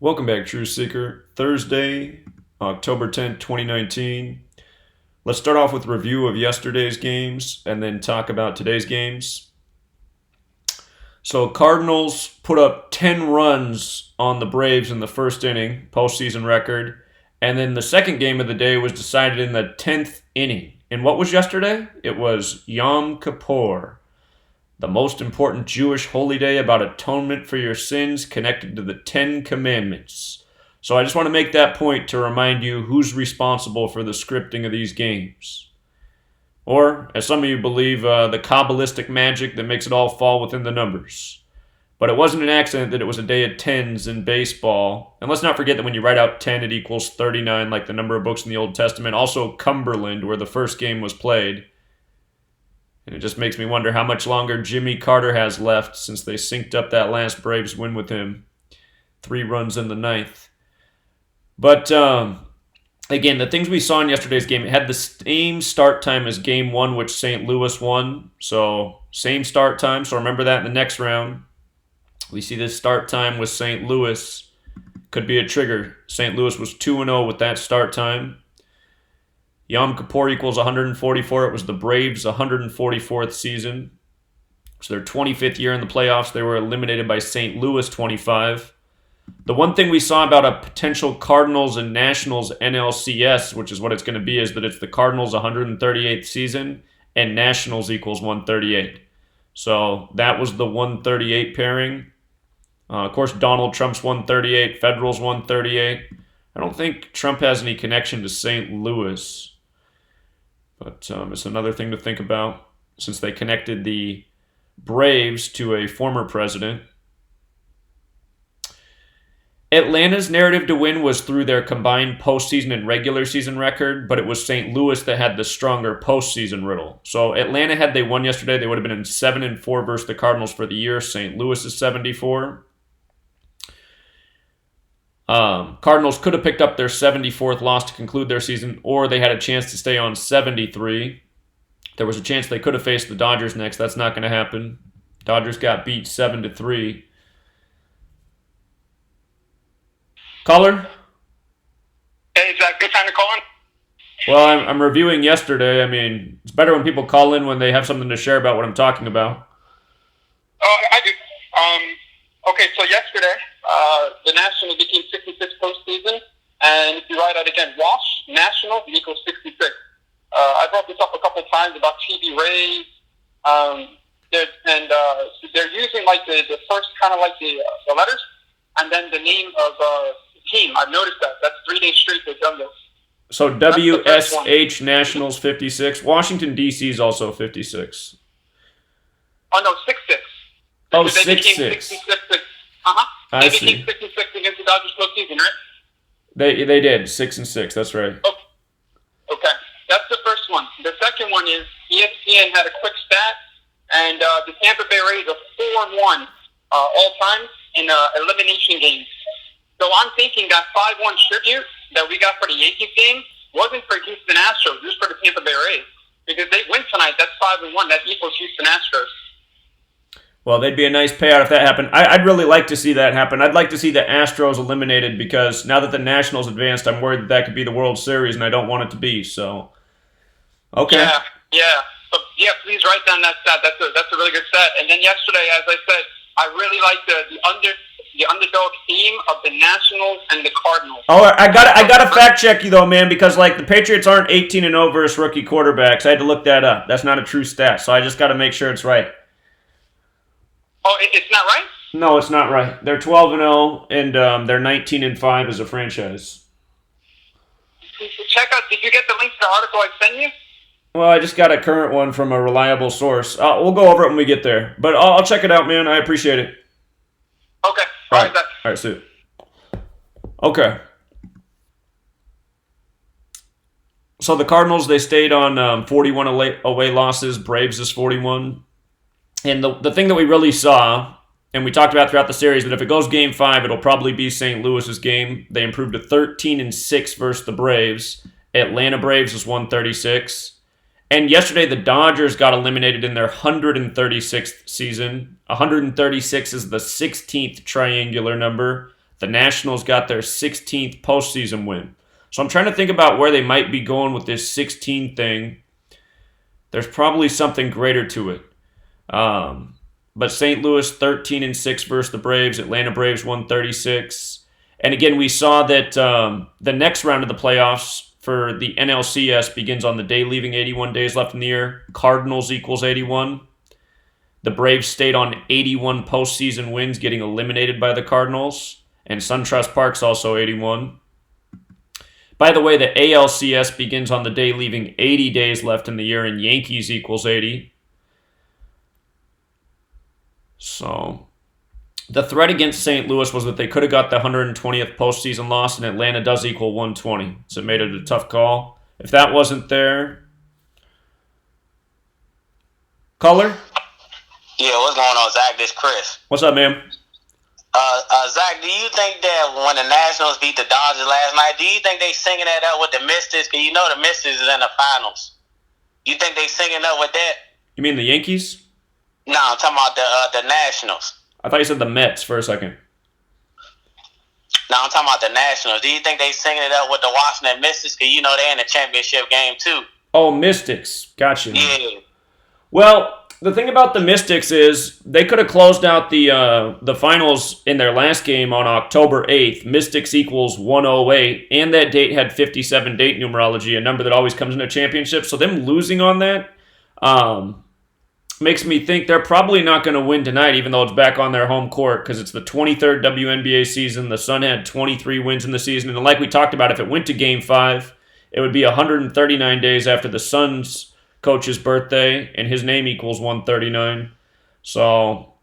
Welcome back, Truth Seeker. Thursday, October 10th, 2019. Let's start off with a review of yesterday's games and then talk about today's games. So, Cardinals put up 10 runs on the Braves in the first inning, postseason record. And then the second game of the day was decided in the 10th inning. And what was yesterday? It was Yom Kippur, the most important Jewish holy day about atonement for your sins connected to the Ten Commandments. So I just want to make that point to remind you who's responsible for the scripting of these games. Or, as some of you believe, the Kabbalistic magic that makes it all fall within the numbers. But it wasn't an accident that it was a day of tens in baseball. And let's not forget that when you write out 10, it equals 39, like the number of books in the Old Testament. Also, Cumberland, where the first game was played. And it just makes me wonder how much longer Jimmy Carter has left since they synced up that last Braves win with him. 3 runs in the ninth. But, again, the things we saw in yesterday's game, it had the same start time as Game 1, which St. Louis won. So, same start time. So, remember that in the next round. We see this start time with St. Louis. Could be a trigger. St. Louis was 2-0 with that start time. Yom Kippur equals 144. It was the Braves' 144th season. So their 25th year in the playoffs. They were eliminated by St. Louis 25. The one thing we saw about a potential Cardinals and Nationals NLCS, which is what it's going to be, is that it's the Cardinals' 138th season and Nationals equals 138. So that was the 138 pairing. Of course, Donald Trump's 138, Federal's 138. I don't think Trump has any connection to St. Louis. But it's another thing to think about since they connected the Braves to a former president. Atlanta's narrative to win was through their combined postseason and regular season record, but it was St. Louis that had the stronger postseason riddle. So Atlanta, had they won yesterday, they would have been in 7-4 versus the Cardinals for the year. St. Louis is 74. Cardinals could have picked up their 74th loss to conclude their season, or they had a chance to stay on 73. There was a chance they could have faced the Dodgers next. That's not going to happen. Dodgers got beat 7-3. Caller? Hey, is that a good time to call in? Well, I'm reviewing yesterday. I mean, it's better when people call in when they have something to share about what I'm talking about. I do. Okay, so yesterday, the Nationals became 66 postseason, and if you write out again, wash, Nationals equals 66. I brought this up a couple of times about TV Rays, they're using like the first kind of like the letters, and then the name of the team. I've noticed that. That's 3 days straight they've done this. So WSH Nationals 56. Washington, D.C. is also 56. Oh, no, 6-6. Oh, They 6-6. became 66. I They see. became 66 against the Dodgers postseason, right? They did 6-6. That's right. Okay, that's the first one. The second one is ESPN had a quick stat, and the Tampa Bay Rays are 4-1 all time in elimination games. So I'm thinking that 5-1 tribute that we got for the Yankees game wasn't for Houston Astros, just for the Tampa Bay Rays. Because they win tonight, that's 5-1. That equals Houston Astros. Well, they'd be a nice payout if that happened. I'd really like to see that happen. I'd like to see the Astros eliminated because now that the Nationals advanced, I'm worried that could be the World Series, and I don't want it to be. So, okay. Yeah. So, please write down that stat. That's a really good stat. And then yesterday, as I said, I really like the underdog theme of the Nationals and the Cardinals. Oh, I gotta fact check you though, man, because like the Patriots aren't 18-0 versus rookie quarterbacks. I had to look that up. That's not a true stat, so I just got to make sure it's right. Oh, it's not right? No, it's not right. They're 12-0 and they're 19-5 as a franchise. Check out. Did you get the link to the article I sent you? Well, I just got a current one from a reliable source. We'll go over it when we get there, but I'll check it out, man. I appreciate it. Okay. All right. All right, see you. Okay. So the Cardinals, they stayed on 41 away losses. Braves is 41. And the thing that we really saw, and we talked about throughout the series, that if it goes Game 5, it'll probably be St. Louis's game. They improved to 13-6 versus the Braves. Atlanta Braves was 136. And yesterday, the Dodgers got eliminated in their 136th season. 136 is the 16th triangular number. The Nationals got their 16th postseason win. So I'm trying to think about where they might be going with this 16 thing. There's probably something greater to it. But St. Louis 13-6 versus the Braves. Atlanta Braves won 36. And again, we saw that the next round of the playoffs for the NLCS begins on the day leaving 81 days left in the year. Cardinals equals 81. The Braves stayed on 81 postseason wins, getting eliminated by the Cardinals. And SunTrust Park's also 81. By the way, the ALCS begins on the day leaving 80 days left in the year, and Yankees equals 80. So the threat against St. Louis was that they could have got the 120th postseason loss, and Atlanta does equal 120. So it made it a tough call. If that wasn't there... Caller? Yeah, what's going on, Zach? This Chris. What's up, man? Zach, do you think that when the Nationals beat the Dodgers last night, do you think they singing that up with the Mystics? Because you know the Mystics is in the finals. You think they singing up with that? You mean the Yankees? No, I'm talking about the Nationals. I thought you said the Mets for a second. No, I'm talking about the Nationals. Do you think they singing it up with the Washington Mystics? Because you know they're in the championship game too. Oh, Mystics. Gotcha. Yeah. Well, the thing about the Mystics is they could have closed out the finals in their last game on October 8th. Mystics equals 108, and that date had 57 date numerology, a number that always comes in a championship. So them losing on that makes me think they're probably not going to win tonight, even though it's back on their home court, because it's the 23rd WNBA season. The Sun had 23 wins in the season, and like we talked about, if it went to Game 5, it would be 139 days after the Suns' coach's birthday, and his name equals 139. So,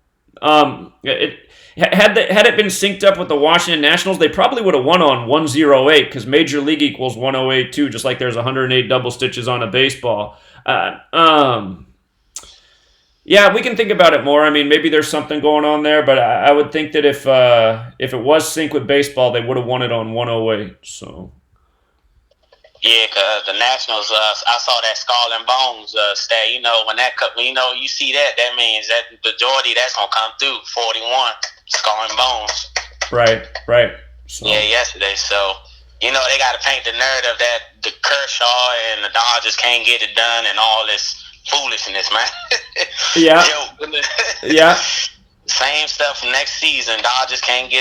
had it been synced up with the Washington Nationals, they probably would have won on 108 because Major League equals 108 too, just like there's 108 double stitches on a baseball. Yeah, we can think about it more. I mean, maybe there's something going on there, but I would think that if it was synced with baseball, they would have won it on 108. So. Yeah, because the Nationals, I saw that Skull and Bones stat. You know, when you see that, that means that the majority that's going to come through, 41, Skull and Bones. Right. So. Yeah, yesterday. So, you know, they got to paint the narrative that the Kershaw and the Dodgers can't get it done and all this foolishness, man. Yeah. Yeah. Same stuff next season. Dodgers can't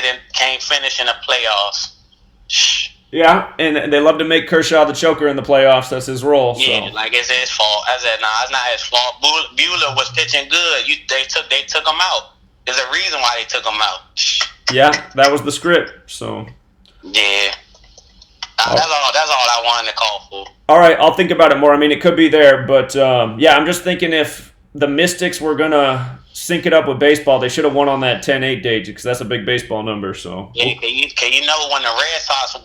finish in the playoffs. Yeah, and they love to make Kershaw the choker in the playoffs. That's his role. So. Yeah, like it's his fault. I said, nah, it's not his fault. Buehler was pitching good. They took him out. There's a reason why they took him out. Yeah, that was the script. So. Yeah. That's all I wanted to call for. All right, I'll think about it more. I mean, it could be there, but yeah, I'm just thinking if the Mystics were gonna sync it up with baseball, they should have won on that 10-8 date because that's a big baseball number. So. Yeah, can you know when the Red Sox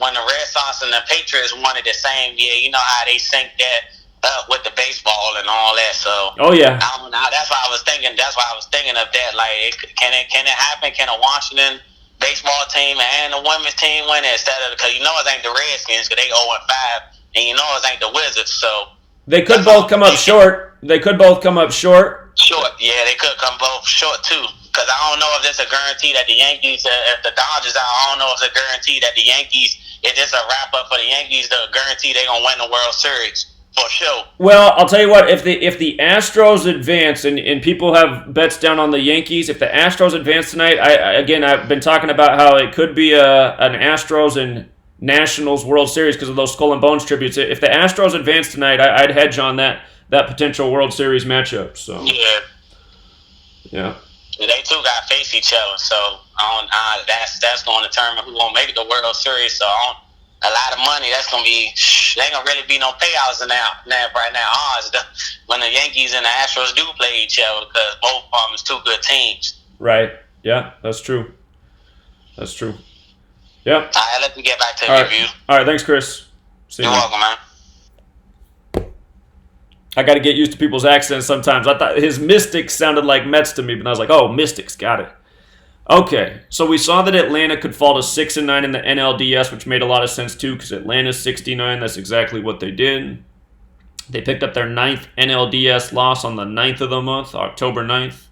and the Patriots won it the same year? You know how they synced that up with the baseball and all that. So. Oh yeah. That's why I was thinking. That's why I was thinking of that. Like, can it happen? Can a Washington baseball team and the women's team win it instead of, because you know it ain't the Redskins because they 0-5, and you know it ain't the Wizards. So. They could both come up short. Short, yeah, they could come both short too. Because I don't know if it's a guarantee that the Yankees, if the Dodgers out, I don't know if it's a guarantee that the Yankees, if it's a wrap up for the Yankees, the guarantee they're gonna win the World Series for sure. Well, I'll tell you what, if the Astros advance and people have bets down on the Yankees, if the Astros advance tonight, I've been talking about how it could be an Astros and Nationals World Series because of those Skull and Bones tributes. If the Astros advance tonight, I'd hedge on that potential World Series matchup. So yeah. They two got to face each other, so that's going to determine who gonna make it the World Series. So a lot of money. That's gonna be. There ain't gonna really be no payouts right now. When the Yankees and the Astros do play each other, because both of them is two good teams. Right. Yeah, that's true. Yep. All right, let me get back to the review. All right, thanks, Chris. See you. You're welcome, man. I got to get used to people's accents sometimes. I thought his Mystics sounded like Mets to me, but I was like, oh, Mystics, got it. Okay, so we saw that Atlanta could fall to 6-9 in the NLDS, which made a lot of sense too, because Atlanta's 69. That's exactly what they did. They picked up their 9th NLDS loss on the 9th of the month, October 9th.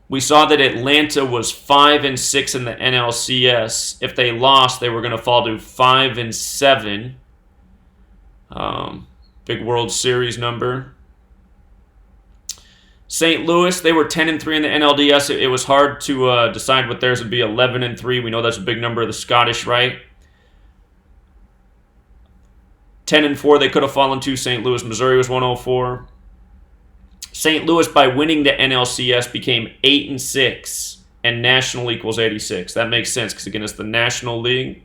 We saw that Atlanta was 5-6 in the NLCS. If they lost, they were going to fall to 5-7. Big World Series number. St. Louis, they were 10-3 in the NLDS. It was hard to decide what theirs would be. 11-3. We know that's a big number of the Scottish, right? 10-4, they could have fallen to St. Louis. Missouri was 104. St. Louis, by winning the NLCS, became 8-6, and national equals 86. That makes sense because, again, it's the National League.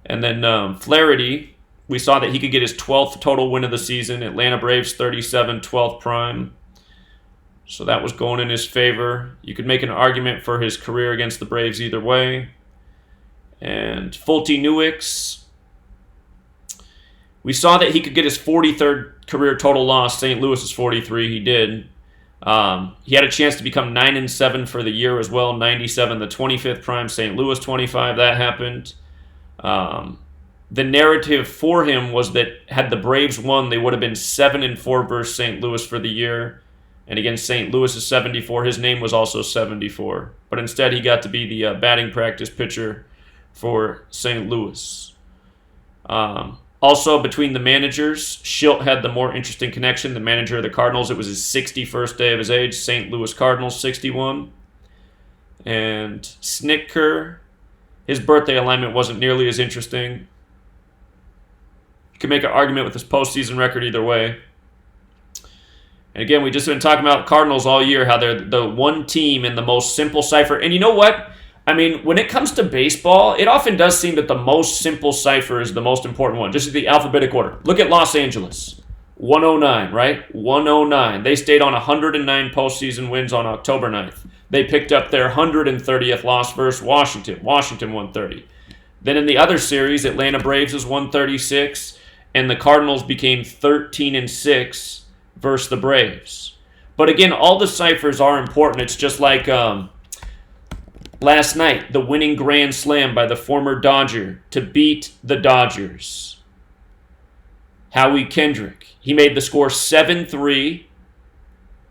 And then Flaherty, we saw that he could get his 12th total win of the season. Atlanta Braves 37, 12th prime. So that was going in his favor. You could make an argument for his career against the Braves either way. And Fulte Nuix, we saw that he could get his 43rd career total loss. St. Louis is 43. He did. He had a chance to become 9-7 for the year as well. 97, the 25th prime. St. Louis 25. That happened. The narrative for him was that had the Braves won, they would have been 7-4 versus St. Louis for the year. And again, St. Louis is 74. His name was also 74. But instead, he got to be the batting practice pitcher for St. Louis. Also, between the managers, Schilt had the more interesting connection. The manager of the Cardinals, it was his 61st day of his age. St. Louis Cardinals, 61. And Snitker, his birthday alignment wasn't nearly as interesting. You can make an argument with his postseason record either way. And again, we've just been talking about Cardinals all year, how they're the one team in the most simple cipher. And you know what? I mean, when it comes to baseball, it often does seem that the most simple cipher is the most important one, just the alphabetic order. Look at Los Angeles. 109, right? 109. They stayed on 109 postseason wins on October 9th. They picked up their 130th loss versus Washington. Washington 130. Then in the other series, Atlanta Braves was 136, and the Cardinals became 13-6 versus the Braves. But again, all the ciphers are important. It's just like last night, the winning grand slam by the former Dodger to beat the Dodgers. Howie Kendrick. He made the score 7-3,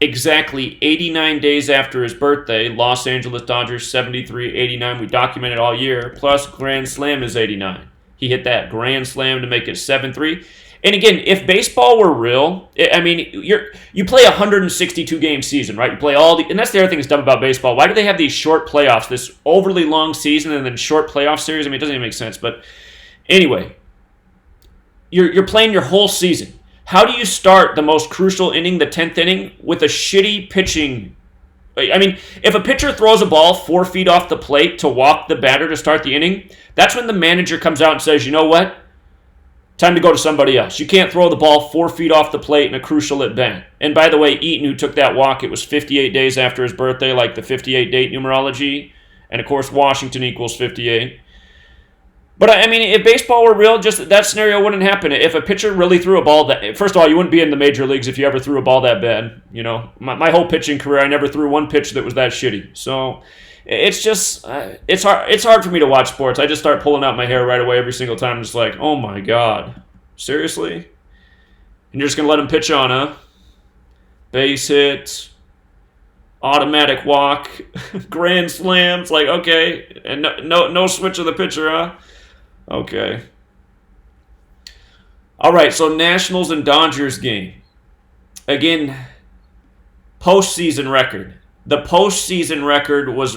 exactly 89 days after his birthday. Los Angeles Dodgers 73-89. We documented all year. Plus, grand slam is 89. He hit that grand slam to make it 7-3. And again, if baseball were real, I mean, you play a 162-game season, right? You play and that's the other thing that's dumb about baseball. Why do they have these short playoffs, this overly long season and then short playoff series? I mean, it doesn't even make sense. But anyway, you're playing your whole season. How do you start the most crucial inning, the 10th inning, with a shitty pitching? I mean, if a pitcher throws a ball 4 feet off the plate to walk the batter to start the inning, that's when the manager comes out and says, you know what? Time to go to somebody else. You can't throw the ball 4 feet off the plate in a crucial at-bat. And by the way, Eaton, who took that walk, it was 58 days after his birthday, like the 58 date numerology. And of course, Washington equals 58. But I mean, if baseball were real, just that scenario wouldn't happen. If a pitcher really threw a ball that, first of all, you wouldn't be in the major leagues if you ever threw a ball that bad. You know, my whole pitching career, I never threw one pitch that was that shitty. So it's just, it's hard for me to watch sports. I just start pulling out my hair right away every single time. I'm just like, oh my God, seriously? And you're just going to let him pitch on, huh? Base hit, automatic walk, grand slams, like, okay. And no switch of the pitcher, huh? Okay. All right, so Nationals and Dodgers game. Again, postseason record. The postseason record was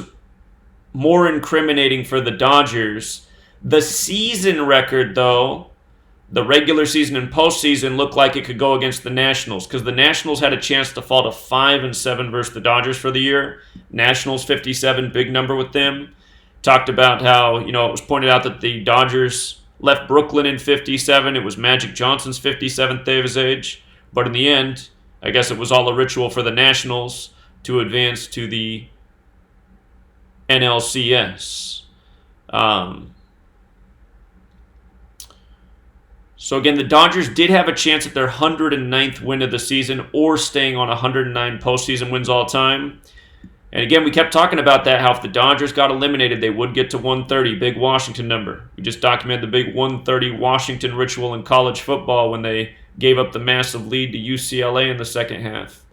more incriminating for the Dodgers. The season record, though, the regular season and postseason looked like it could go against the Nationals because the Nationals had a chance to fall to 5-7 versus the Dodgers for the year. Nationals 57, big number with them. Talked about how, it was pointed out that the Dodgers left Brooklyn in 57. It was Magic Johnson's 57th day of his age. But in the end, I guess it was all a ritual for the Nationals to advance to the NLCS. So again, the Dodgers did have a chance at their 109th win of the season or staying on 109 postseason wins all time. And again, we kept talking about that, how if the Dodgers got eliminated, they would get to 130, big Washington number. We just documented the big 130 Washington ritual in college football when they gave up the massive lead to UCLA in the second half.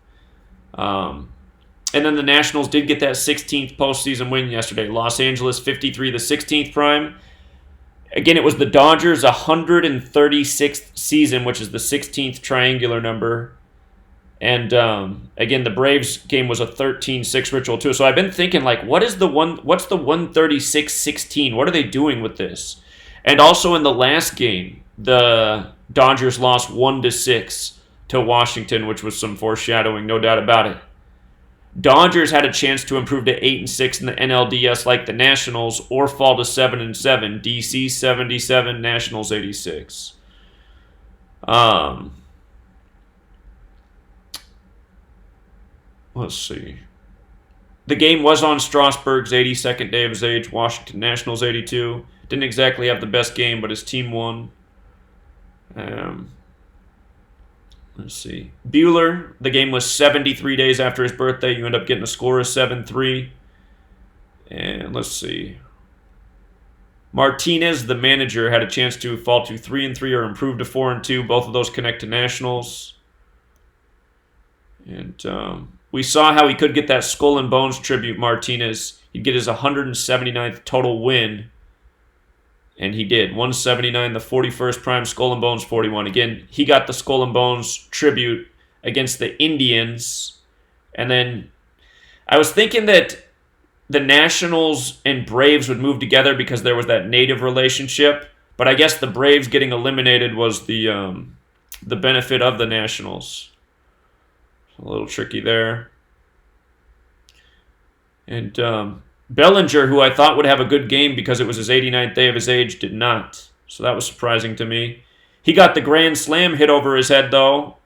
And then the Nationals did get that 16th postseason win yesterday. Los Angeles 53, the 16th prime. Again, it was the Dodgers' 136th season, which is the 16th triangular number. And again, the Braves game was a 13-6 ritual too. So I've been thinking, like, what's the 136-16? What are they doing with this? And also in the last game, the Dodgers lost 1-6 to Washington, which was some foreshadowing, no doubt about it. Dodgers had a chance to improve to 8-6 in the NLDS like the Nationals, or fall to 7-7. DC 77, Nationals 86. Let's see. The game was on Strasburg's 82nd day of his age. Washington Nationals 82. Didn't exactly have the best game, but his team won. Let's see. Bueller, the game was 73 days after his birthday. You end up getting a score of 7-3. And let's see. Martinez, the manager, had a chance to fall to 3-3 or improve to 4-2. Both of those connect to Nationals. And we saw how he could get that Skull and Bones tribute, Martinez. He'd get his 179th total win. And he did. 179, the 41st prime, Skull and Bones 41. Again, he got the Skull and Bones tribute against the Indians. And then I was thinking that the Nationals and Braves would move together because there was that native relationship. But I guess the Braves getting eliminated was the benefit of the Nationals. A little tricky there. And Bellinger, who I thought would have a good game because it was his 89th day of his age, did not. So that was surprising to me. He got the grand slam hit over his head, though.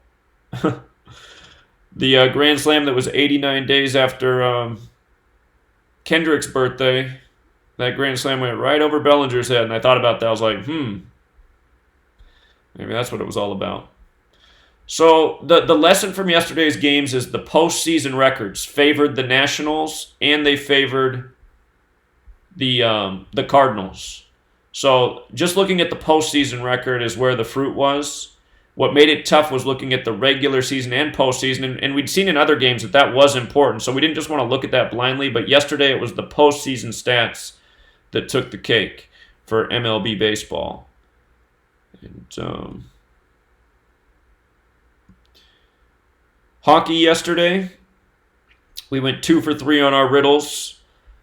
The grand slam that was 89 days after Kendrick's birthday. That grand slam went right over Bellinger's head, and I thought about that. I was like, maybe that's what it was all about. So the lesson from yesterday's games is the postseason records favored the Nationals and they favored the Cardinals. So just looking at the postseason record is where the fruit was. What made it tough was looking at the regular season and postseason, and we'd seen in other games that was important. So we didn't just want to look at that blindly, but yesterday it was the postseason stats that took the cake for MLB baseball. And hockey yesterday, we went 2 for 3 on our riddles.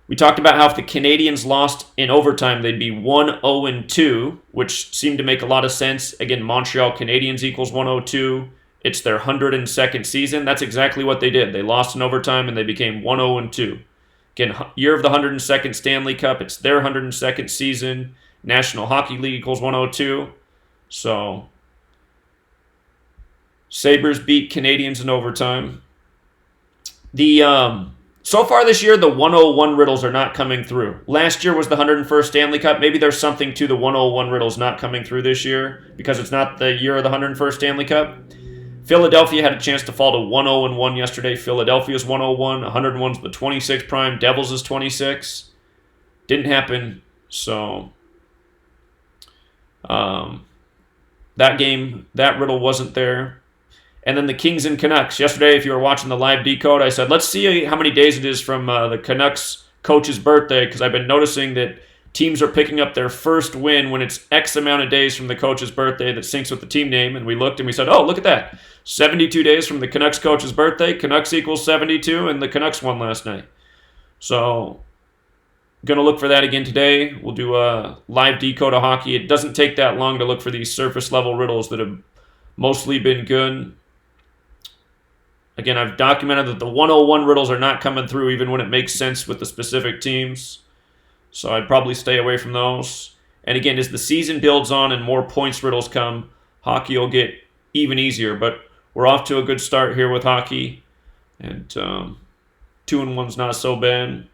We talked about how if the Canadians lost in overtime, they'd be 1-0-2, which seemed to make a lot of sense. Again, Montreal Canadiens equals 102. It's their 102nd season. That's exactly what they did. They lost in overtime and they became 1-0-2. Again, year of the 102nd Stanley Cup. It's their 102nd season. National Hockey League equals 102. So Sabres beat Canadians in overtime. So far this year, the 101 riddles are not coming through. Last year was the 101st Stanley Cup. Maybe there's something to the 101 riddles not coming through this year because it's not the year of the 101st Stanley Cup. Philadelphia had a chance to fall to 1-0-1 yesterday. Philadelphia's 101. 101's the 26th prime. Devils is 26. Didn't happen. So that game, that riddle wasn't there. And then the Kings and Canucks. Yesterday, if you were watching the live Decode, I said, let's see how many days it is from the Canucks coach's birthday, because I've been noticing that teams are picking up their first win when it's X amount of days from the coach's birthday that syncs with the team name. And we looked and we said, oh, look at that. 72 days from the Canucks coach's birthday. Canucks equals 72, and the Canucks won last night. So, going to look for that again today. We'll do a live Decode of hockey. It doesn't take that long to look for these surface-level riddles that have mostly been good. Again, I've documented that the 101 riddles are not coming through even when it makes sense with the specific teams. So I'd probably stay away from those. And again, as the season builds on and more points riddles come, hockey will get even easier. But we're off to a good start here with hockey. And 2-1's not so bad.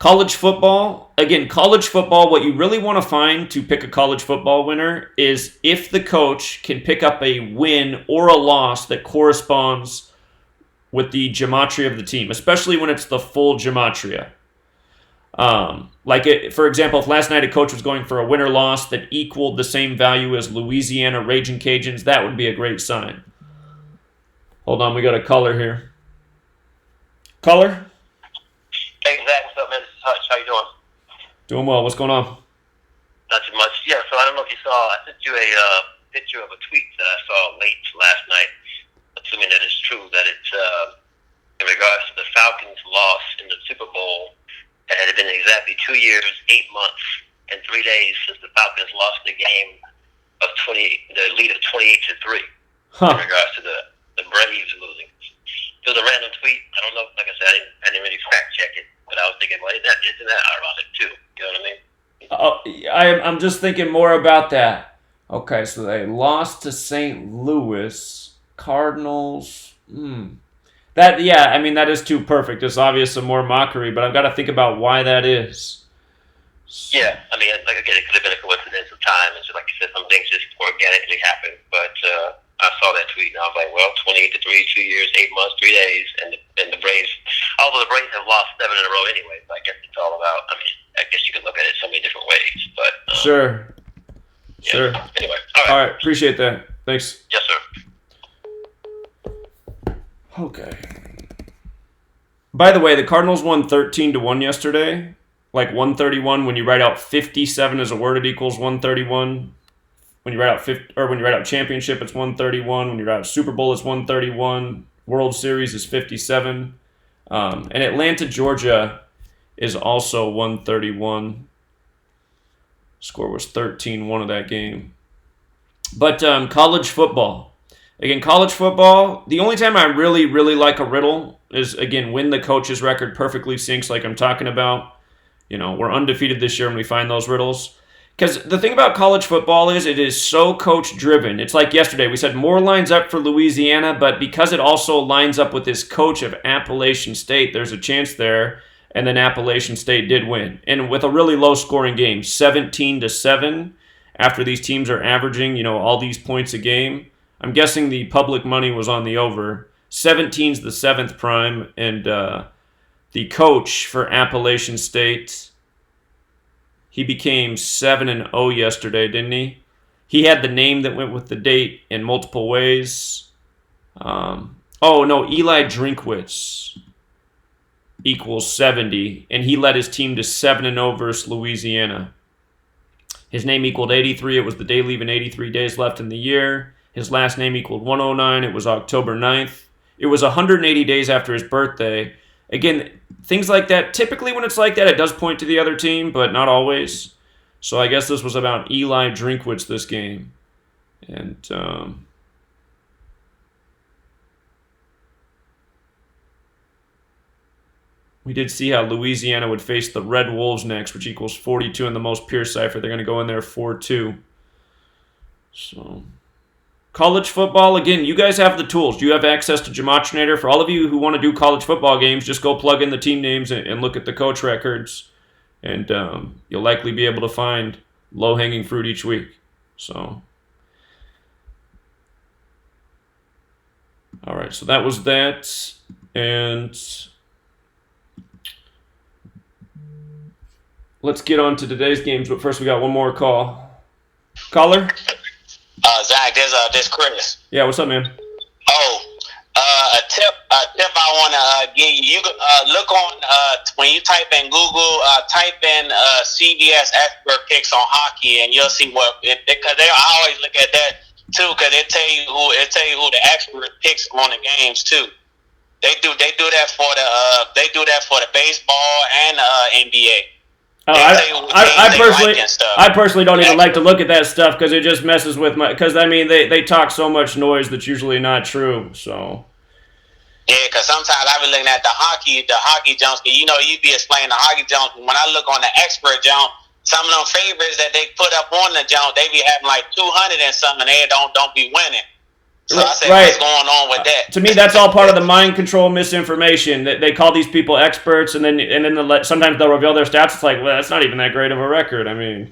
College football. Again, college football, what you really want to find to pick a college football winner is if the coach can pick up a win or a loss that corresponds with the gematria of the team, especially when it's the full gematria. For example, if last night a coach was going for a win or loss that equaled the same value as Louisiana Raging Cajuns, that would be a great sign. Hold on, we got a caller here. Caller? Hey, Zach, what's up, man? This is Hutch. How you doing? Doing well. What's going on? Not too much. Yeah, so I don't know if you saw, I sent you a picture of a tweet that I saw late last night, assuming that it's true, that it's in regards to the Falcons' loss in the Super Bowl. It had been exactly 2 years, 8 months, and 3 days since the Falcons lost the game of the lead of 28-3 in regards to the Braves losing. It was a random tweet. I don't know. Like I said, I didn't really fact check it, but I was thinking, well, isn't that ironic too? You know what I mean? I'm just thinking more about that. Okay, so they lost to St. Louis Cardinals. That is too perfect. It's obvious some more mockery, but I've got to think about why that is. Yeah, I mean, like again, it could have been a coincidence of time. It's just like you said, some things just organically happen. But I saw that tweet and I was like, well, 28-3, 2 years, 8 months, 3 days, and the Braves. Although the Braves have lost 7 in a row anyway, so I guess it's all about. I mean, I guess you can look at it so many different ways. But sure. Anyway, all right. Appreciate that. Thanks. Yes, sir. Okay. By the way, the Cardinals won 13-1 yesterday. Like 131. When you write out 57 as a word, it equals 131. When you write out when you write out championship, it's 131. When you write out Super Bowl, it's 131. World Series is 57. And Atlanta, Georgia is also 131. Score was 13-1 of that game. But college football. Again, college football, the only time I really, really like a riddle is, again, when the coach's record perfectly syncs like I'm talking about. You know, we're undefeated this year when we find those riddles. Because the thing about college football is it is so coach-driven. It's like yesterday. We said Moore lines up for Louisiana, but because it also lines up with this coach of Appalachian State, there's a chance there. And then Appalachian State did win. And with a really low-scoring game, 17-7, after these teams are averaging, all these points a game. I'm guessing the public money was on the over. 17's the 7th prime, and the coach for Appalachian State, he became 7-0 yesterday, didn't he? He had the name that went with the date in multiple ways. Eli Drinkwitz equals 70, and he led his team to 7-0 versus Louisiana. His name equaled 83. It was the day leaving 83 days left in the year. His last name equaled 109. It was October 9th. It was 180 days after his birthday. Again, things like that, typically when it's like that, it does point to the other team, but not always. So I guess this was about Eli Drinkwitz, this game. And we did see how Louisiana would face the Red Wolves next, which equals 42 in the most pure cipher. They're going to go in there 4-2. So, college football, again, you guys have the tools. You have access to Gematrinator. For all of you who want to do college football games, just go plug in the team names and look at the coach records. And you'll likely be able to find low-hanging fruit each week. So, all right, so that was that. And let's get on to today's games, but first we got one more call. Caller? Zach, there's Chris. Yeah, what's up, man? A tip I want to give you. You look on when you type in Google, type in CBS expert picks on hockey, and you'll see because I always look at that too, because it tell you who the expert picks on the games too. They do that for the baseball and NBA. I personally don't even like to look at that stuff because it just messes with because they talk so much noise that's usually not true. So yeah, because sometimes I be looking at the hockey jumps. You be explaining the hockey jumps. When I look on the expert jump, some of them favorites that they put up on the jump, they be having like 200 and something. They don't be winning. So I said, what's going on with that? To me, that's all part of the mind control misinformation. They call these people experts, and then sometimes they'll reveal their stats. It's like, well, that's not even that great of a record. I mean,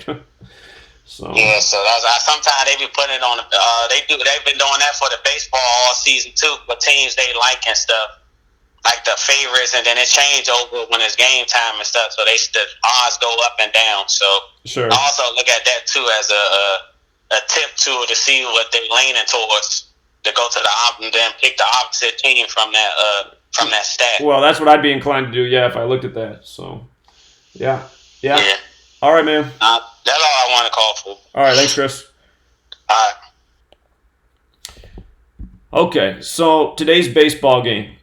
so yeah. So sometimes they be putting it on. They've been doing that for the baseball all season too, for teams they like and stuff, like the favorites, and then it change over when it's game time and stuff. So the odds go up and down. So sure. I also look at that too as a tip tool to see what they're leaning towards. To go to then pick the opposite team from that from that stat. Well, that's what I'd be inclined to do, yeah, if I looked at that. So, yeah. All right, man. That's all I want to call for. All right, thanks, Chris. All right. Okay, so today's baseball game.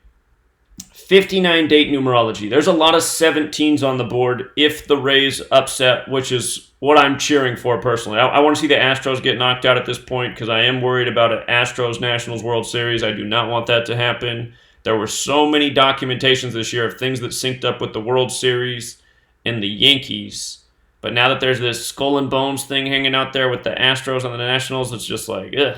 59 date numerology. There's a lot of 17s on the board if the Rays upset, which is what I'm cheering for personally. I want to see the Astros get knocked out at this point because I am worried about an Astros-Nationals World Series. I do not want that to happen. There were so many documentations this year of things that synced up with the World Series and the Yankees. But now that there's this skull and bones thing hanging out there with the Astros and the Nationals, it's just like, ugh.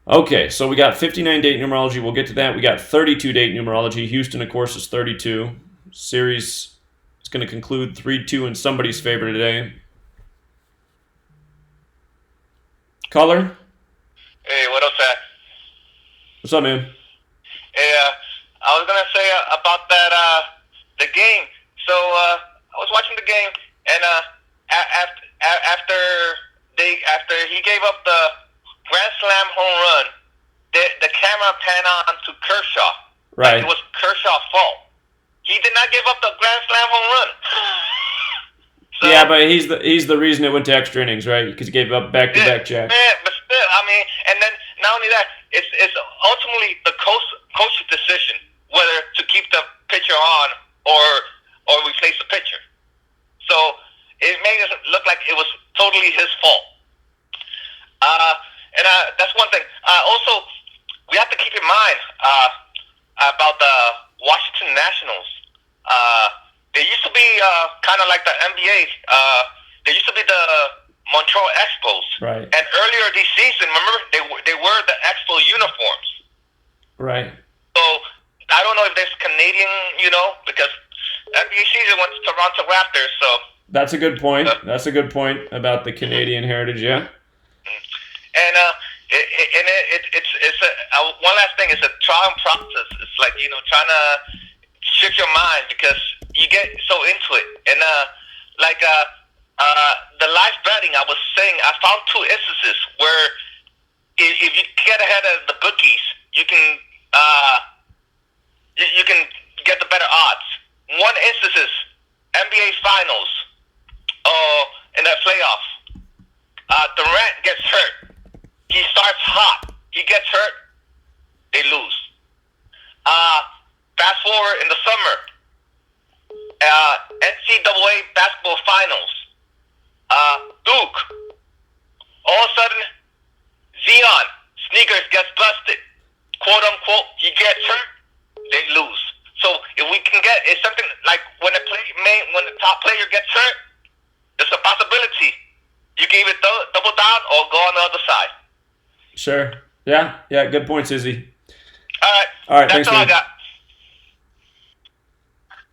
Okay, so we got 59 date numerology. We'll get to that. We got 32 date numerology. Houston, of course, is 32. Series is going to conclude 3-2 in somebody's favor today. Caller? Hey, what up, Zach? What's up, man? Hey, I was gonna say about that the game. So I was watching the game, and after he gave up the grand slam home run, the camera panned on to Kershaw. Right. Like it was Kershaw's fault. He did not give up the grand slam home run. So, Yeah, but he's the reason it went to extra innings, right? Because he gave up back-to-back jacks. Yeah, but still, I mean, and then not only that, it's ultimately the coach's decision whether to keep the pitcher on or replace the pitcher. So it made it look like it was totally his fault. And that's one thing. Also, we have to keep in mind about the Washington Nationals. They used to be kind of like the NBA. They used to be the Montreal Expos. Right. And earlier this season, remember, they were the Expo uniforms. Right. So I don't know if there's Canadian, because NBA season went to Toronto Raptors. So That's a good point. That's a good point about the Canadian heritage, yeah. and it's one last thing. It's a trial process. It's like trying to shift your mind because you get so into it. And the live betting, I was saying, I found two instances where if you get ahead of the bookies, you can get the better odds. One instance is NBA Finals in the playoffs. Durant gets hurt. He starts hot. He gets hurt. They lose. Fast forward in the summer. NCAA basketball finals. Duke. All of a sudden, Zion sneakers gets busted. Quote unquote, he gets hurt. They lose. So if we can get, it's something like when the top player gets hurt, there's a possibility you can either double down or go on the other side. Sure. Yeah. Good points, Izzy. All right. Thanks, That's all man. I got.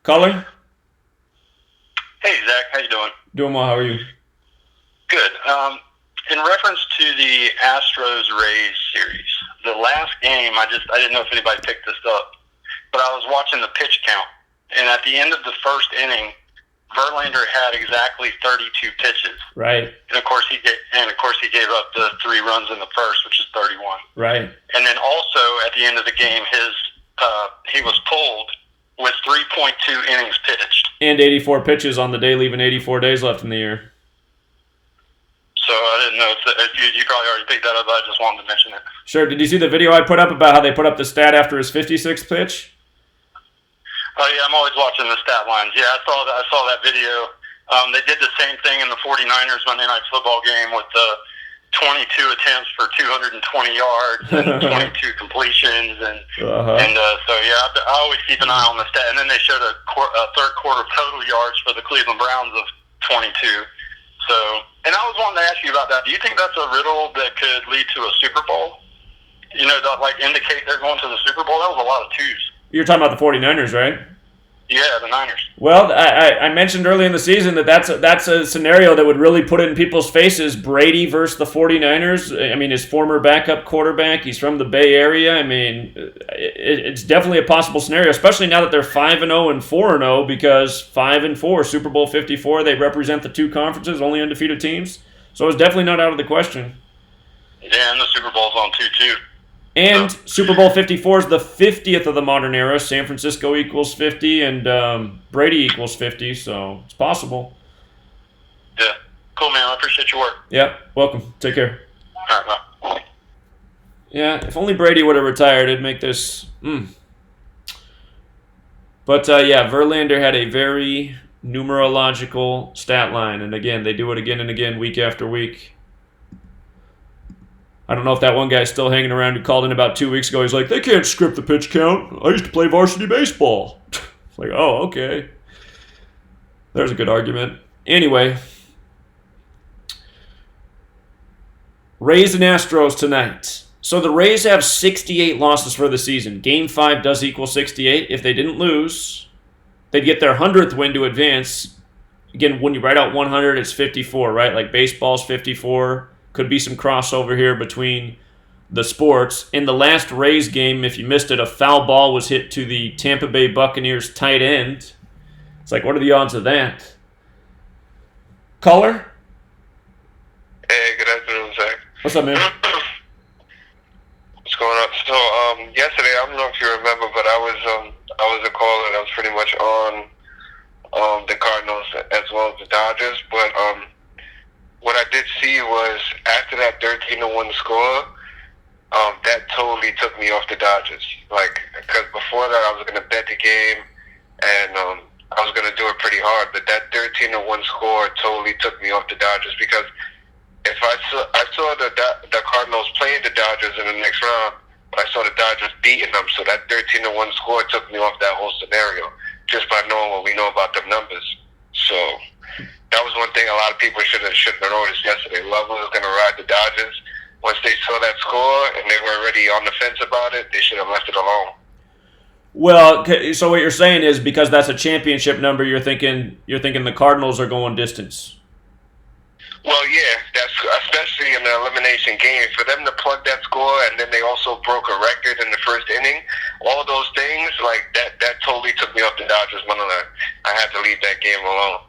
Caller? Hey, Zach, how you doing? Doing well. How are you? Good. In reference to the Astros-Rays series, the last game, I didn't know if anybody picked this up, but I was watching the pitch count, and at the end of the first inning, Verlander had exactly 32 pitches. Right. And of course he gave up the 3 runs in the first, which is 31. Right. And then also at the end of the game, he was pulled with 3.2 innings pitched. And 84 pitches on the day, leaving 84 days left in the year. So I didn't know if you probably already picked that up. I just wanted to mention it. Sure. Did you see the video I put up about how they put up the stat after his 56th pitch? Oh yeah, I'm always watching the stat lines. Yeah, I saw that video. They did the same thing in the 49ers Monday Night Football game with the 22 attempts for 220 yards and 22 completions, and so yeah, I always keep an eye on the stat. And then they showed a third quarter total yards for the Cleveland Browns of 22. So, and I was wanting to ask you about that. Do you think that's a riddle that could lead to a Super Bowl? That like indicate they're going to the Super Bowl? That was a lot of twos. You're talking about the 49ers, right? Yeah, the Niners. Well, I mentioned early in the season that's a scenario that would really put it in people's faces. Brady versus the 49ers. I mean, his former backup quarterback. He's from the Bay Area. I mean, it's definitely a possible scenario, especially now that they're 5-0 and 4-0 because 5-4, Super Bowl 54, they represent the two conferences, only undefeated teams. So it's definitely not out of the question. Yeah, and the Super Bowl's on 2-2. And Super Bowl 54 is the 50th of the modern era. San Francisco equals 50, and Brady equals 50, so it's possible. Yeah. Cool, man. I appreciate your work. Yeah, welcome. Take care. All right, bye. Yeah, if only Brady would have retired, it'd make this... But, yeah, Verlander had a very numerological stat line. And, again, they do it again and again, week after week. I don't know if that one guy's still hanging around who called in about 2 weeks ago. He's like, they can't script the pitch count. I used to play varsity baseball. It's like, oh, okay. There's a good argument. Anyway. Rays and Astros tonight. So the Rays have 68 losses for the season. Game 5 does equal 68. If they didn't lose, they'd get their 100th win to advance. Again, when you write out 100, it's 54, right? Like baseball's 54. Could be some crossover here between the sports. In the last Rays game, if you missed it, a foul ball was hit to the Tampa Bay Buccaneers tight end. It's like, what are the odds of that? Caller? Hey, good afternoon, Zach. What's up, man? What's going on? So, yesterday, I don't know if you remember, but I was a caller and I was pretty much on the Cardinals as well as the Dodgers. But what I did see was after that 13-1 score, that totally took me off the Dodgers. Like, because before that, I was going to bet the game and I was going to do it pretty hard. But that 13-1 score totally took me off the Dodgers because if I saw the Cardinals playing the Dodgers in the next round, but I saw the Dodgers beating them, so that 13-1 score took me off that whole scenario just by knowing what we know about them numbers. So that was one thing a lot of people should have noticed yesterday. Whoever was going to ride the Dodgers, once they saw that score and they were already on the fence about it, they should have left it alone. Well, so what you're saying is because that's a championship number, you're thinking the Cardinals are going distance. Well, yeah, that's especially in the elimination game. For them to plug that score, and then they also broke a record in the first inning, all those things, like that totally took me off the Dodgers money line. I had to leave that game alone.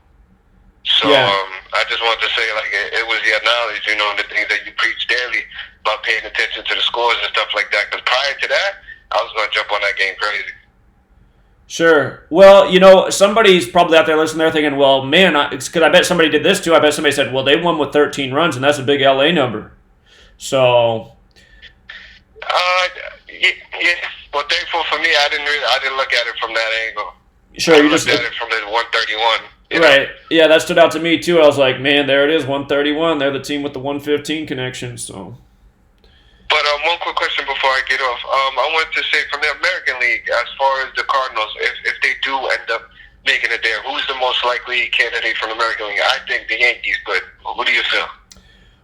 So Yeah. I just wanted to say, like, it was the knowledge, the things that you preach daily about paying attention to the scores and stuff like that. Because prior to that, I was going to jump on that game crazy. Sure. Well, somebody's probably out there listening there thinking, well, man, because I bet somebody did this too. I bet somebody said, well, they won with 13 runs, and that's a big LA number. So. Yeah. Well, thankful for me, I didn't look at it from that angle. Sure, I you looked just. at it from the 131. Right. Yeah, that stood out to me too. I was like, man, there it is, 131. They're the team with the 115 connection. So. But one quick question before I get off. I wanted to say from the American League, as far as the Cardinals, if they do end up making it there, who's the most likely candidate from the American League? I think the Yankees, but who do you feel?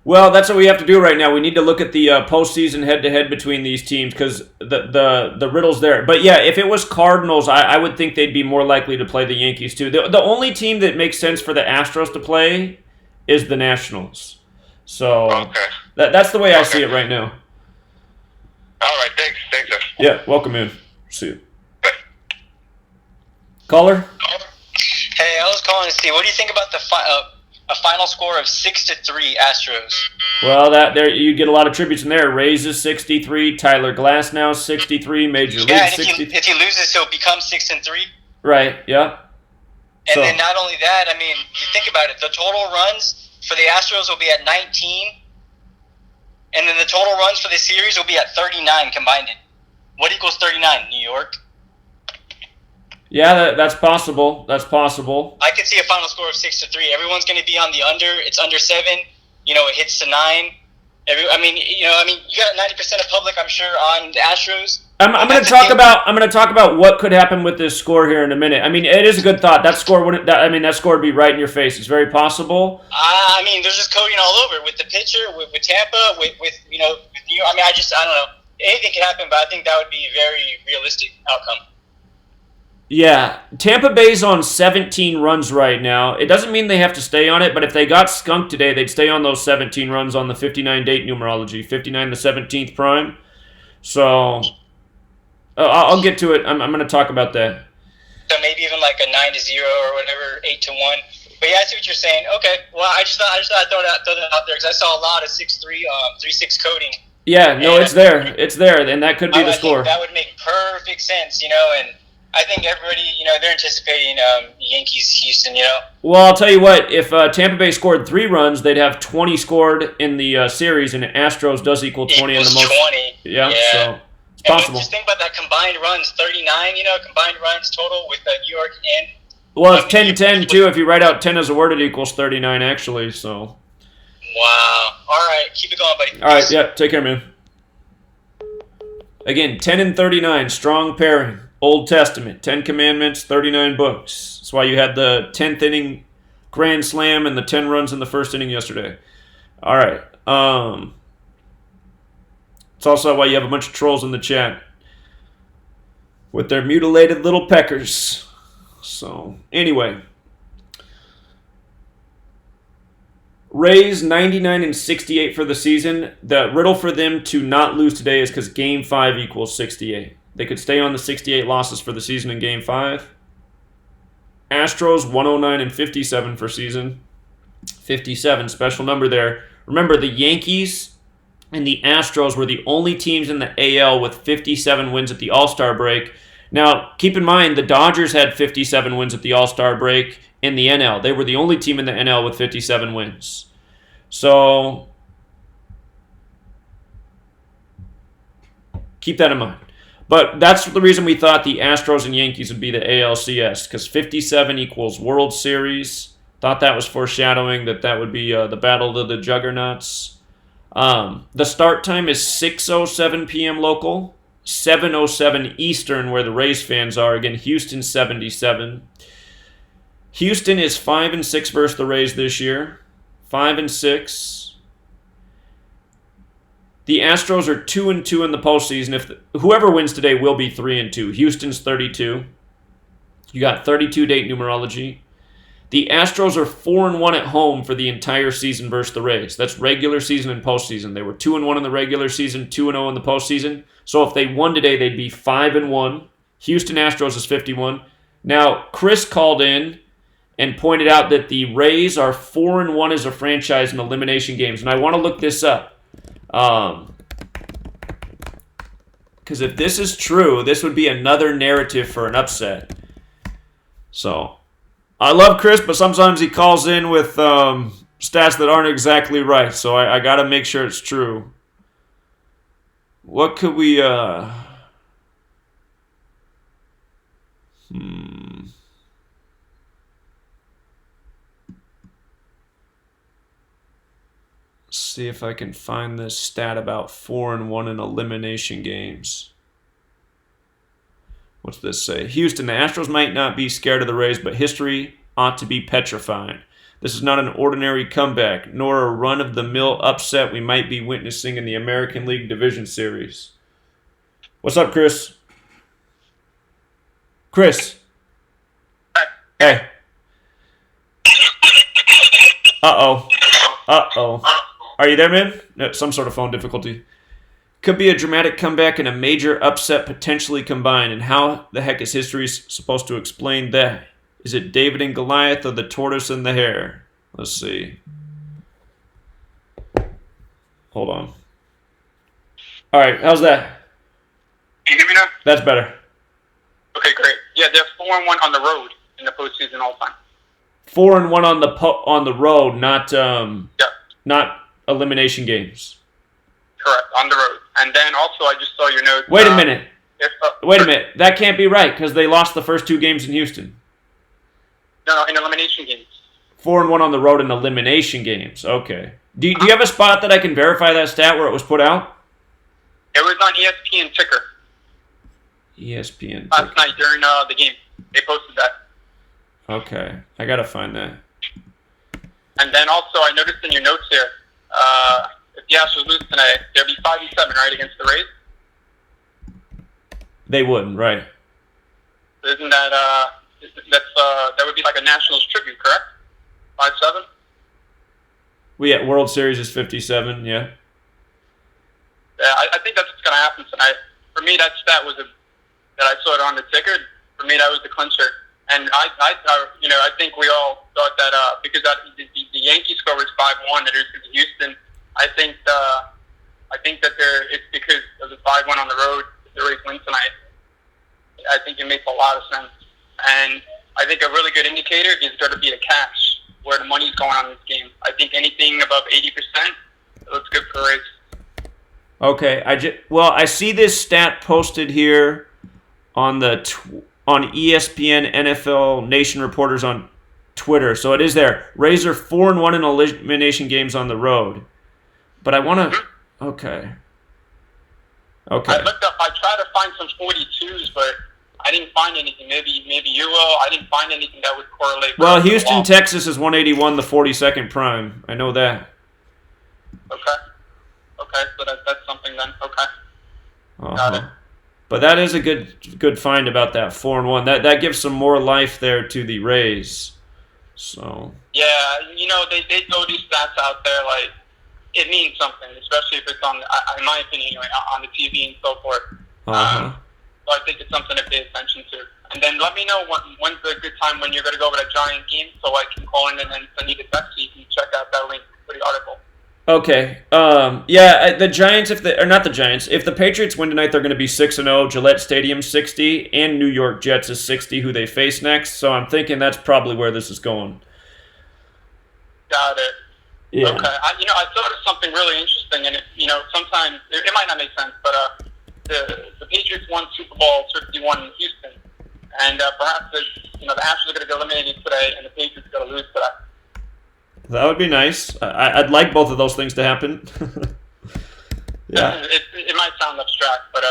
Well, that's what we have to do right now. We need to look at the postseason head-to-head between these teams because the riddle's there. But yeah, if it was Cardinals, I would think they'd be more likely to play the Yankees too. The only team that makes sense for the Astros to play is the Nationals. So Okay. that's the way I see it right now. All right, thanks, sir. Yeah, welcome in. See you. Bye. Caller? Hey, I was calling to see, what do you think about the a final score of 6-3 Astros? Well, there you get a lot of tributes in there. Rays is 63, Tyler Glasnow 63, Major League Yeah, and 63. if he loses, he'll become 6-3. Right, yeah. And then not only that, I mean, you think about it, the total runs for the Astros will be at 19, and then the total runs for the series will be at 39 combined. What equals 39? New York? Yeah, that's possible. That's possible. I could see a final score of 6-3. Everyone's going to be on the under. It's under 7. It hits to 9. You got 90% of public, I'm sure, on the Astros. I'm going to talk about what could happen with this score here in a minute. I mean, it is a good thought. That score would be right in your face. It's very possible. There's just coding all over with the pitcher, with Tampa, with New York. I don't know. Anything can happen, but I think that would be a very realistic outcome. Yeah, Tampa Bay's on 17 runs right now. It doesn't mean they have to stay on it, but if they got skunked today, they'd stay on those 17 runs on the 59 date numerology, 59 the 17th prime. So I'll get to it. I'm going to talk about that. So maybe even like a 9-0 or whatever, 8-1. But yeah, I see what you're saying. Okay, well, I just thought I'd throw that out there because I saw a lot of 6-3, 3-6 coding. Yeah, no, it's there. It's there, and that could be the score. I think that would make perfect sense, and I think everybody, they're anticipating Yankees-Houston, Well, I'll tell you what. If Tampa Bay scored 3 runs, they'd have 20 scored in the series, and Astros does equal 20 in the most. 20. Yeah, so it's possible. Just think about that combined runs, 39, combined runs total with New York and... Well, it's 10-10, too. If you write out 10 as a word, it equals 39, actually, so... Wow. All right, keep it going, buddy. All right, yeah, take care, man. Again, 10 and 39, strong pairing. Old Testament, 10 Commandments, 39 books. That's why you had the 10th inning grand slam and the 10 runs in the first inning yesterday. All right. It's also why you have a bunch of trolls in the chat with their mutilated little peckers. So, anyway. Rays 99 and 68 for the season. The riddle for them to not lose today is because Game 5 equals 68. They could stay on the 68 losses for the season in Game 5. Astros 109 and 57 for season. 57, special number there. Remember, the Yankees and the Astros were the only teams in the AL with 57 wins at the All-Star break. Now, keep in mind, the Dodgers had 57 wins at the All-Star break in the NL. They were the only team in the NL with 57 wins. So, keep that in mind. But that's the reason we thought the Astros and Yankees would be the ALCS, because 57 equals World Series. Thought that was foreshadowing that would be the battle of the juggernauts. The start time is 6:07 p.m. local, 7:07 Eastern, where the Rays fans are. Again, Houston 77. Houston is 5-6 versus the Rays this year. 5-6. The Astros are 2-2 in the postseason. Whoever wins today will be 3-2. Houston's 32. You got 32 date numerology. The Astros are 4-1 at home for the entire season versus the Rays. That's regular season and postseason. They were 2-1 in the regular season, 2-0 in the postseason. So if they won today, they'd be 5-1. Houston Astros is 51. Now, Chris called in and pointed out that the Rays are 4-1 as a franchise in elimination games. And I want to look this up. Because if this is true, this would be another narrative for an upset. So, I love Chris, but sometimes he calls in with stats that aren't exactly right. So I got to make sure it's true. What could we... See if I can find this stat about 4-1 in elimination games. What's this say? Houston, the Astros might not be scared of the Rays, but history ought to be petrifying. This is not an ordinary comeback, nor a run-of-the-mill upset we might be witnessing in the American League Division Series. What's up, Chris? Chris? Hey. Uh-oh. Are you there, man? No, some sort of phone difficulty. Could be a dramatic comeback and a major upset potentially combined. And how the heck is history supposed to explain that? Is it David and Goliath or the tortoise and the hare? Let's see. Hold on. All right, how's that? Can you hear me now? That's better. Okay, great. Yeah, they're 4-1 on the road in the postseason all time. 4-1 on the road, not Yeah. not elimination games. Correct, on the road. And then also, I just saw your note. Wait a minute. Wait a minute. That can't be right because they lost the first 2 games in Houston. No, in elimination games. 4-1 on the road in elimination games. Okay. Do you have a spot that I can verify that stat where it was put out? It was on ESPN Ticker. ESPN. Last night during the game. They posted that. Okay. I got to find that. And then also, I noticed in your notes here, if the Astros lose tonight, they'll be 5-7, right, against the Rays? They wouldn't, right? Isn't that, that would be like a Nationals tribute, correct? 5-7? Yeah, World Series is 57, yeah. Yeah, I think that's what's going to happen tonight. For me, that stat was that I saw it on the ticker. For me, that was the clincher. And I think we all thought that because the Yankee score was 5-1, that it was Houston. I think I think that it's because of the 5-1 on the road. If the Rays win tonight, I think it makes a lot of sense. And I think a really good indicator is going to be the cash, where the money's going on this game. I think anything above 80%, it looks good for the Rays. Okay, I see this stat posted here on on ESPN NFL Nation Reporters on Twitter. So it is there. Rays are 4-1 in elimination games on the road. But I want to. Okay. I looked up. I tried to find some 42s, but I didn't find anything. Maybe you will. I didn't find anything that would correlate. Well, Houston, Texas is 181, the 42nd prime. I know that. Okay, so that's something then. Okay. Got it. But that is a good find about that 4-1. That gives some more life there to the Rays. So. Yeah, they throw these stats out there like it means something, especially if it's on, in my opinion, anyway, on the TV and so forth. So I think it's something to pay attention to. And then let me know when's a good time when you're going to go over that Giant game, so I can call in and then send you the text so you can check out that link for the article. Okay. The Giants, if the Patriots win tonight, they're going to be 6-0. Gillette Stadium 60, and New York Jets is 60, who they face next. So I'm thinking that's probably where this is going. Got it. Yeah. Okay. I thought of something really interesting, and sometimes it might not make sense, but the Patriots won Super Bowl 51 in Houston, and perhaps the Astros are going to get eliminated today, and the Patriots are going to lose today. That would be nice. I'd like both of those things to happen. Yeah. It might sound abstract, but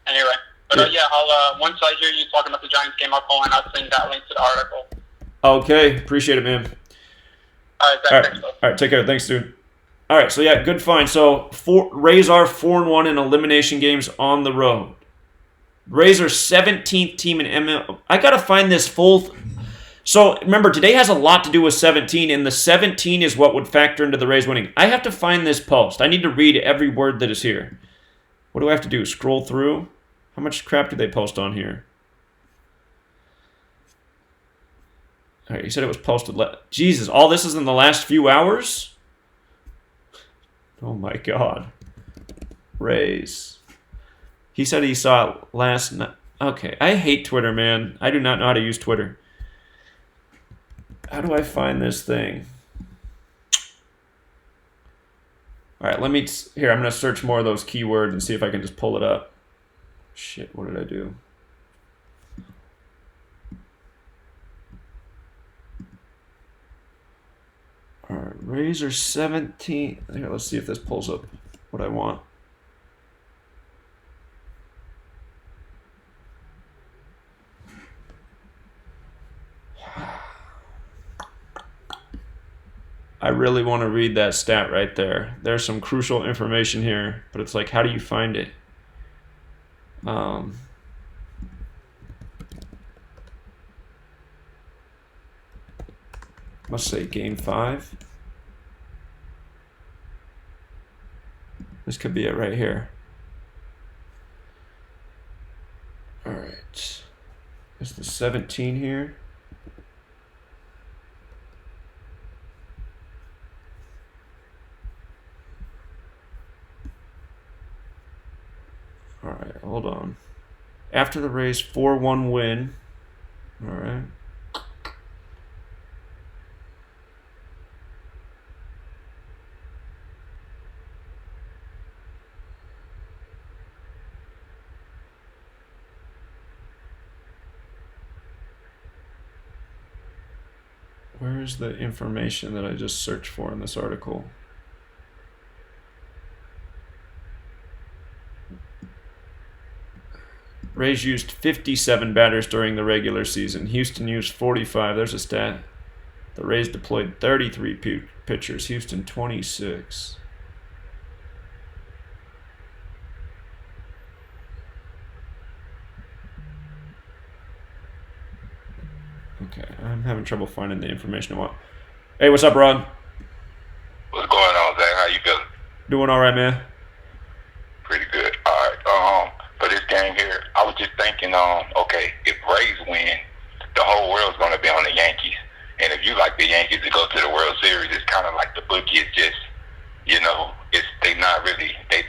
anyway. But I'll once I hear you talking about the Giants game, I'll call and I'll send that link to the article. Okay, appreciate it, man. All right, thanks. All right, take care. Thanks, dude. All right, so good find. So Rays are 4-1 in elimination games on the road. Rays are 17th team in MLB. I got to find this full. So remember, today has a lot to do with 17, and the 17 is what would factor into the Rays winning. I have to find this post. I need to read every word that is here. What do I have to do? Scroll through? How much crap do they post on here? All right, he said it was posted. Jesus, all this is in the last few hours? Oh my God. Rays. He said he saw it last night. Okay, I hate Twitter, man. I do not know how to use Twitter. How do I find this thing? All right, here, I'm going to search more of those keywords and see if I can just pull it up. Shit, what did I do? All right, Rays are 17. Here, let's see if this pulls up what I want. I really want to read that stat right there. There's some crucial information here, but it's like, how do you find it? Let's say game 5. This could be it right here. All right. Is the 17 here? All right, hold on. After the Rays 4-1 win. All right. Where's the information that I just searched for in this article? Rays used 57 batters during the regular season. Houston used 45. There's a stat. The Rays deployed 33 pitchers. Houston 26. Okay, I'm having trouble finding the information I want. Hey, what's up, Rod? What's going on, Zach? How you feeling? Doing all right, man. Pretty good. All right. For this game here, I was just thinking, okay, if Rays win, the whole world's going to be on the Yankees. And if you like the Yankees to go to the World Series, it's kind of like the bookie is just, they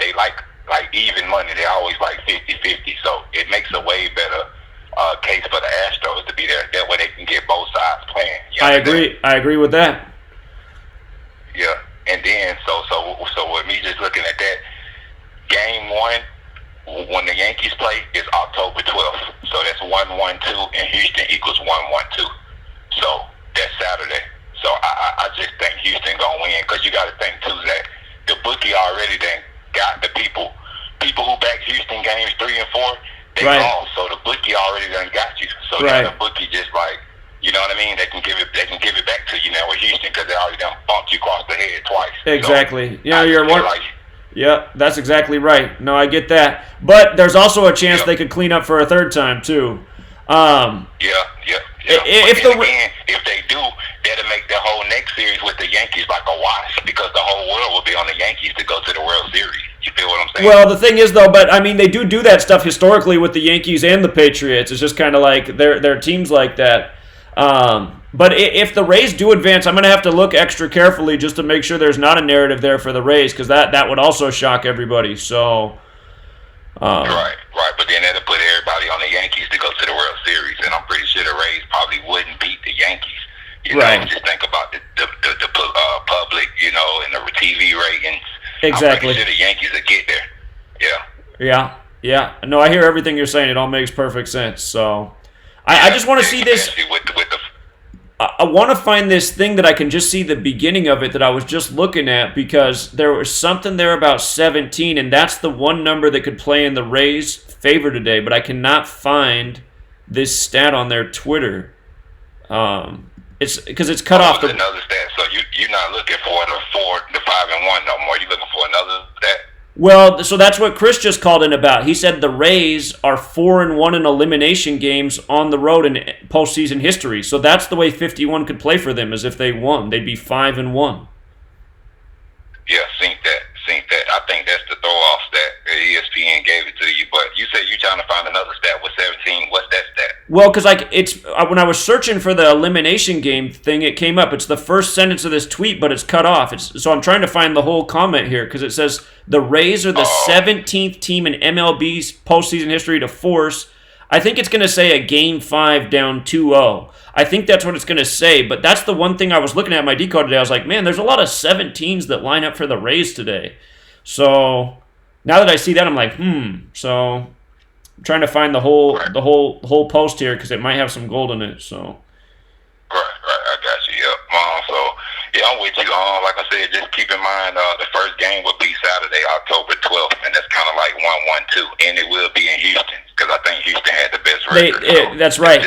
even money. They're always like 50-50. So it makes a way better case for the Astros to be there. That way they can get both sides playing. I agree. I agree with that. Yeah, and then so with me just looking at that, game 1 when the Yankees play is October 12th. So that's 1-1-2, and Houston equals 1-1-2. So that's Saturday. So I just think Houston gonna win, because you got to think too that the bookie already then got the people who back Houston games 3 and 4. They gone. So the bookie already done got you. So now the bookie just like, you know what I mean? They can give it back to you now with Houston, because they already done bumped you across the head twice. Exactly. So yeah, you're one. Yeah, that's exactly right. No, I get that. But there's also a chance they could clean up for a third time too. If they do, that'll make the whole next series with the Yankees like a wash, because the whole world will be on the Yankees to go to the World Series. You feel what I'm saying? Well, the thing is, though, but I mean, they do that stuff historically with the Yankees and the Patriots. It's just kind of like they're teams like that. But if the Rays do advance, I'm going to have to look extra carefully just to make sure there's not a narrative there for the Rays, because that would also shock everybody. So. Right. But then that'll put everybody on the Yankees to go to the World Series, and I'm pretty sure the Rays probably wouldn't beat the Yankees. You know, just think about the public, you know, and the TV ratings. Exactly. I'm pretty sure the Yankees will get there. Yeah. No, I hear everything you're saying. It all makes perfect sense. So, I just want to see this. I want to find this thing that I can just see the beginning of it that I was just looking at, because there was something there about 17, and that's the one number that could play in the Rays' favor today, but I cannot find this stat on their Twitter. It's because it's cut off. Another stat. So you're not looking for the 5-1 no more. You're looking for another stat. Well, so that's what Chris just called in about. He said the Rays are 4-1 in elimination games on the road in postseason history. So that's the way 51 could play for them, as if they won. They'd be 5-1. Yeah, think that. I think that's the throw-off stat. ESPN gave it to you, but you said you're trying to find another stat with 17. What's that stat? Well, because it's when I was searching for the elimination game thing, it came up. It's the first sentence of this tweet, but it's cut off. So I'm trying to find the whole comment here, because it says the Rays are the 17th team in MLB's postseason history to force. I think it's going to say a Game 5 down 2-0. I think that's what it's going to say, but that's the one thing I was looking at my Decode today. I was like, man, there's a lot of 17s that line up for the Rays today. So now that I see that, I'm like, So I'm trying to find the whole post here, because it might have some gold in it. So. Right. I got you. Yep. I'm with you. Like I said, just keep in mind the first game will be Saturday, October 12th, and that's kind of like 1-1-2, and it will be in Houston, because I think Houston had the best record. That's right.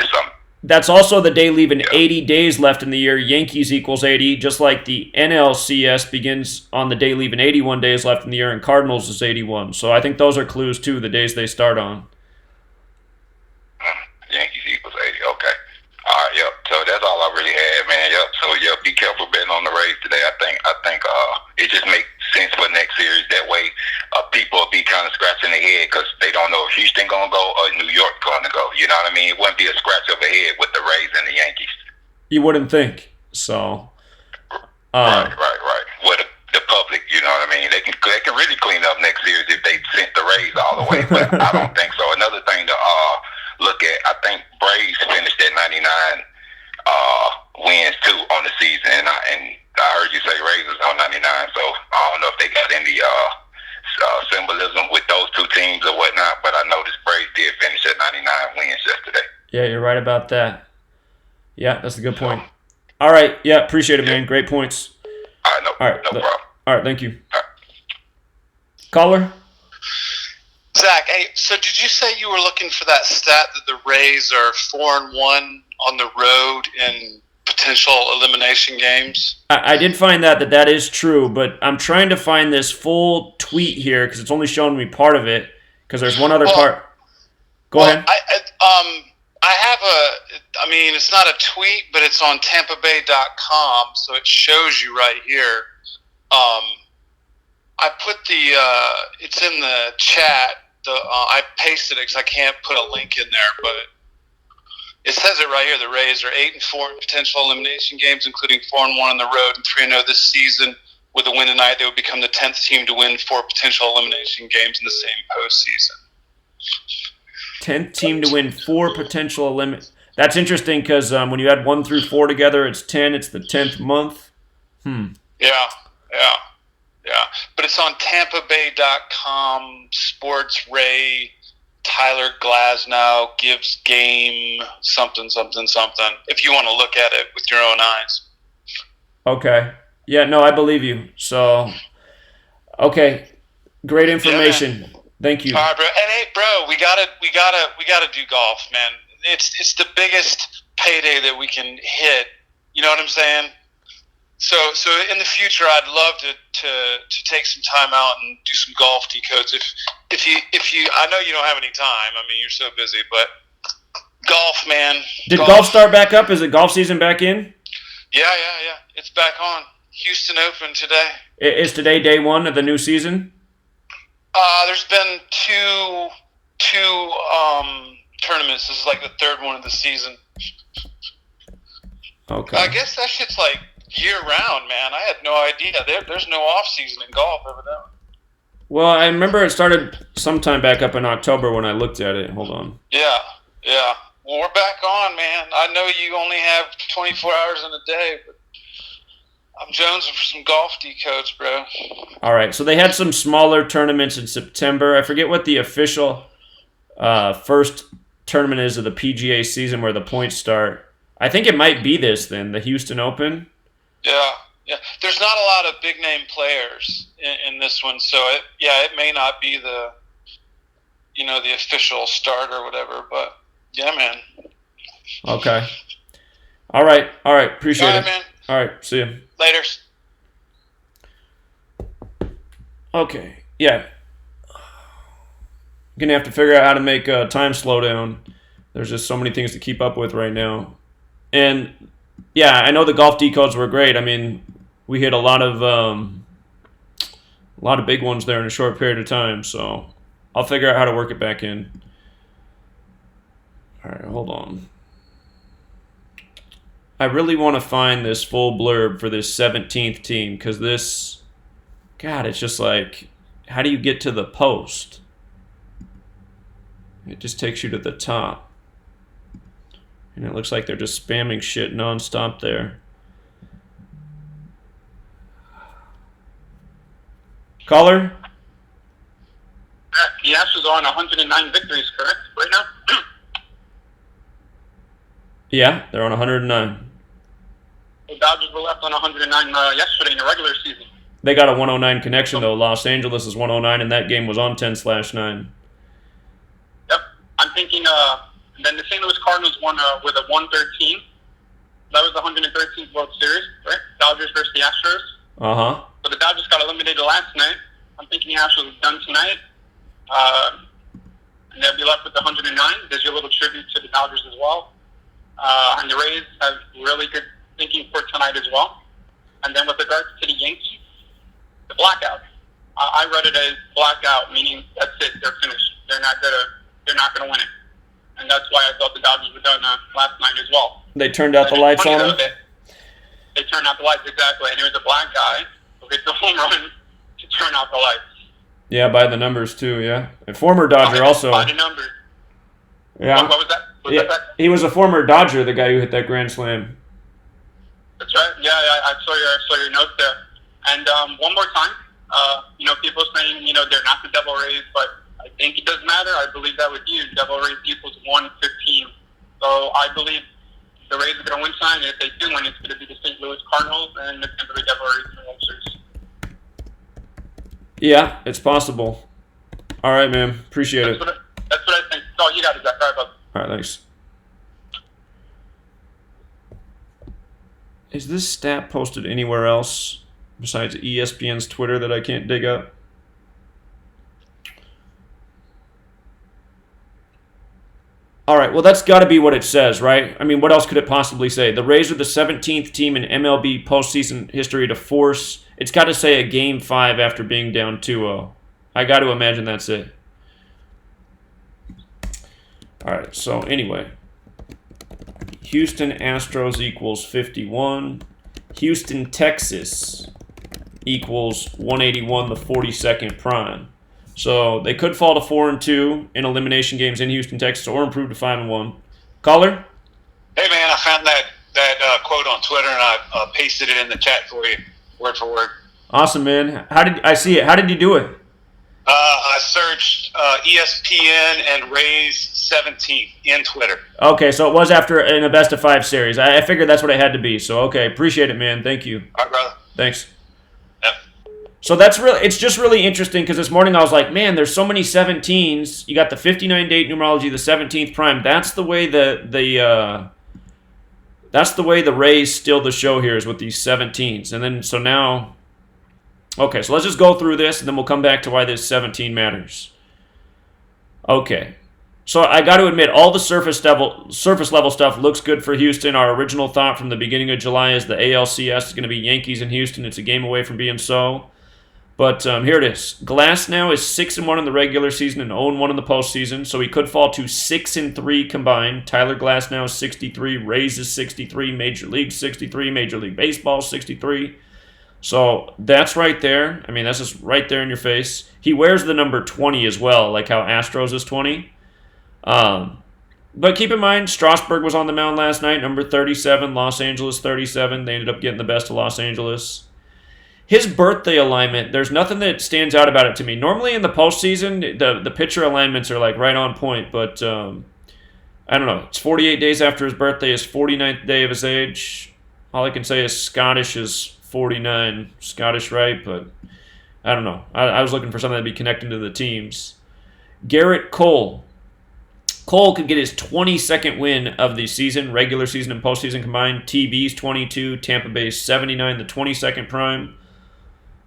That's also the day leaving 80 days left in the year. Yankees equals 80, just like the NLCS begins on the day leaving 81 days left in the year, and Cardinals is 81. So I think those are clues, too, the days they start on. Yankees equals 80, okay. All right, yep. So that's all I really had, man. Yep. So be careful betting on the Rays today. I think it just makes sense for next series. That way, people will be kind of scratching their head, because they don't know if Houston gonna go or New York gonna go. You know what I mean? It wouldn't be a scratch of a head with the Rays and the Yankees. You wouldn't think so. Right. With the public, you know what I mean? They can really clean up next series if they sent the Rays all the way, but I don't think so. Another thing to look at, I think Braves finished at 99 wins too on the season, and I heard you say Rays was on 99, so I don't know if they got any symbolism with those two teams or whatnot, but I noticed Braves did finish at 99 wins yesterday. Yeah, you're right about that. Yeah, that's a good point. All right, yeah, appreciate it, man. Great points. No problem. All right, thank you. Caller? Zach, hey, so did you say you were looking for that stat that the Rays are 4-1 on the road in potential elimination games? I did find that is true, but I'm trying to find this full tweet here, because it's only showing me part of it, because there's one other part. Go ahead. It's not a tweet, but it's on TampaBay.com, so it shows you right here. I put it's in the chat. I pasted it because I can't put a link in there, but it says it right here. The Rays are 8-4 in potential elimination games, including 4-1 on the road and 3-0 this season. with a win tonight, they would become the 10th team to win 4 potential elimination games in the same postseason. 10th team to win 4 potential elimination. That's interesting because when you add 1 through 4 together, it's 10. It's the 10th month. Yeah. But it's on TampaBay.com. Sports Ray Tyler Glasnow gives game something. If you want to look at it with your own eyes. Okay. Yeah. No, I believe you. So, okay, great information. Yeah, Thank you. All right, bro. And hey, bro, we gotta do golf, man. It's the biggest payday that we can hit. You know what I'm saying? So in the future, I'd love to take some time out and do some golf decodes. If you, I know you don't have any time. I mean, you're so busy, but golf, man. Did golf start back up? Is it golf season back in? Yeah. It's back on. Houston Open today. Is today day 1 of the new season? There's been two tournaments. This is like the 3rd one of the season. Okay. I guess that shit's like year round, man. I had no idea. There's no off season in golf, evidently. Well, I remember it started sometime back up in October when I looked at it. Hold on. Yeah. Well, we're back on, man. I know you only have 24 hours in a day, but I'm jonesing for some golf decodes, bro. All right. So they had some smaller tournaments in September. I forget what the official first tournament is of the PGA season where the points start. I think it might be this then, the Houston Open. Yeah. There's not a lot of big name players in this one, so it may not be the official start or whatever, but yeah, man. Okay. All right. Appreciate it. Man. All right. See you. Laters. Okay. Yeah. Gonna have to figure out how to make time slow down. There's just so many things to keep up with right now. And yeah, I know the golf decodes were great. I mean, we hit a lot of big ones there in a short period of time. So I'll figure out how to work it back in. All right, hold on. I really want to find this full blurb for this 17th team because this, God, it's just like, how do you get to the post? It just takes you to the top. And it looks like they're just spamming shit nonstop there. Caller? The Astros are on 109 victories, correct, right now? Yeah, they're on 109. The Dodgers were left on 109 yesterday in the regular season. They got a 109 connection, though. Los Angeles is 109, and that game was on 10/9. Yep. I'm thinking then the St. Louis Cardinals won with a 113. That was the 113th World Series, right? Dodgers versus the Astros. Uh-huh. So the Dodgers got eliminated last night. I'm thinking the Astros are done tonight. And they'll be left with the 109. There's your little tribute to the Dodgers as well. And the Rays have really good thinking for tonight as well. And then with regards to the Yankees, the blackout. I read it as blackout, meaning that's it, they're finished. They're not gonna win it. And that's why I thought the Dodgers were done last night as well. They turned out the lights on them? They turned out the lights, exactly. And there was a black guy who hit the home run to turn out the lights. Yeah, by the numbers too, yeah. A former Dodger also. By the numbers. Yeah. What was that? He was a former Dodger, the guy who hit that grand slam. That's right. Yeah, I saw your notes there. And one more time, people saying, they're not the Devil Rays, but I think it does matter. I believe that with you. Devil Rays equals 115. So I believe the Rays are going to win tonight, and if they do win, it's going to be the St. Louis Cardinals and the Tampa Bay Devil Rays in the World Series. Yeah, it's possible. All right, man. Appreciate it. That's what I think. Oh, you got it, Zach. All right, bud. All right, thanks. Is this stat posted anywhere else besides ESPN's Twitter that I can't dig up? All right, well, that's got to be what it says, right? I mean, what else could it possibly say? The Rays are the 17th team in MLB postseason history to force. It's got to say a Game 5 after being down 2-0. I got to imagine that's it. All right, so anyway. Houston Astros equals 51. Houston, Texas equals 181, the 42nd prime. So they could fall to 4-2 in elimination games in Houston, Texas, or improve to 5-1. Caller? Hey man, I found that quote on Twitter and I pasted it in the chat for you, word for word. Awesome, man. How did I see it? How did you do it? I searched ESPN and Rays 17th in Twitter. Okay, so it was after in a best of 5 series. I figured that's what it had to be. So okay, appreciate it, man. Thank you. All right, brother. Thanks. Yep. So that's really, it's just really interesting because this morning I was like, man, there's so many 17s. You got the 59 date numerology, the 17th prime. That's the way that's the way the Rays steal the show here is with these 17s. And then so now, okay, so let's just go through this and then we'll come back to why this 17 matters. Okay. So I got to admit, all the surface level stuff looks good for Houston. Our original thought from the beginning of July is the ALCS is going to be Yankees and Houston. It's a game away from being so. But here it is. Glass now is 6-1 in the regular season and 0-1 in the postseason, so he could fall to 6-3 combined. Tyler Glass now is 63, Rays is 63, Major League 63, Major League Baseball 63. So that's right there. I mean, that's just right there in your face. He wears the number 20 as well, like how Astros is 20. But keep in mind, Strasburg was on the mound last night, number 37, Los Angeles 37. They ended up getting the best of Los Angeles. His birthday alignment, there's nothing that stands out about it to me. Normally in the postseason, the pitcher alignments are like right on point, but I don't know. It's 48 days after his birthday, his 49th day of his age. All I can say is Scottish is 49. Scottish, right? But I don't know. I was looking for something that'd be connecting to the teams. Garrett Cole. Cole could get his 22nd win of the season, regular season and postseason combined. TB's 22, Tampa Bay's 79, the 22nd prime.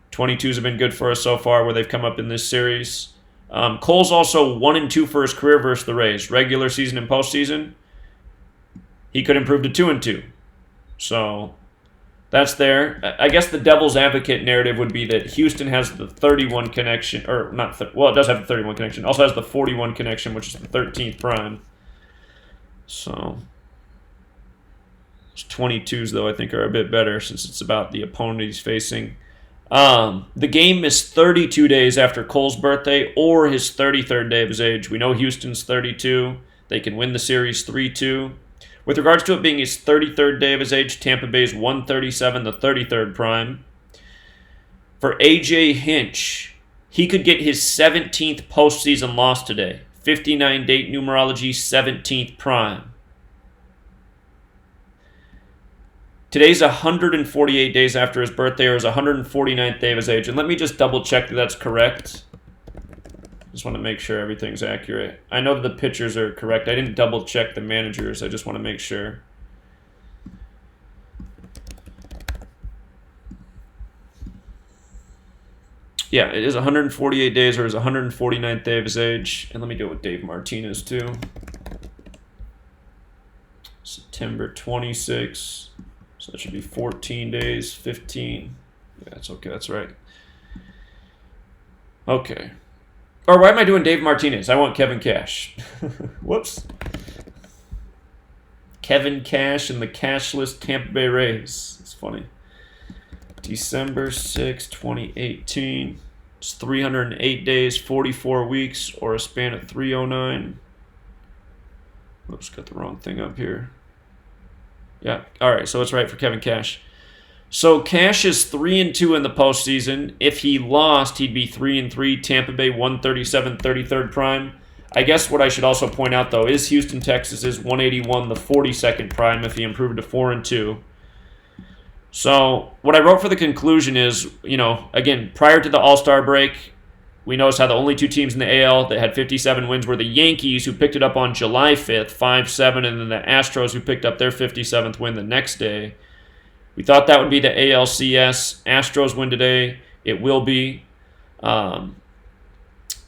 22s have been good for us so far where they've come up in this series. Cole's also 1-2 for his career versus the Rays. Regular season and postseason, he could improve to 2-2. So that's there. I guess the devil's advocate narrative would be that Houston has the 31 connection, or not, it does have the 31 connection. Also has the 41 connection, which is the 13th prime. So 22s, though, I think are a bit better since it's about the opponent he's facing. The game is 32 days after Cole's birthday or his 33rd day of his age. We know Houston's 32. They can win the series 3-2. With regards to it being his 33rd day of his age, Tampa Bay's 137, the 33rd prime. For A.J. Hinch, he could get his 17th postseason loss today. 59 date numerology, 17th prime. Today's 148 days after his birthday, or his 149th day of his age. And let me just double check that that's correct. Just want to make sure everything's accurate. I know that the pitchers are correct. I didn't double check the managers. I just want to make sure. Yeah, it is 148 days, or his 149th day of his age. And let me do it with Dave Martinez, too. September 26. So that should be 14 days, 15. Yeah, that's okay. That's right. Okay. Or why am I doing Dave Martinez? I want Kevin Cash. Whoops. Kevin Cash and the cashless Tampa Bay Rays. It's funny. December 6, 2018. It's 308 days, 44 weeks, or a span of 309. Whoops, got the wrong thing up here. Yeah, all right, so it's right for Kevin Cash. So Cash is 3-2 in the postseason. If he lost, he'd be 3-3. Tampa Bay 137, 33rd prime. I guess what I should also point out, though, is Houston, Texas is 181, the 42nd prime if he improved to 4-2. So what I wrote for the conclusion is, again, prior to the All-Star break, we noticed how the only two teams in the AL that had 57 wins were the Yankees, who picked it up on July 5th, 5-7, and then the Astros, who picked up their 57th win the next day. We thought that would be the ALCS. Astros win today. It will be. But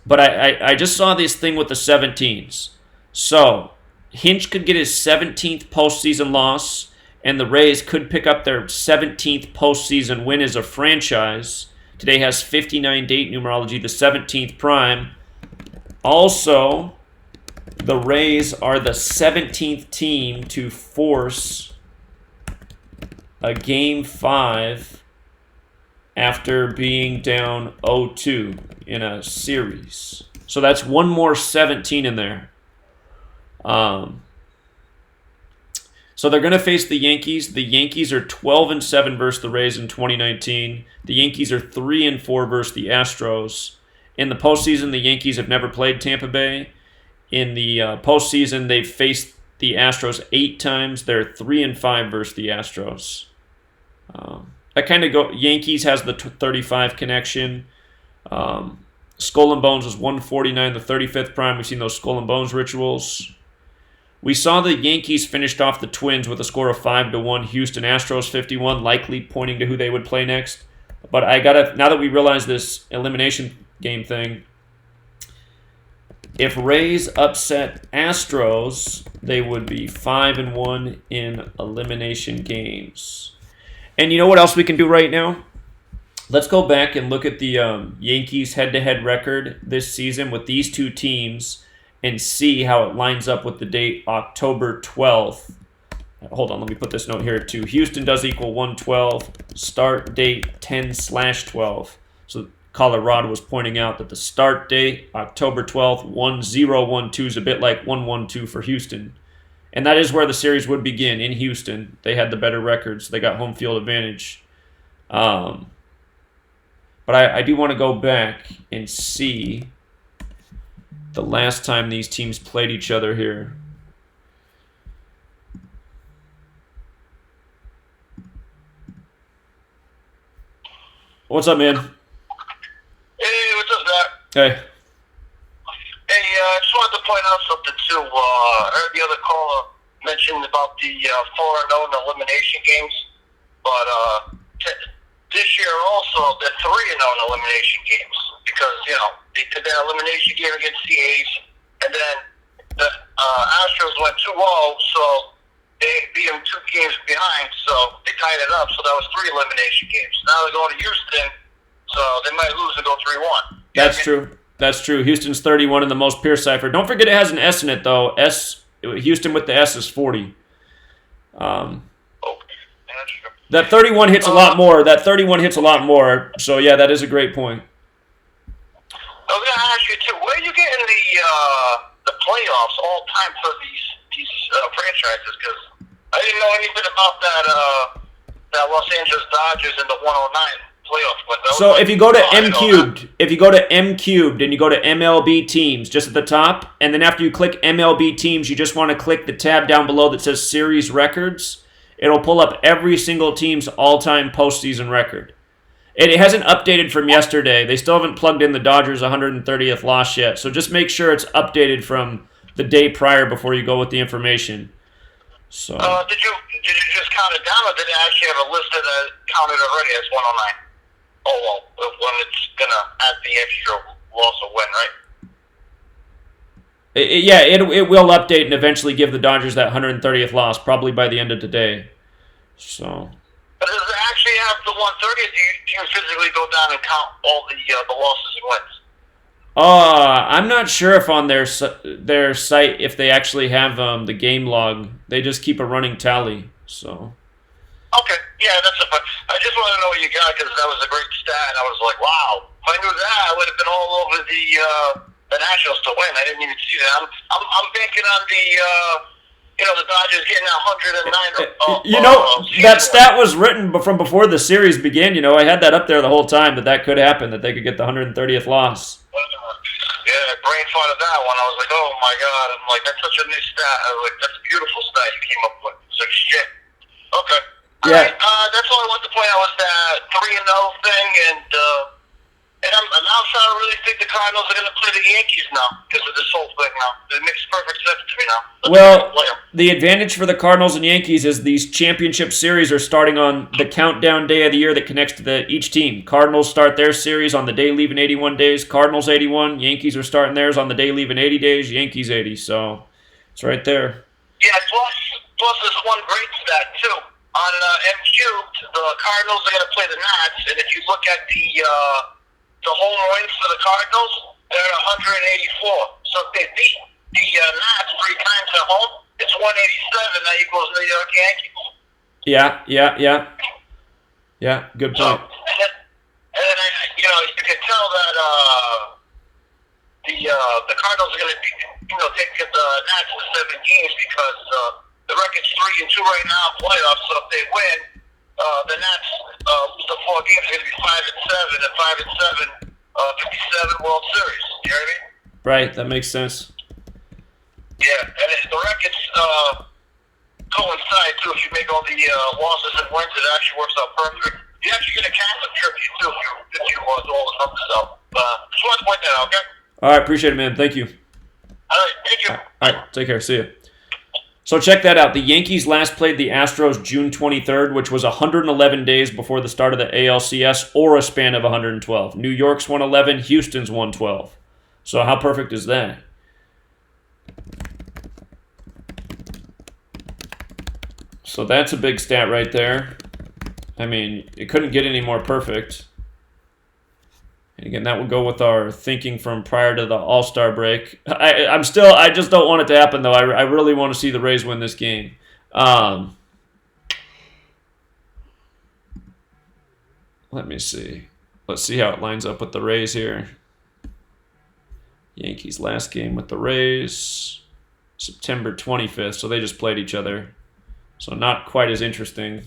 I just saw this thing with the 17s. So Hinch could get his 17th postseason loss, and the Rays could pick up their 17th postseason win as a franchise. Today has 59 date numerology, the 17th prime. Also, the Rays are the 17th team to force a Game 5 after being down 0-2 in a series. So that's one more 17 in there. So they're going to face the Yankees. The Yankees are 12-7 versus the Rays in 2019. The Yankees are 3-4 versus the Astros. In the postseason, the Yankees have never played Tampa Bay. In the postseason, they've faced the Astros 8 times. They're 3-5 versus the Astros. I kind of go. Yankees has the 35 connection. Skull and Bones was 149, the 35th prime. We've seen those Skull and Bones rituals. We saw the Yankees finished off the Twins with a score of 5-1. Houston Astros 51, likely pointing to who they would play next. But I gotta, now that we realize this elimination game thing, if Rays upset Astros, they would be 5-1 in elimination games. And you know what else we can do right now? Let's go back and look at the Yankees head-to-head record this season with these two teams and see how it lines up with the date October 12th. Hold on, let me put this note here too. Houston does equal 112. Start date 10/12. So Colorado was pointing out that the start date, October 12th, 1012 is a bit like 112 for Houston. And that is where the series would begin, in Houston. They had the better records. They got home field advantage. But I do want to go back and see the last time these teams played each other here. What's up, man? Hey, what's up, Zach? Hey. Hey, I just wanted to point out something, too. I heard the other caller mention about the 4-0 in elimination games, but this year also, they're 3-0 in elimination games because, they did that elimination game against the A's, and then the Astros went 2-0, so they beat them 2 games behind, so they tied it up, so that was 3 elimination games. Now they're going to Houston, so they might lose and go 3-1. That's true. That's true. Houston's 31 in the most pure cipher. Don't forget it has an S in it, though. Houston with the S is 40. That 31 hits a lot more. So, yeah, that is a great point. I was going to ask you, too, where are you getting the playoffs all time for these franchises? Because I didn't know anything about that Los Angeles Dodgers in the 109 playoff window. So if you go to M cubed and you go to MLB teams just at the top, and then after you click MLB teams, you just want to click the tab down below that says series records. It'll pull up every single team's all-time postseason record. It hasn't updated from yesterday. They still haven't plugged in the Dodgers' 130th loss yet. So just make sure it's updated from the day prior before you go with the information. So. Did you just count it down, or did it actually have a list that counted already as 109? Oh, well, when it's going to add the extra loss or win, right? It will update and eventually give the Dodgers that 130th loss, probably by the end of today. So. But does it actually have the 130, or do you physically go down and count all the losses and wins? I'm not sure if on their site, if they actually have the game log. They just keep a running tally, so. Okay, yeah, that's it. But I just want to know what you got, because that was a great stat, and I was like, wow. If I knew that, I would have been all over the Nationals to win. I didn't even see that. I'm banking on the Dodgers getting that 109. That stat was written from before the series began. I had that up there the whole time that could happen, that they could get the 130th loss. Yeah, I brain farted that one. I was like, oh my god. I'm like, that's such a new stat. I was like, that's a beautiful stat you came up with. It's like, shit. Okay. Yeah. That's all I wanted to point out was that 3-0 thing, and I'm now starting to really think the Cardinals are going to play the Yankees now because of this whole thing now. It makes perfect sense to me now. Well, the advantage for the Cardinals and Yankees is these championship series are starting on the countdown day of the year that connects to each team. Cardinals start their series on the day leaving 81 days. Cardinals 81. Yankees are starting theirs on the day leaving 80 days. Yankees 80. So it's right there. Yeah, plus there's one great stat, too. On M-Cubed, the Cardinals are going to play the Nats, and if you look at the home wins for the Cardinals, they're at 184. So if they beat the Nats 3 times at home, it's 187. That equals New York Yankees. Yeah. Good point. you can tell that the Cardinals are going to be, take the Nats to 7 games because the record's 3-2 right now in playoffs. So if they win, the Nats lose the 4 games, are going to be 5-7, and 5-7, 57 World Series. You know what I mean? Right, that makes sense. Yeah, and if the records coincide too. If you make all the losses and wins, it actually works out perfect. You actually get a cancel tribute too if you all the numbers out. Just wanted to point that out, okay? All right, appreciate it, man. Thank you. All right, thank you. All right, take care. See you. So check that out. The Yankees last played the Astros June 23rd, which was 111 days before the start of the ALCS, or a span of 112. New York's won 11, Houston's won 12. So how perfect is that? So that's a big stat right there. I mean, it couldn't get any more perfect. And again, that would go with our thinking from prior to the All-Star break. I just don't want it to happen, though. I really want to see the Rays win this game. Let me see. Let's see how it lines up with the Rays here. Yankees last game with the Rays, September 25th. So they just played each other. So not quite as interesting.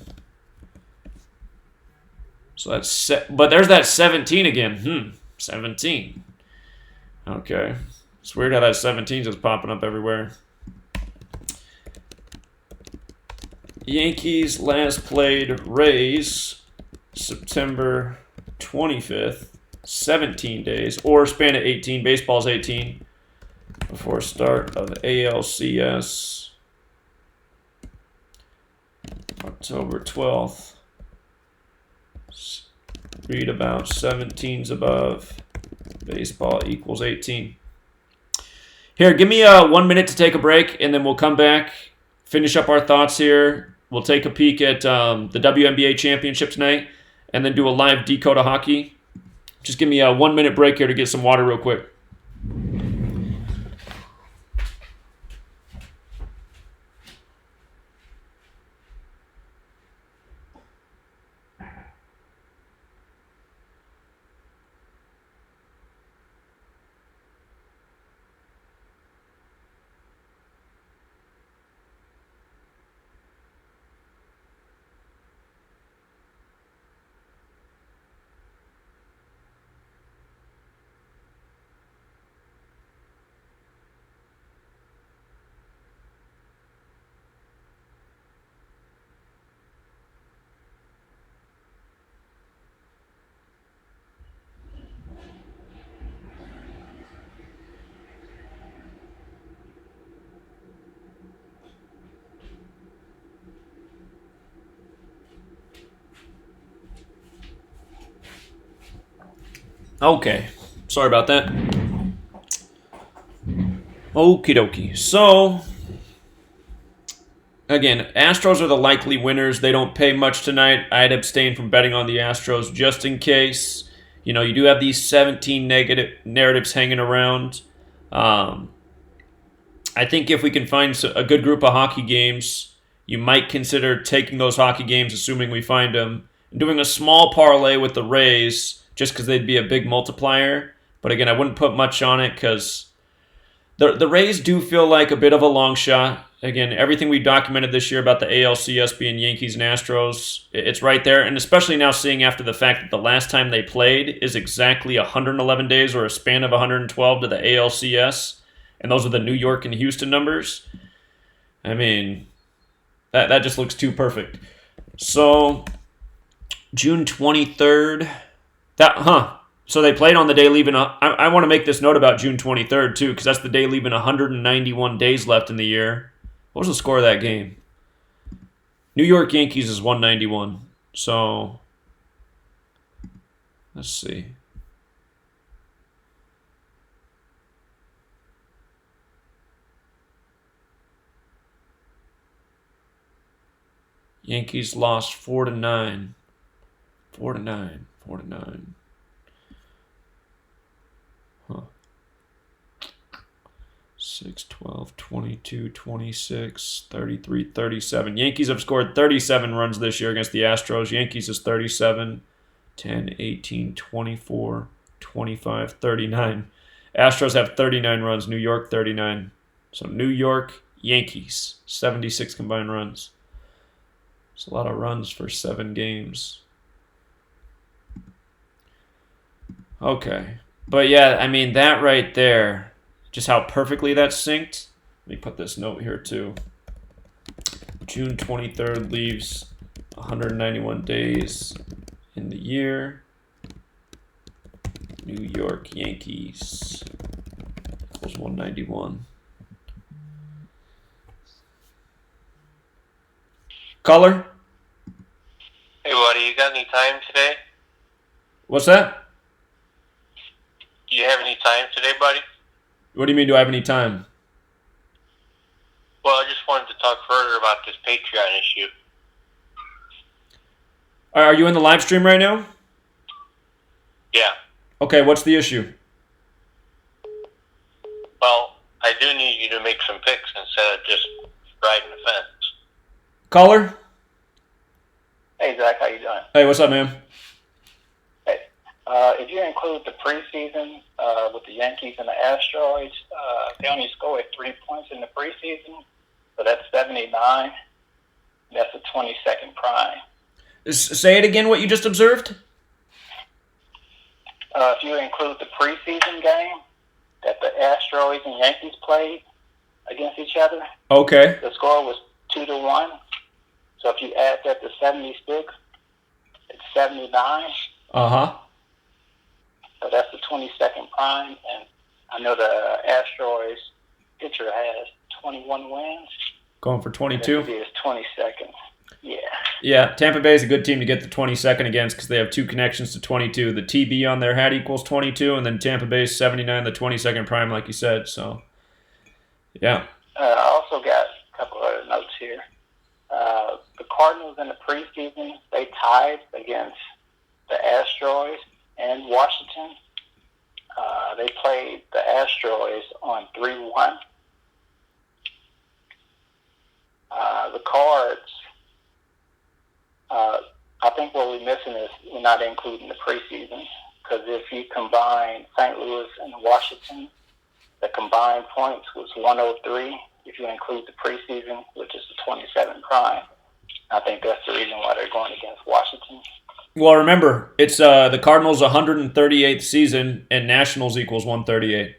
So that's but there's that 17 again. 17. Okay. It's weird how that 17 is popping up everywhere. Yankees last played Rays September 25th. 17 days, or span of 18. Baseball's 18. Before start of the ALCS. October 12th. Read about 17's above. Baseball equals 18. Here, give me 1 minute to take a break, and then we'll come back, finish up our thoughts here. We'll take a peek at the WNBA championship tonight, and then do a live Decode of hockey. Just give me a 1 minute break here to get some water real quick. Okay, sorry about that. Okie dokie. So, again, Astros are the likely winners. They don't pay much tonight. I'd abstain from betting on the Astros just in case. You know, you do have these 17 negative narratives hanging around. I think if we can find a good group of hockey games, you might consider taking those hockey games, assuming we find them, and doing a small parlay with the Rays, just because they'd be a big multiplier. But again, I wouldn't put much on it because the Rays do feel like a bit of a long shot. Again, everything we documented this year about the ALCS being Yankees and Astros, it's right there. And especially now seeing after the fact that the last time they played is exactly 111 days or a span of 112 to the ALCS. And those are the New York and Houston numbers. I mean, that just looks too perfect. So, June 23rd. So they played on the day leaving. I want to make this note about June 23rd, too, because that's the day leaving 191 days left in the year. What was the score of that game? New York Yankees is 191. So, let's see. Yankees lost 4-9. 4-9. 4-9. Huh. 6, 12, 22, 26, 33, 37. Yankees have scored 37 runs this year against the Astros. Yankees is 37. 10, 18, 24, 25, 39. Astros have 39 runs. New York, 39. So New York, Yankees, 76 combined runs. It's a lot of runs for 7 games. Okay. But yeah, I mean, that right there, just how perfectly that's synced. Let me put this note here too. June 23rd leaves 191 days in the year. New York Yankees equals 191. Caller? Hey, buddy, you got any time today? What's that? Do you have any time today, buddy? What do you mean, do I have any time? Well, I just wanted to talk further about this Patreon issue. Are you in the live stream right now? Yeah. Okay, what's the issue? Well, I do need you to make some picks instead of just riding the fence. Caller? Hey, Zach, how you doing? Hey, what's up, man? Hey, if you include the preseason with the Yankees and the Astros, they only scored 3 points in the preseason, so that's 79. That's a 20-second prime. Say it again, what you just observed? If you include the preseason game that the Astros and Yankees played against each other, Okay. the score was 2-1. So if you add that to 76, it's 79. Uh-huh. So that's the 20-second prime. And I know the Astros pitcher has 21 wins. Going for 22? It is 20 seconds. Yeah. Yeah, Tampa Bay is a good team to get the 22nd against because they have 2 connections to 22. The TB on their hat equals 22, and then Tampa Bay's 79, the 22nd prime, like you said. So, yeah. I also got a couple other notes here. The Cardinals in the preseason, they tied against the Astros and Washington. They played the Astros on 3-1. The Cards, I think what we're missing is we're not including the preseason, because if you combine St. Louis and Washington, the combined points was 103 if you include the preseason, which is the 27 prime. I think that's the reason why they're going against Washington. Well, remember, it's the Cardinals' 138th season, and Nationals equals 138.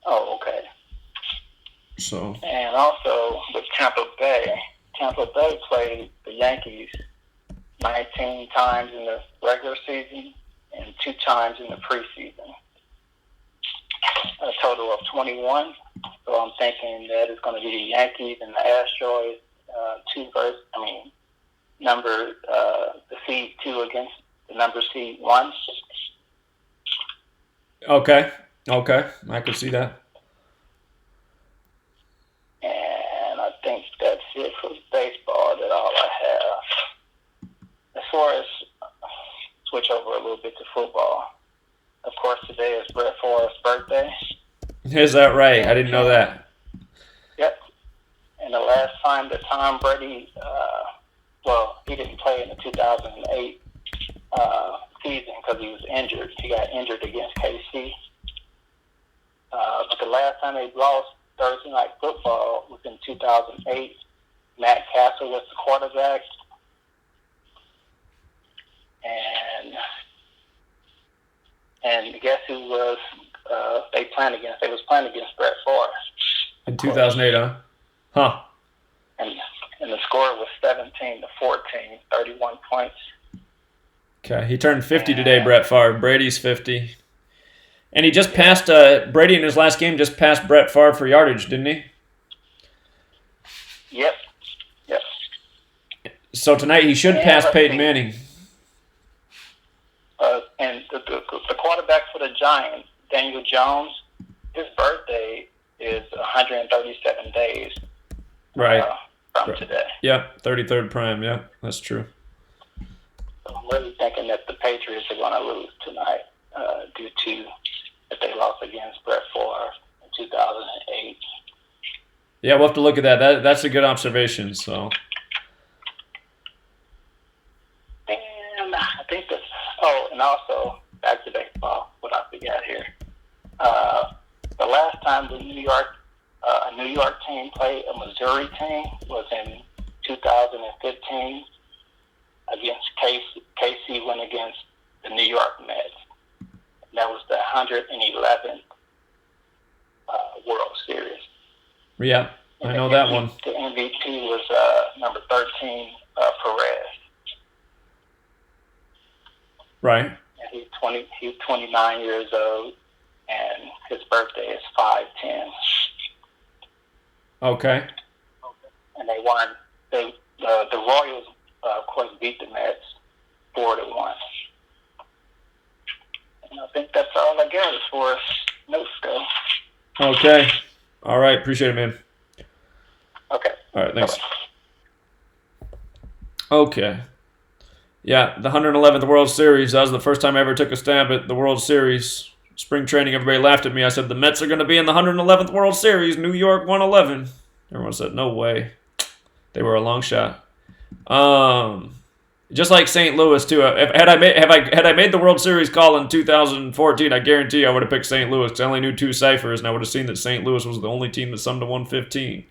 Oh, okay. So. And also with Tampa Bay played the Yankees 19 times in the regular season and 2 times in the preseason. A total of 21. So I'm thinking that it's going to be the Yankees and the Astros, the seed 2 against the number seed 1. Okay, I could see that. And I think that's it for baseball. That's all I have. As far as switch over a little bit to football, of course, today is Brett Favre's birthday. Is that right? I didn't know that. Yep. And the last time that Tom Brady, he didn't play in the 2008 season because he was injured. He got injured against KC. But the last time they lost Thursday Night Football was in 2008. Matt Castle was the quarterback. And guess who was they was playing against Brett Favre. In 2008, huh? Huh. And the score was 17-14, 31 points. Okay, he turned 50 today, Brett Favre. Brady's 50. And he just passed, Brady in his last game just passed Brett Favre for yardage, didn't he? Yep. So tonight he should pass Peyton Manning. And the quarterback for the Giants, Daniel Jones, his birthday is 137 days Right. From today. Yep, 33rd prime. Yep, that's true. So I'm really thinking that the Patriots are going to lose tonight due to that they lost against Brett Favre in 2008. Yeah, we'll have to look at that. That's a good observation. So. And Oh, and also back to baseball. What I forgot here. The last time a New York team played a Missouri team was in 2015 against KC. KC went against the New York Mets. That was the 111th World Series. Yeah, I know that one. The MVP was number 13, Perez. Right. And he's 29 years old, and his birthday is 5/10. Okay. And they won. The Royals, of course, beat the Mets 4-1. And I think that's all I got as far as notes go. Okay. All right. Appreciate it, man. Okay. All right. Thanks. Okay. Yeah, the 111th World Series. That was the first time I ever took a stab at the World Series. Spring training, everybody laughed at me. I said, the Mets are going to be in the 111th World Series. New York 111. Everyone said, no way. They were a long shot. Just like St. Louis, too. Had I made the World Series call in 2014, I guarantee you I would have picked St. Louis because I only knew 2 ciphers, and I would have seen that St. Louis was the only team that summed to 115.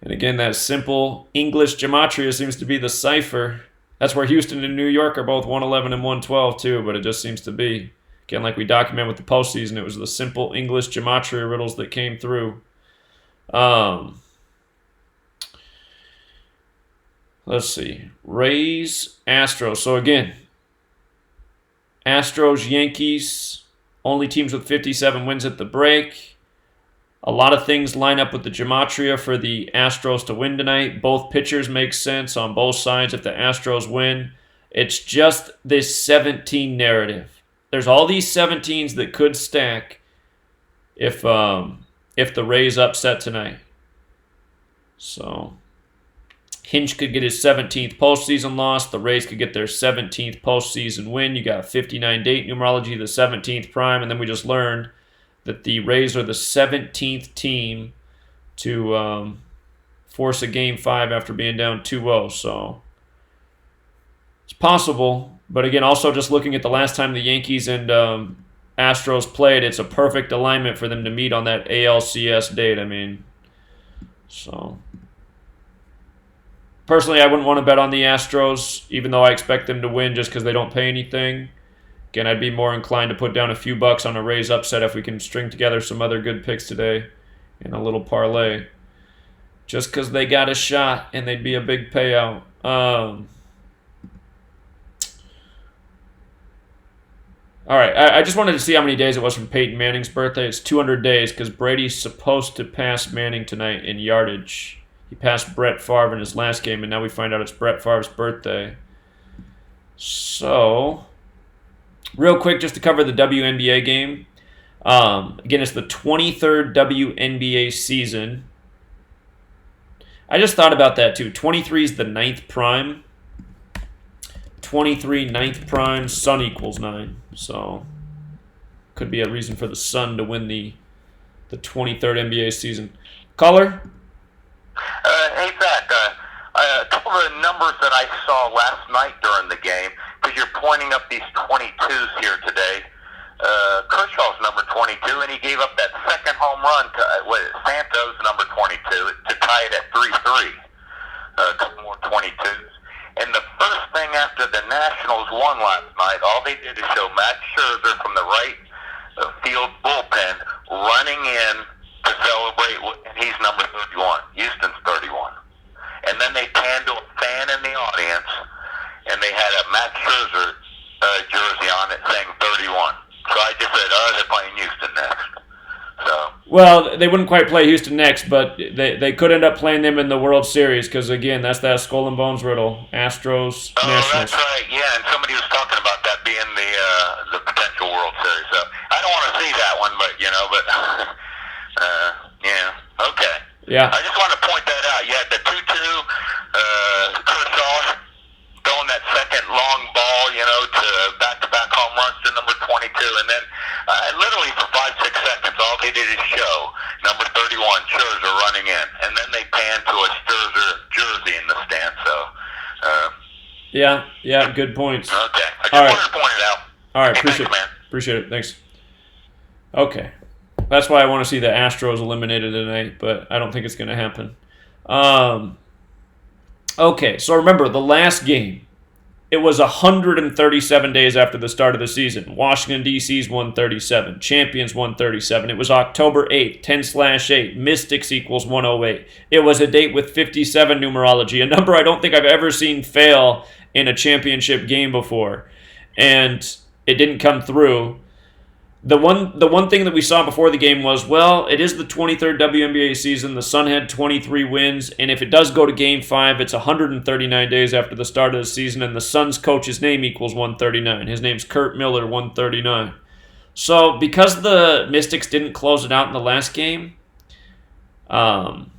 And again, that simple English gematria seems to be the cipher. That's where Houston and New York are both 111 and 112 too, but it just seems to be, again, like we document with the postseason, it was the simple English gematria riddles that came through. Let's see. Rays, Astros. So again, Astros, Yankees, only teams with 57 wins at the break. A lot of things line up with the gematria for the Astros to win tonight. Both pitchers make sense on both sides if the Astros win. It's just this 17 narrative. There's all these 17s that could stack if the Rays upset tonight. So Hinch could get his 17th postseason loss. The Rays could get their 17th postseason win. You got 59 date numerology, the 17th prime, and then we just learned that the Rays are the 17th team to force a Game 5 after being down 2-0. So it's possible. But again, also just looking at the last time the Yankees and Astros played, it's a perfect alignment for them to meet on that ALCS date. I mean, so personally, I wouldn't want to bet on the Astros, even though I expect them to win just because they don't pay anything. Again, I'd be more inclined to put down a few bucks on a Rays upset if we can string together some other good picks today in a little parlay. Just because they got a shot and they'd be a big payout. All right, I just wanted to see how many days it was from Peyton Manning's birthday. It's 200 days because Brady's supposed to pass Manning tonight in yardage. He passed Brett Favre in his last game, and now we find out it's Brett Favre's birthday. So real quick, just to cover the WNBA game. Again, it's the 23rd WNBA season. I just thought about that too. 23 is the 9th prime. 23, 9th prime, sun equals 9. So could be a reason for the Sun to win the 23rd NBA season. Caller? Hey, Zach. A couple of the numbers that I saw last night during the game, because you're pointing up these 22s here today. Kershaw's number 22, and he gave up that second home run to Santos, number 22, to tie it at 3-3. A couple more 22s. And the first thing after the Nationals won last night, all they did is show Max Scherzer from the right field bullpen running in to celebrate, and he's number 31. Houston's 31. And then they panned to a fan in the audience, and they had a Max Scherzer jersey on it saying 31. So I just said, they're playing Houston next. So. Well, they wouldn't quite play Houston next, but they could end up playing them in the World Series because, again, that's that skull and bones riddle. Astros, Nationals. That's right. Yeah, and somebody was talking about that being the potential World Series. So I don't want to see that one, but yeah, okay. Yeah. I just want to point that out. You had the 2-2, Kershaw throwing that second long ball, to back-to-back home runs to number 22, and then literally for 5-6 seconds, all they did is show number 31, Scherzer, running in, and then they panned to a Scherzer jersey in the stand. So, yeah, good points. Okay. I just All right. wanted to point it out. All right, Hey, thanks, man. Appreciate it. Thanks. Okay. That's why I want to see the Astros eliminated tonight, but I don't think it's going to happen. Okay, so remember, the last game, it was 137 days after the start of the season. Washington, D.C.'s 137. Champions 137. It was October 8th, 10/8. Mystics equals 108. It was a date with 57 numerology, a number I don't think I've ever seen fail in a championship game before. And it didn't come through. The one thing that we saw before the game was, well, it is the 23rd WNBA season. The Sun had 23 wins, and if it does go to Game 5, it's 139 days after the start of the season, and the Suns' coach's name equals 139. His name's Kurt Miller, 139. So because the Mystics didn't close it out in the last game, I'm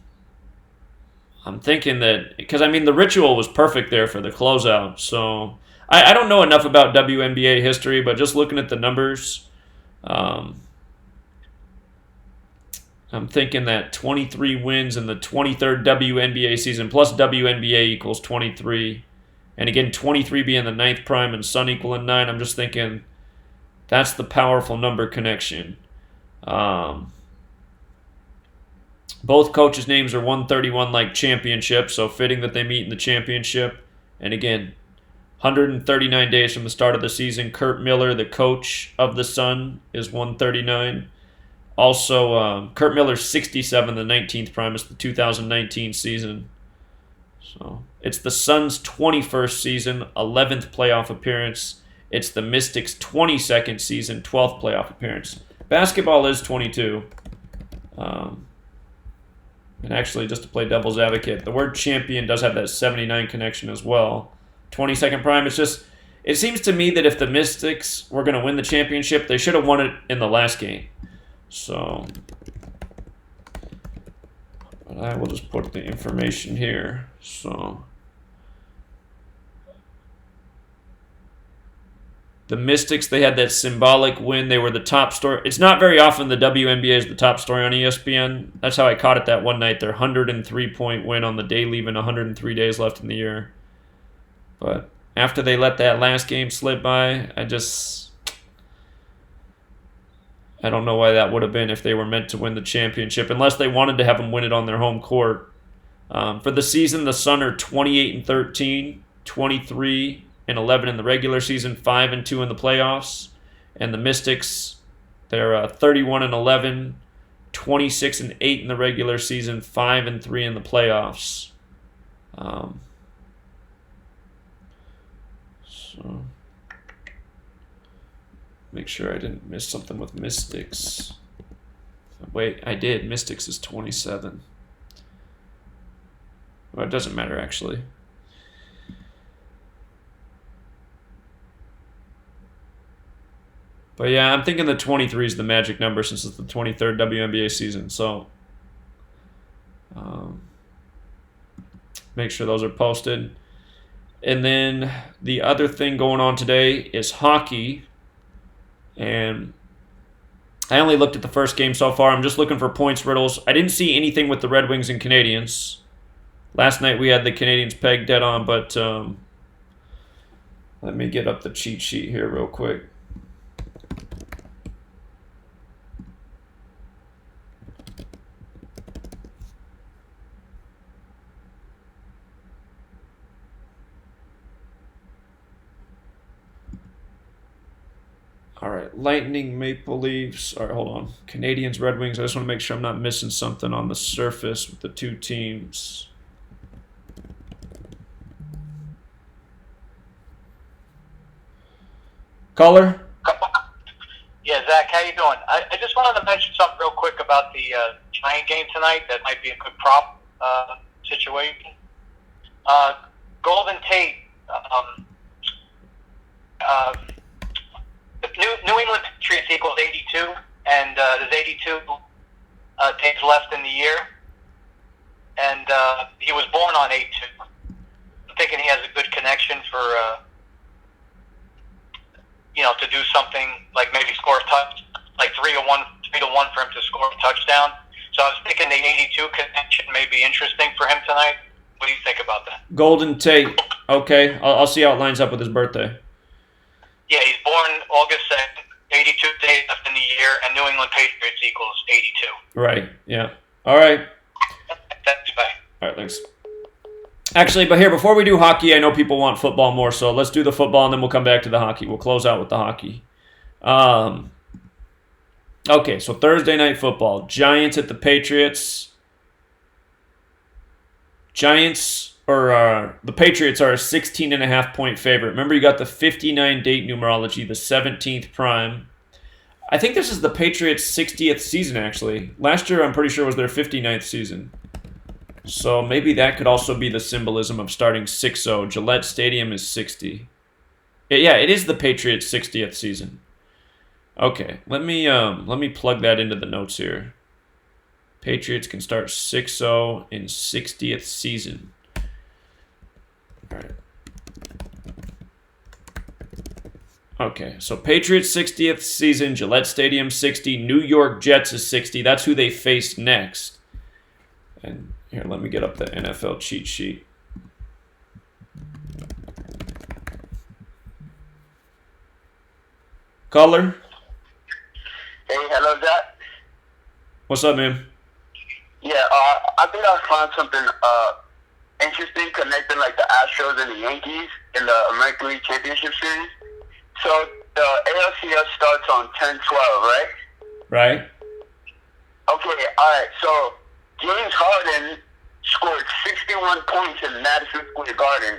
thinking that, because, I mean, the ritual was perfect there for the closeout. So I don't know enough about WNBA history, but just looking at the numbers, I'm thinking that 23 wins in the 23rd WNBA season plus WNBA equals 23. And again, 23 being the 9th prime and Sun equaling 9. I'm just thinking that's the powerful number connection. Both coaches' names are 131 like championship, so fitting that they meet in the championship. And again, 139 days from the start of the season. Kurt Miller, the coach of the Sun, is 139. Also, Kurt Miller's 67, the 19th prime. It's the 2019 season. So it's the Suns' 21st season, 11th playoff appearance. It's the Mystics' 22nd season, 12th playoff appearance. Basketball is 22. And actually, just to play devil's advocate, the word champion does have that 79 connection as well. 22nd prime. It seems to me that if the Mystics were going to win the championship, they should have won it in the last game. So, but I will just put the information here. So, the Mystics, they had that symbolic win. They were the top story. It's not very often the WNBA is the top story on ESPN. That's how I caught it that one night. Their 103-point win on the day leaving 103 days left in the year. But after they let that last game slip by, I don't know why that would have been if they were meant to win the championship, unless they wanted to have them win it on their home court. For the season, the Sun are 28-13, 23-11 in the regular season, 5-2 in the playoffs, and the Mystics, they're 31-11, 26-8 in the regular season, 5-3 in the playoffs. So, make sure I didn't miss something with Mystics. Wait, I did. Mystics is 27. Well, it doesn't matter, actually. But yeah, I'm thinking the 23 is the magic number since it's the 23rd WNBA season. So, make sure those are posted. And then the other thing going on today is hockey. And I only looked at the first game so far. I'm just looking for points riddles. I didn't see anything with the Red Wings and Canadiens. Last night we had the Canadiens pegged dead on, but let me get up the cheat sheet here real quick. All right, Lightning, Maple Leafs. All right, hold on. Canadiens, Red Wings. I just want to make sure I'm not missing something on the surface with the two teams. Caller? Yeah, Zach, how you doing? I just wanted to mention something real quick about the Giant game tonight. That might be a good prop situation. Golden Tate. New England Patriots equals 82, and there's 82 days left in the year. And he was born on 8-2. I'm thinking he has a good connection for, to do something like maybe score a touch, like 3-1 for him to score a touchdown. So I was thinking the 82 connection may be interesting for him tonight. What do you think about that? Golden Tate. Okay, I'll see how it lines up with his birthday. Yeah, he's born August 2nd, 82 days left in the year, and New England Patriots equals 82. Right, yeah. All right. Thanks, bye. All right, thanks. Actually, but here, before we do hockey, I know people want football more, so let's do the football, and then we'll come back to the hockey. We'll close out with the hockey. Okay, so Thursday night football. Giants at the Patriots. The Patriots are a 16.5-point favorite. Remember, you got the 59 date numerology, the 17th prime. I think this is the Patriots' 60th season, actually. Last year, I'm pretty sure, was their 59th season. So maybe that could also be the symbolism of starting 6-0. Gillette Stadium is 60. Yeah, it is the Patriots' 60th season. Okay, let me plug that into the notes here. Patriots can start 6-0 in 60th season. All right. Okay, so Patriots 60th season, Gillette Stadium 60, New York Jets is 60. That's who they face next. And here, let me get up the NFL cheat sheet. Caller? Hey, hello, Zach. What's up, man? Yeah, I think I found something interesting connecting like the Astros and the Yankees in the American League Championship Series. So the ALCS starts on 10-12, right? Right. Okay, all right. So James Harden scored 61 points in Madison Square Garden.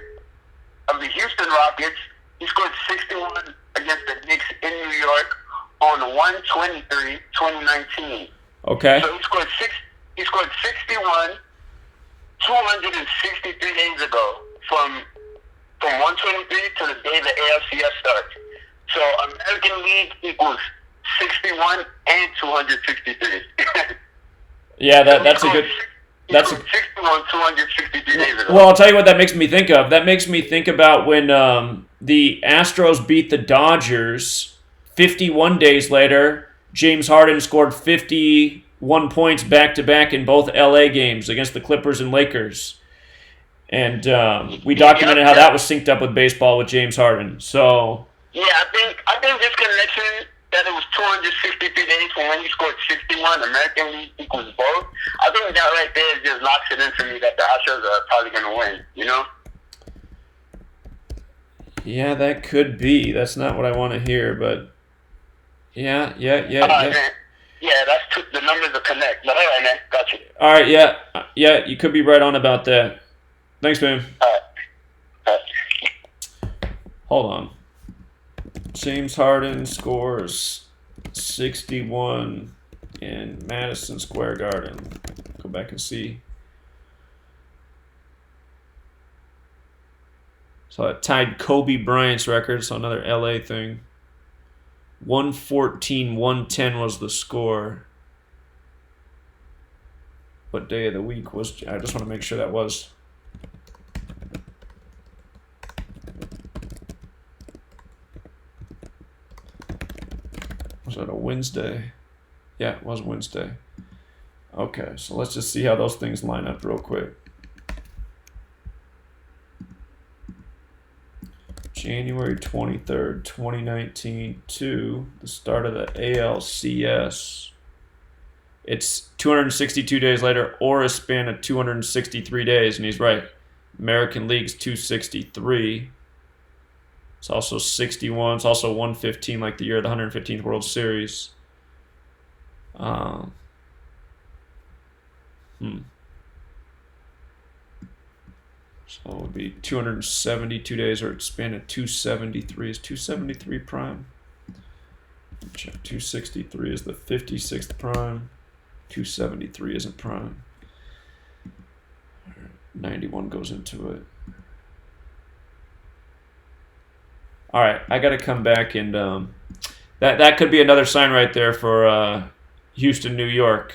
Of the Houston Rockets, he scored 61 against the Knicks in New York on 1/23/2019. Okay. So he scored 61 263 days ago from 123 to the day the ALCS starts. So American League equals 61 and 263. Yeah, that's a good. That's 61 263 days ago. Well, I'll tell you what that makes me think of. That makes me think about when the Astros beat the Dodgers. 51 days later, James Harden scored 51 points back-to-back in both LA games against the Clippers and Lakers. And we documented how that was synced up with baseball with James Harden. So yeah, I think this connection that it was 263 days from when he scored 61, American League equals both. I think that right there just locks it in for me that the Astros are probably going to win, you know? yeah, that could be. That's not what I want to hear, but yeah. Man. Yeah, the numbers will connect. But all right, man. Got you. All right, yeah, you could be right on about that. Thanks, man. All right. Hold on. James Harden scores 61 in Madison Square Garden. Go back and see. So it tied Kobe Bryant's record, so another LA thing. 114-110 was the score. What day of the week was? I just want to make sure that was. Was it a Wednesday? Yeah, it was Wednesday. Okay, so let's just see how those things line up real quick. January 23rd, 2019 to the start of the ALCS. It's 262 days later, or a span of 263 days, and he's right. American League's 263. It's also 61. It's also 115, like the year of the 115th World Series. So it would be 272 days, or it's span of 273. Is 273 prime? Check. 263 is the 56th prime. 273 isn't prime. 91 goes into it. All right, I got to come back and that could be another sign right there for Houston, New York.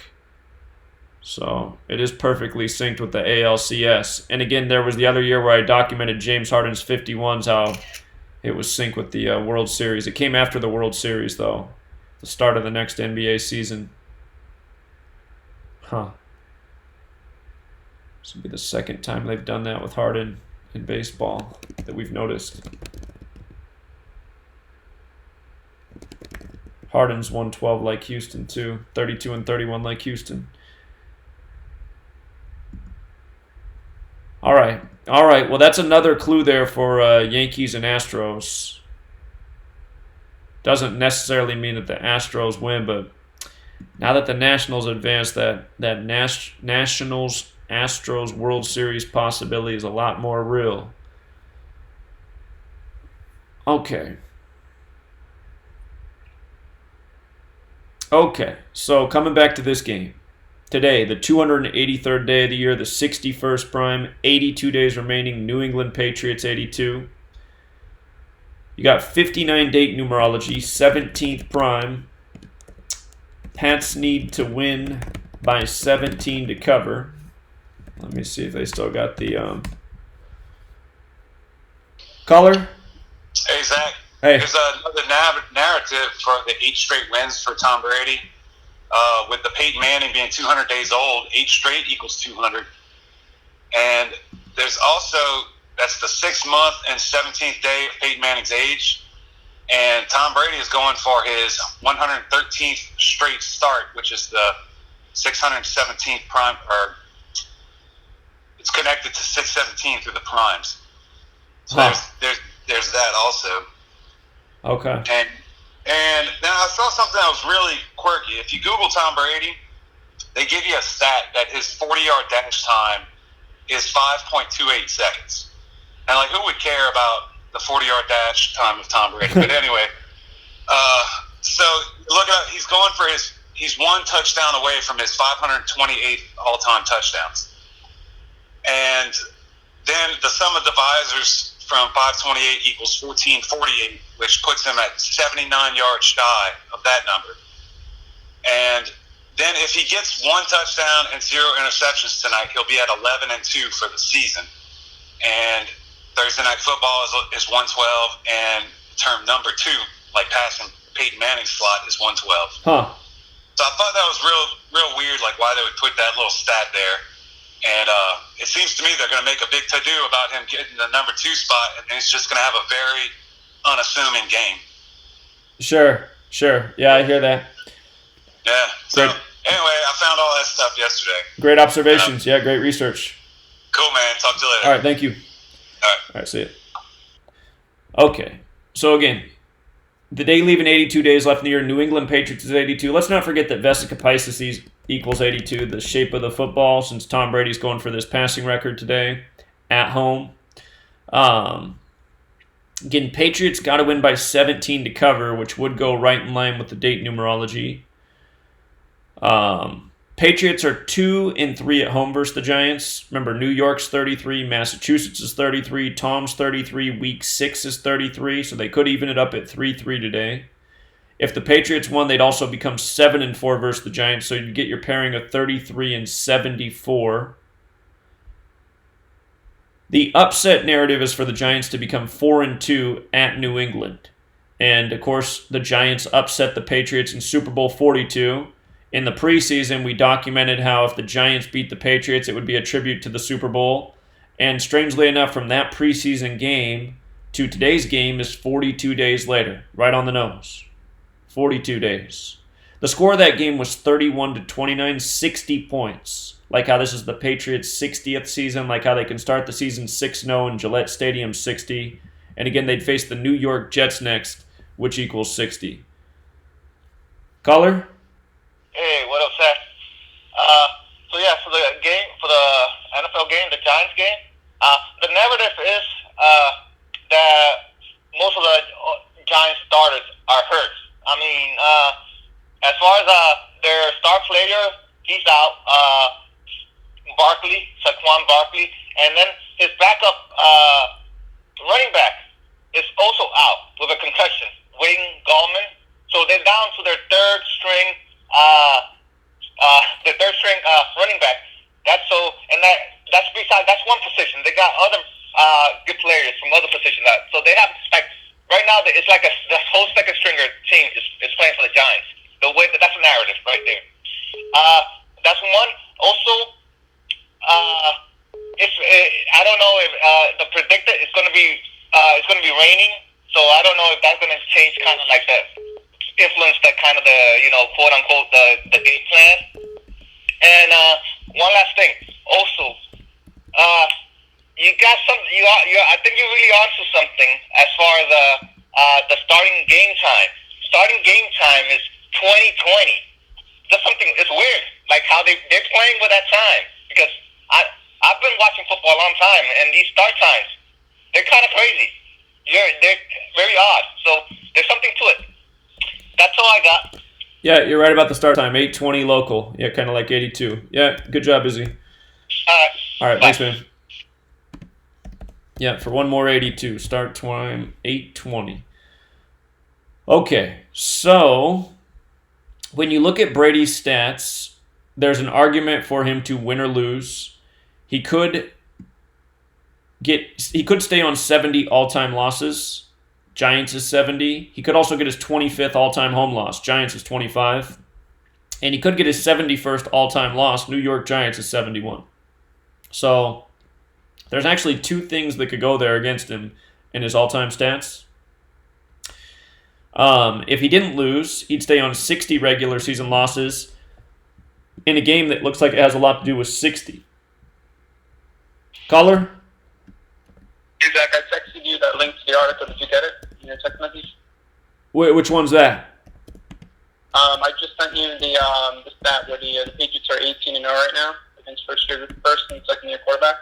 So it is perfectly synced with the ALCS. And again, there was the other year where I documented James Harden's 51s, how it was synced with the World Series. It came after the World Series, though, the start of the next NBA season. This will be the second time they've done that with Harden in baseball that we've noticed. Harden's 112 like Houston too. 32 and 31 like Houston. All right. Well, that's another clue there for Yankees and Astros. Doesn't necessarily mean that the Astros win, but now that the Nationals advance, that Nationals Astros World Series possibility is a lot more real. Okay, so coming back to this game. Today, the 283rd day of the year, the 61st prime, 82 days remaining, New England Patriots 82. You got 59 date numerology, 17th prime. Pats need to win by 17 to cover. Let me see if they still got the color. Hey, Zach. Hey. There's another narrative for the 8 straight wins for Tom Brady. With the Peyton Manning being 200 days old, 8 straight equals 200. And there's also, that's the 6th month and 17th day of Peyton Manning's age. And Tom Brady is going for his 113th straight start, which is the 617th prime, or it's connected to 617 through the primes. So there's that also. Okay. And then I saw something that was really quirky. If you Google Tom Brady, they give you a stat that his 40-yard dash time is 5.28 seconds. And, like, who would care about the 40-yard dash time of Tom Brady? But anyway, so look at he's going for he's 1 touchdown away from his 528th all-time touchdowns. And then the sum of divisors from 528 equals 1448, which puts him at 79 yards shy of that number. And then if he gets 1 touchdown and 0 interceptions tonight, he'll be at 11-2 for the season. And Thursday Night Football is 112, and term number 2, like passing Peyton Manning's slot, is 112. Huh. So I thought that was real weird, like why they would put that little stat there. And it seems to me they're going to make a big to-do about him getting the number 2 spot, and he's just going to have a very unassuming game. Sure. Yeah, I hear that. Yeah. So, anyway, I found all that stuff yesterday. Great observations. Yeah, great research. Cool, man. Talk to you later. All right, thank you. All right, see you. Okay, so again, the day leaving 82 days left in the year, New England Patriots is 82. Let's not forget that Vesica Pisces equals 82, the shape of the football, since Tom Brady's going for this passing record today at home. Again, Patriots got to win by 17 to cover, which would go right in line with the date numerology. Patriots are 2-3 at home versus the Giants. Remember, New York's 33, Massachusetts is 33, Tom's 33, Week 6 is 33, so they could even it up at 3-3 today. If the Patriots won, they'd also become 7-4 versus the Giants, so you'd get your pairing of 33-74. The upset narrative is for the Giants to become 4-2 at New England. And, of course, the Giants upset the Patriots in Super Bowl 42. In the preseason, we documented how if the Giants beat the Patriots, it would be a tribute to the Super Bowl. And strangely enough, from that preseason game to today's game is 42 days later. Right on the nose. 42 days. The score of that game was 31-29, 60 points. Like how this is the Patriots' 60th season, like how they can start the season 6-0 in Gillette Stadium, 60. And again, they'd face the New York Jets next, which equals 60. Caller? Hey, what up, Seth? For the game, for the NFL game, the Giants game, the narrative is that most of the Giants starters are hurt. I mean, as far as their star player, he's out. Saquon Barkley, and then his backup running back is also out with a concussion, Wayne Gallman. So they're down to their third string running back. That's one position. They got other good players from other positions. So they have right now it's like the whole second stringer team is playing for the Giants. That's a narrative right there. That's one. Also, I don't know if the predictor is going to be raining. So I don't know if that's going to change kind of like the influenced that kind of the quote unquote the game plan. And one last thing, also, you got some. I think you're really onto something as far as the starting game time. Starting game time is 2020. That's something. It's weird, like how they're playing with that time, because I've been watching football a long time, and these start times, they're kind of crazy. They're very odd. So there's something to it. That's all I got. Yeah, you're right about the start time. 8:20 local. Yeah, kind of like 82. Yeah, good job, Izzy. All right, thanks, man. Yeah, for one more 82. Start time 8:20. Okay, so when you look at Brady's stats, there's an argument for him to win or lose. He could stay on 70 all-time losses. Giants is 70. He could also get his 25th all-time home loss. Giants is 25. And he could get his 71st all-time loss. New York Giants is 71. So there's actually two things that could go there against him in his all-time stats. If he didn't lose, he'd stay on 60 regular season losses in a game that looks like it has a lot to do with 60. Caller? Hey, Zach, I texted you that link to the article. Did you get it in your text message? Which one's that? I just sent you the stat where the Patriots are 18-0 right now against first and second year quarterback.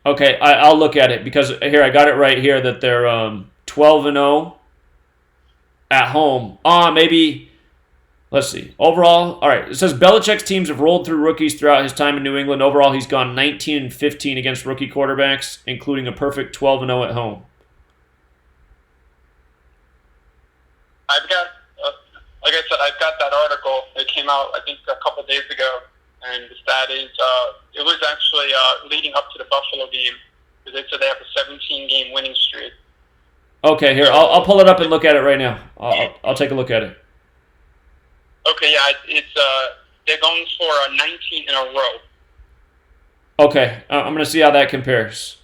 Okay, I'll look at it because here I got it right here that they're 12-0 at home. Maybe. Let's see. Overall, all right. It says Belichick's teams have rolled through rookies throughout his time in New England. Overall, he's gone 19-15 against rookie quarterbacks, including a perfect 12-0 at home. I've got, like I said, I've got that article. It came out, I think, a couple days ago, and the stat is it was actually leading up to the Buffalo game, because they said they have a 17-game winning streak. Okay, here I'll pull it up and look at it right now. I'll take a look at it. Okay, yeah, it's they're going for 19 in a row. Okay, I'm going to see how that compares.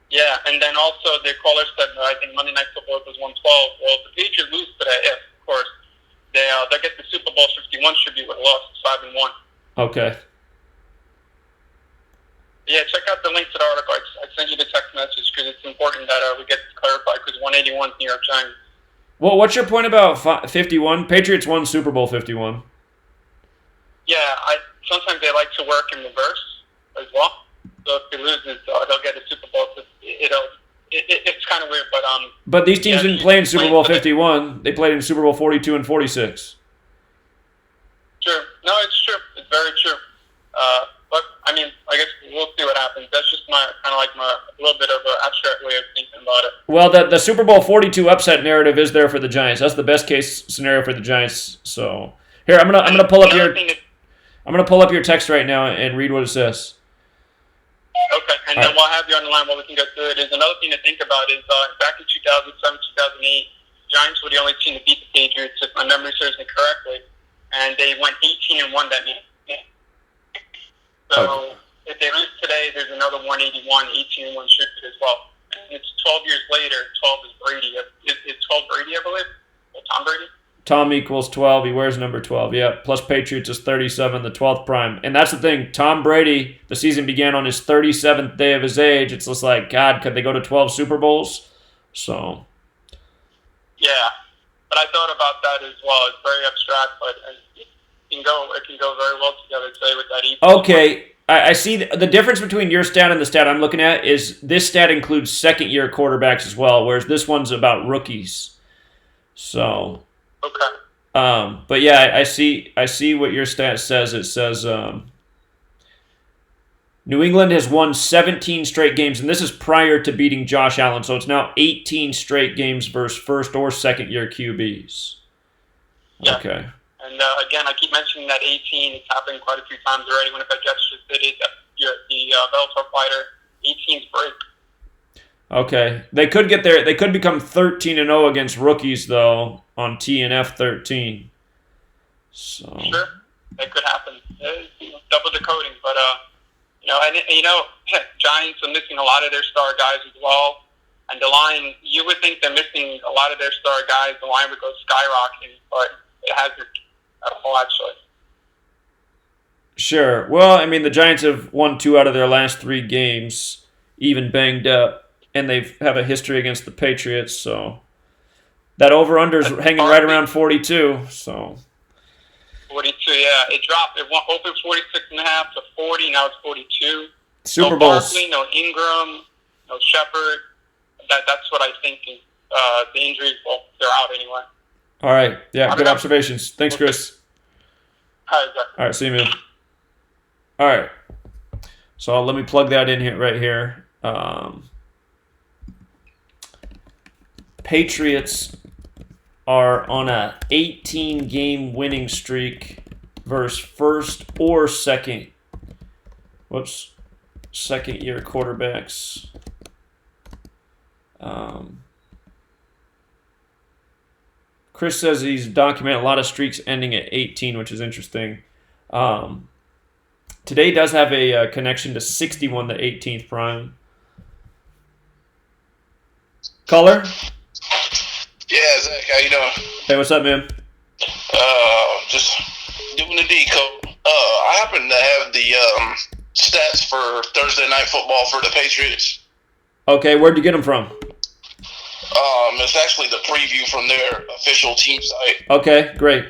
Yeah, and then also the caller said, I think Monday Night Football was 112. Well, if the Patriots lose today, of course, they'll get the Super Bowl 51 tribute with a loss. It's 5-1. Okay. Yeah, check out the link to the article. I sent you the text message because it's important that we get this clarified because 181 is New York Giants. Well, what's your point about 51? Patriots won Super Bowl 51. Yeah, sometimes they like to work in reverse as well. So if he loses, he'll get a Super Bowl. It's kind of weird, but But these teams didn't play in Super Bowl 51. They played in Super Bowl 42 and 46. Sure. No, it's true. It's very true. But I mean, I guess we'll see what happens. That's just my a little bit of an abstract way of thinking about it. Well, the Super Bowl 42 upset narrative is there for the Giants. That's the best case scenario for the Giants. So here, I'm gonna pull up your text right now and read what it says. Okay, and then we'll have you on the line while we can go through it. Is another thing to think about is back in 2007, 2008, Giants were the only team to beat the Patriots, if my memory serves me correctly, and they went 18-1 that game. So if they lose today, there's another 181, 18-1 shifted as well. And it's 12 years later. 12 is Brady. It's 12 Brady, I believe. Or Tom Brady. Tom equals 12. He wears number 12. Yeah. Plus Patriots is 37, the 12th prime. And that's the thing. Tom Brady, the season began on his 37th day of his age. It's just like, God, could they go to 12 Super Bowls? So. Yeah. But I thought about that as well. It's very abstract, but it can go very well together today with that. Okay. I see the difference between your stat and the stat I'm looking at is this stat includes second-year quarterbacks as well, whereas this one's about rookies. So. Okay. But yeah, I see what your stat says. It says New England has won 17 straight games, and this is prior to beating Josh Allen, so it's now 18 straight games versus first or second year QBs. Yeah. Okay. And again, I keep mentioning that 18. It's happened quite a few times already. Winnipeg Jets just did it. The Bellator fighter, 18's break. Okay, they could get there. They could become 13-0 against rookies though on TNF 13. So sure, that could happen. Double decoding, but Giants are missing a lot of their star guys as well. And the line, you would think they're missing a lot of their star guys. The line would go skyrocketing, but it hasn't at all, actually. Sure. Well, I mean, the Giants have won 2 out of their last 3 games, even banged up, and they have a history against the Patriots, so that over-under is hanging right around 42, so... 42, yeah. It dropped. It opened 46.5 to 40. Now it's 42. Super no Bowls. Barkley, no Ingram, no Shepard. That's what I think is the injuries. Well, they're out anyway. All right. Yeah, good observations. Thanks, Chris. All right, see you, man. All right. So let me plug that in here, right here. Patriots are on a 18-game winning streak versus first or second. Second-year quarterbacks. Chris says he's documented a lot of streaks ending at 18, which is interesting. Today does have a connection to 61, the 18th prime. Caller? Yeah, Zach, how you doing? Hey, what's up, man? Just doing the decode. I happen to have the stats for Thursday Night Football for the Patriots. Okay, where'd you get them from? It's actually the preview from their official team site. Okay, great.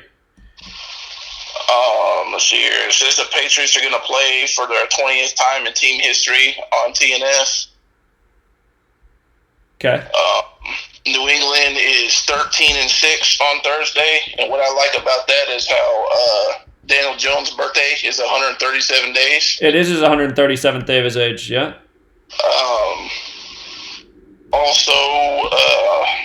Let's see here. It says the Patriots are going to play for their 20th time in team history on TNF. Okay. New England is 13-6 on Thursday, and what I like about that is how Daniel Jones' birthday is 137 days. It is his 137th day of his age, yeah. Also,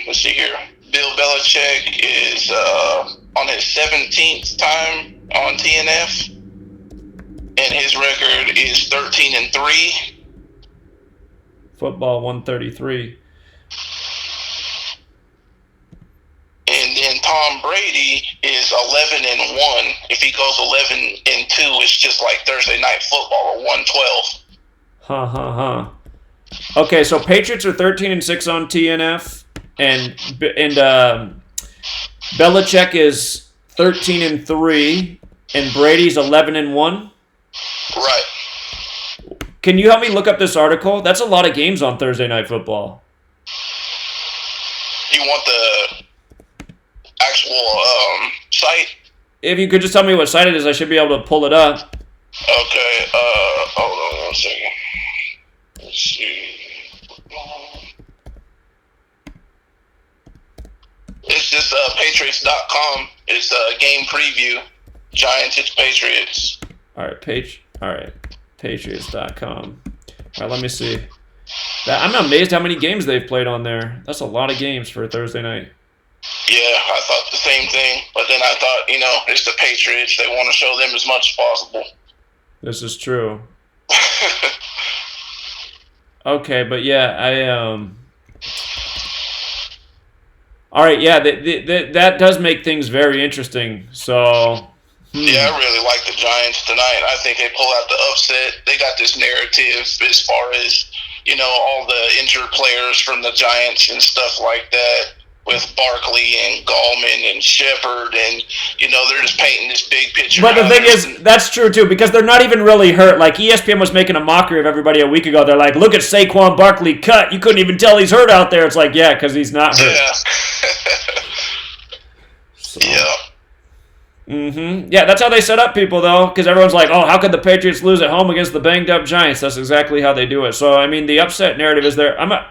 let's see here. Bill Belichick is on his 17th time on TNF, and his record is 13-3. Football 133. And then Tom Brady is 11-1. If he goes 11-2, it's just like Thursday Night Football or 112. Okay, so Patriots are 13-6 on TNF, and Belichick is 13-3, and Brady's 11-1. Right. Can you help me look up this article? That's a lot of games on Thursday Night Football. You want the actual site? If you could just tell me what site it is, I should be able to pull it up. Okay, hold on 1 second. Let's see. It's just Patriots.com. It's a game preview. Giants, it's Patriots. All right, Patriots.com. All right, let me see. I'm amazed how many games they've played on there. That's a lot of games for a Thursday night. Yeah, I thought the same thing. But then I thought, it's the Patriots. They want to show them as much as possible. This is true. Okay, but yeah, all right, yeah, that does make things very interesting. So, Yeah, I really like the Giants tonight. I think they pull out the upset. They got this narrative as far as, all the injured players from the Giants and stuff like that with Barkley and Gallman and Shepard, and, they're just painting this big picture. But the thing is, that's true too, because they're not even really hurt. Like, ESPN was making a mockery of everybody a week ago. They're like, look at Saquon Barkley cut. You couldn't even tell he's hurt out there. It's like, yeah, because he's not hurt. Yeah. So. Yeah. Yeah, that's how they set up people, though, because everyone's like, oh, how could the Patriots lose at home against the banged-up Giants? That's exactly how they do it. So, I mean, the upset narrative is there. I'm going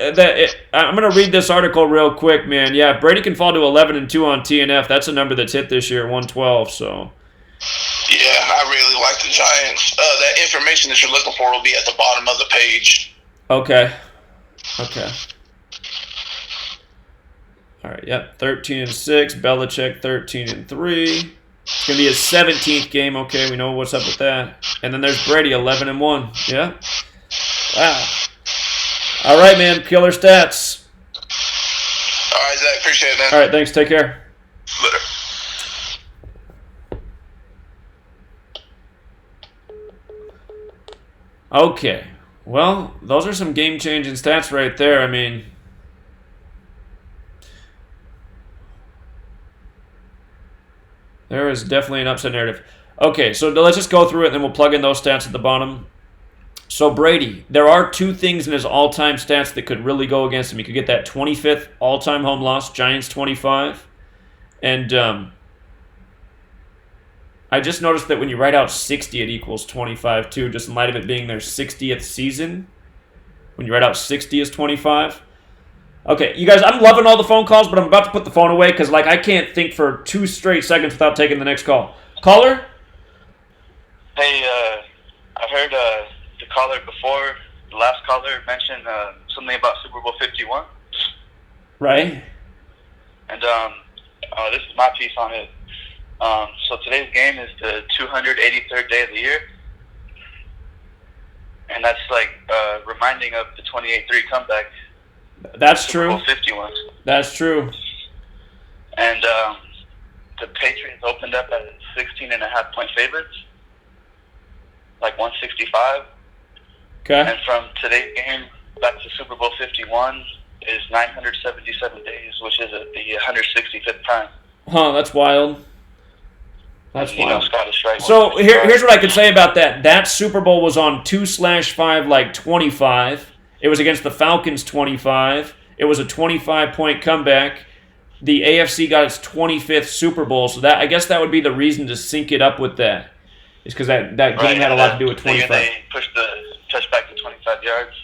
to read this article real quick, man. Yeah, if Brady can fall to 11-2 on TNF, that's a number that's hit this year, 112, so. Yeah, I really like the Giants. That information that you're looking for will be at the bottom of the page. Okay. All right, yep, 13-6, Belichick 13-3. It's going to be his 17th game. Okay, we know what's up with that. And then there's Brady, 11-1. Yeah. Wow. All right, man. Killer stats. All right, Zach. Appreciate it, man. All right, thanks. Take care. Later. Okay. Well, those are some game-changing stats right there. I mean, There is definitely an upset narrative. Okay, so let's just go through it, and then we'll plug in those stats at the bottom. So Brady, there are two things in his all-time stats that could really go against him. He could get that 25th all-time home loss, Giants 25. And I just noticed that when you write out 60, it equals 25 too, just in light of it being their 60th season. When you write out 60 as 25. Okay, you guys, I'm loving all the phone calls, but I'm about to put the phone away because, like, I can't think for 2 straight seconds without taking the next call. Caller? Hey, I heard the caller before, the last caller mentioned something about Super Bowl 51. Right. And this is my piece on it. So today's game is the 283rd day of the year. And that's like reminding of the 28-3 comeback. That's Super true. Bowl 51. That's true. And the Patriots opened up as 16.5-point favorites, like 165. Okay. And from today's game back to Super Bowl 51 is 977 days, which is the 165th prime. Huh, that's wild. That's You know, wild. Scottish Rite. So here's what I can say about that. That Super Bowl was on 2/5 like 25. It was against the Falcons 25. It was a 25-point comeback. The AFC got its 25th Super Bowl, so that I guess that would be the reason to sync it up with that. Is because that game had a lot to do with 25. They pushed the touchback to 25 yards.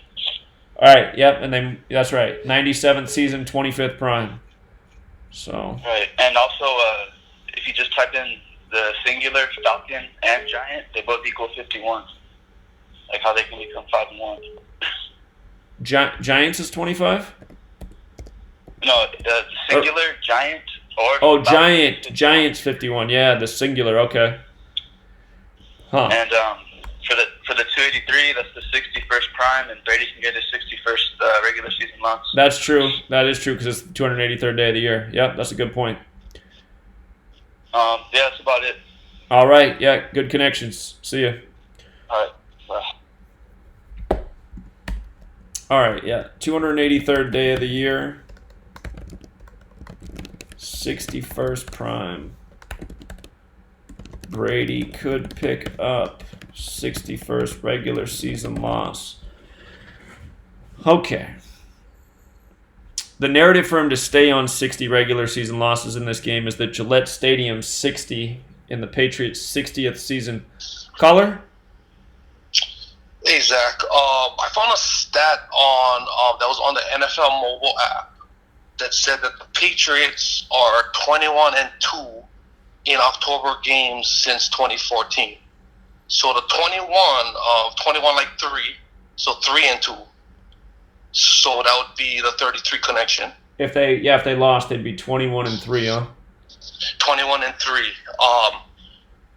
All right, yep, and then that's right. 97th season, 25th prime. So. Right, and also if you just type in the singular Falcon and Giant, they both equal 51. Like how they can become 5-1. Giants is 25? No, singular, Giant, or Oh, Falcon. Giants 51. Yeah, the singular. Okay. Huh. And for the 283, that's the 61st prime, and Brady can get his 61st regular season loss. That's true. That is true because it's the 283rd day of the year. Yep, that's a good point. Yeah, that's about it. All right. Yeah, good connections. See ya. All right. Bye. All right. Yeah, 283rd day of the year. 61st prime. Brady could pick up 61st regular season loss. Okay. The narrative for him to stay on 60 regular season losses in this game is that Gillette Stadium's 60 in the Patriots' 60th season. Caller? Hey, Zach. I found a stat on that was on the NFL mobile app that said that the Patriots are 21-2 in October games since 2014. So the 21 like 3, so 3-2. So that would be the 33 connection. If they lost, they'd be 21-3, huh? 21-3.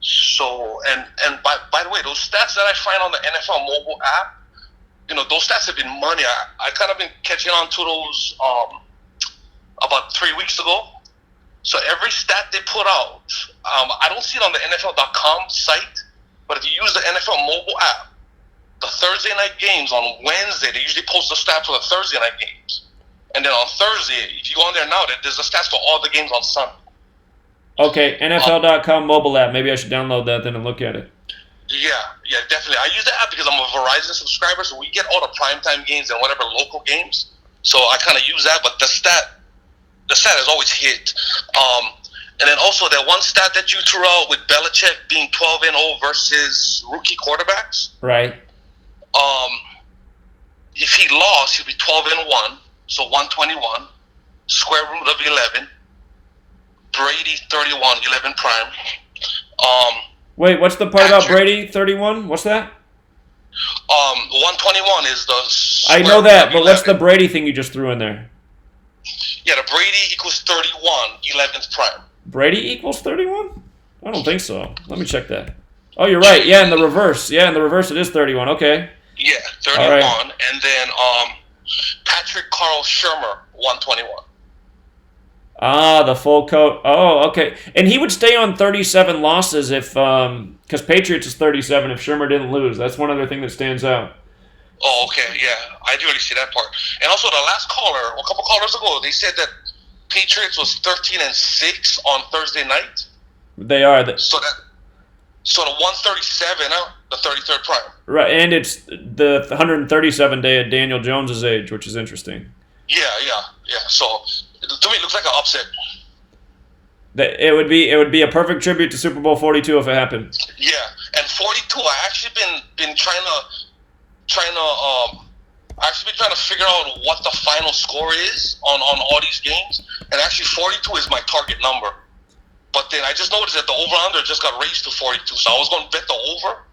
So and by the way, those stats that I find on the NFL mobile app, you know, those stats have been money. I kind of been catching on to those about 3 weeks ago. So every stat they put out, I don't see it on the NFL.com site, but if you use the NFL mobile app, the Thursday night games on Wednesday, they usually post the stats for the Thursday night games. And then on Thursday, if you go on there now, there's the stats for all the games on Sunday. Okay, NFL.com mobile app. Maybe I should download that then and look at it. Yeah, definitely. I use the app because I'm a Verizon subscriber, so we get all the primetime games and whatever local games. So I kind of use that, but the stat has always hit. And then also that one stat that you threw out with Belichick being 12-0 versus rookie quarterbacks. Right. If he lost, he'd be 12-1, so 121, square root of 11. Brady 31, 11 prime. Wait, what's the part about Brady 31? What's that? 121 is the. I know that, but what's the Brady thing you just threw in there? Yeah, the Brady equals 31, 11th prime. Brady equals 31? I don't think so. Let me check that. Oh, you're right. Yeah, in the reverse. Yeah, in the reverse it is 31. Okay. Yeah, 31. Right. And then Patrick Carl Shermer, 121. Ah, the full coat. Oh, okay. And he would stay on 37 losses if, because Patriots is 37 if Shermer didn't lose. That's one other thing that stands out. Oh, okay, yeah. I do really see that part. And also the last caller, a couple callers ago, they said that Patriots was 13-6 on Thursday night. They are. So the 137, the 33rd prime. Right, and it's the 137 day at Daniel Jones's age, which is interesting. Yeah. So to me, it looks like an upset. It would be a perfect tribute to Super Bowl 42 if it happened. Yeah, and 42, I actually been trying to figure out what the final score is on all these games, and actually 42 is my target number. But then I just noticed that the over/under just got raised to 42, so I was going to bet the over.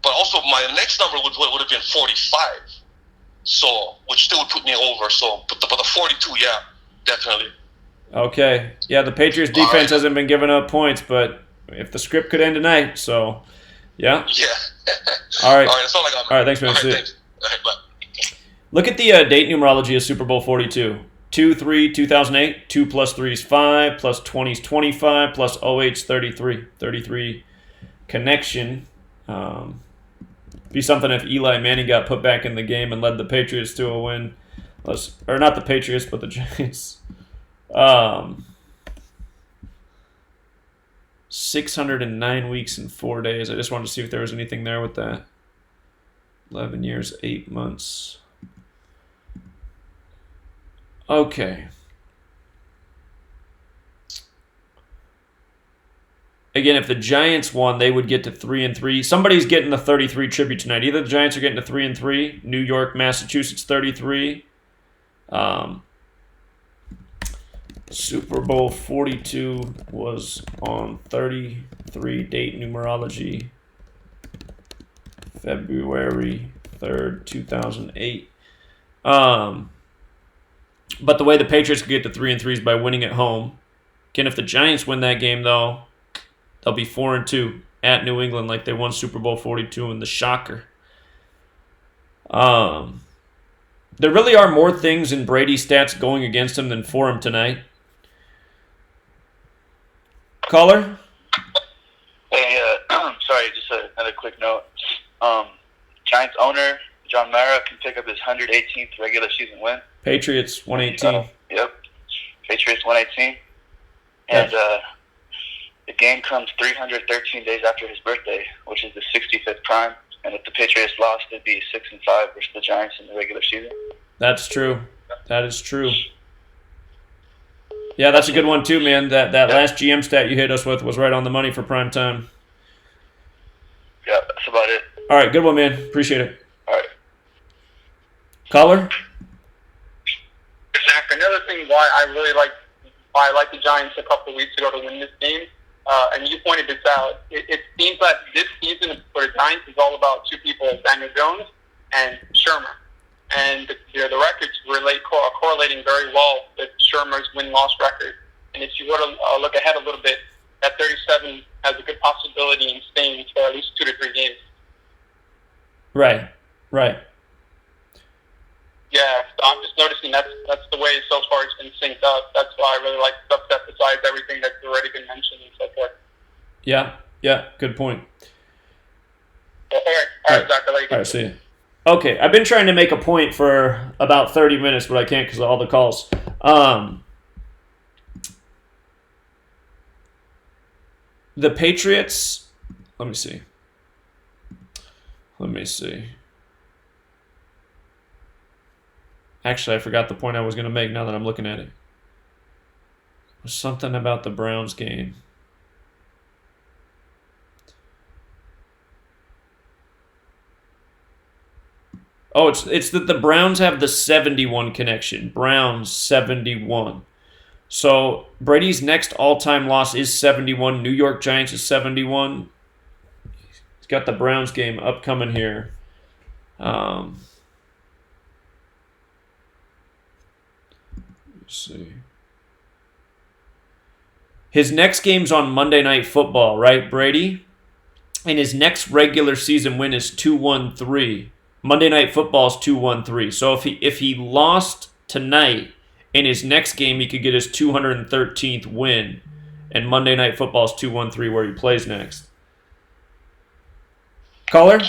But also my next number would have been 45, so which still would put me over. So, but the 42, yeah, definitely. Okay. Yeah, the Patriots defense hasn't been giving up points, but if the script could end tonight, so yeah. Yeah. All right. All right, that's all I got. All right, thanks, man. All right, See you. thanks. All right, bye. Look at the date numerology of Super Bowl 42. 2-3, 2008, 2 plus 3 is 5, plus 20 is 25, plus 08 is 33. 33 connection. Be something if Eli Manning got put back in the game and led the Patriots to a win. Or not the Patriots, but the Giants. 609 weeks and 4 days. I just wanted to see if there was anything there with that. 11 years, 8 months. Okay. Again, if the Giants won, they would get to 3-3. Somebody's getting the 33 tribute tonight. Either the Giants are getting to 3-3. New York, Massachusetts, 33. Super Bowl 42 was on 33 date numerology, February 3rd, 2008. But the way the Patriots could get to 3-3 is by winning at home. Again, if the Giants win that game, though, they'll be 4-2 at New England like they won Super Bowl 42 in the shocker. There really are more things in Brady's stats going against him than for him tonight. Caller? Hey, sorry, just another quick note. Giants owner John Mara can pick up his 118th regular season win. Patriots 118. Yep, Patriots 118. And the game comes 313 days after his birthday, which is the 65th prime. And if the Patriots lost, it'd be 6-5 versus the Giants in the regular season. That's true. That is true. Yeah, that's a good one too, man. That last GM stat you hit us with was right on the money for prime time. Yeah, that's about it. All right, good one, man. Appreciate it. All right. Caller? Zach, another thing why I like the Giants a couple of weeks ago to win this game, and you pointed this out, it seems that this season for the Giants is all about two people, Daniel Jones and Shermer. And the records correlating very well with Shermer's win-loss record. And if you were to look ahead a little bit, that 37 has a good possibility in staying for at least 2 to 3 games. Right. Yeah, so I'm just noticing that's the way so far it's been synced up. That's why I really like the upset besides everything that's already been mentioned and so forth. Yeah, good point. All right, Zach, I'll let you go. All right, see you. Okay, I've been trying to make a point for about 30 minutes, but I can't because of all the calls. The Patriots, let me see. Actually, I forgot the point I was going to make now that I'm looking at it. It was something about the Browns game. Oh, it's that the Browns have the 71 connection. Browns 71. So Brady's next all-time loss is 71. New York Giants is 71. He's got the Browns game upcoming here. Let's see. His next game's on Monday Night Football, right, Brady? And his next regular season win is 2-1-3. Monday Night Football is 2-1-3. So if he lost tonight, in his next game he could get his 213th win. And Monday Night Football is 2-1-3 where he plays next. Caller?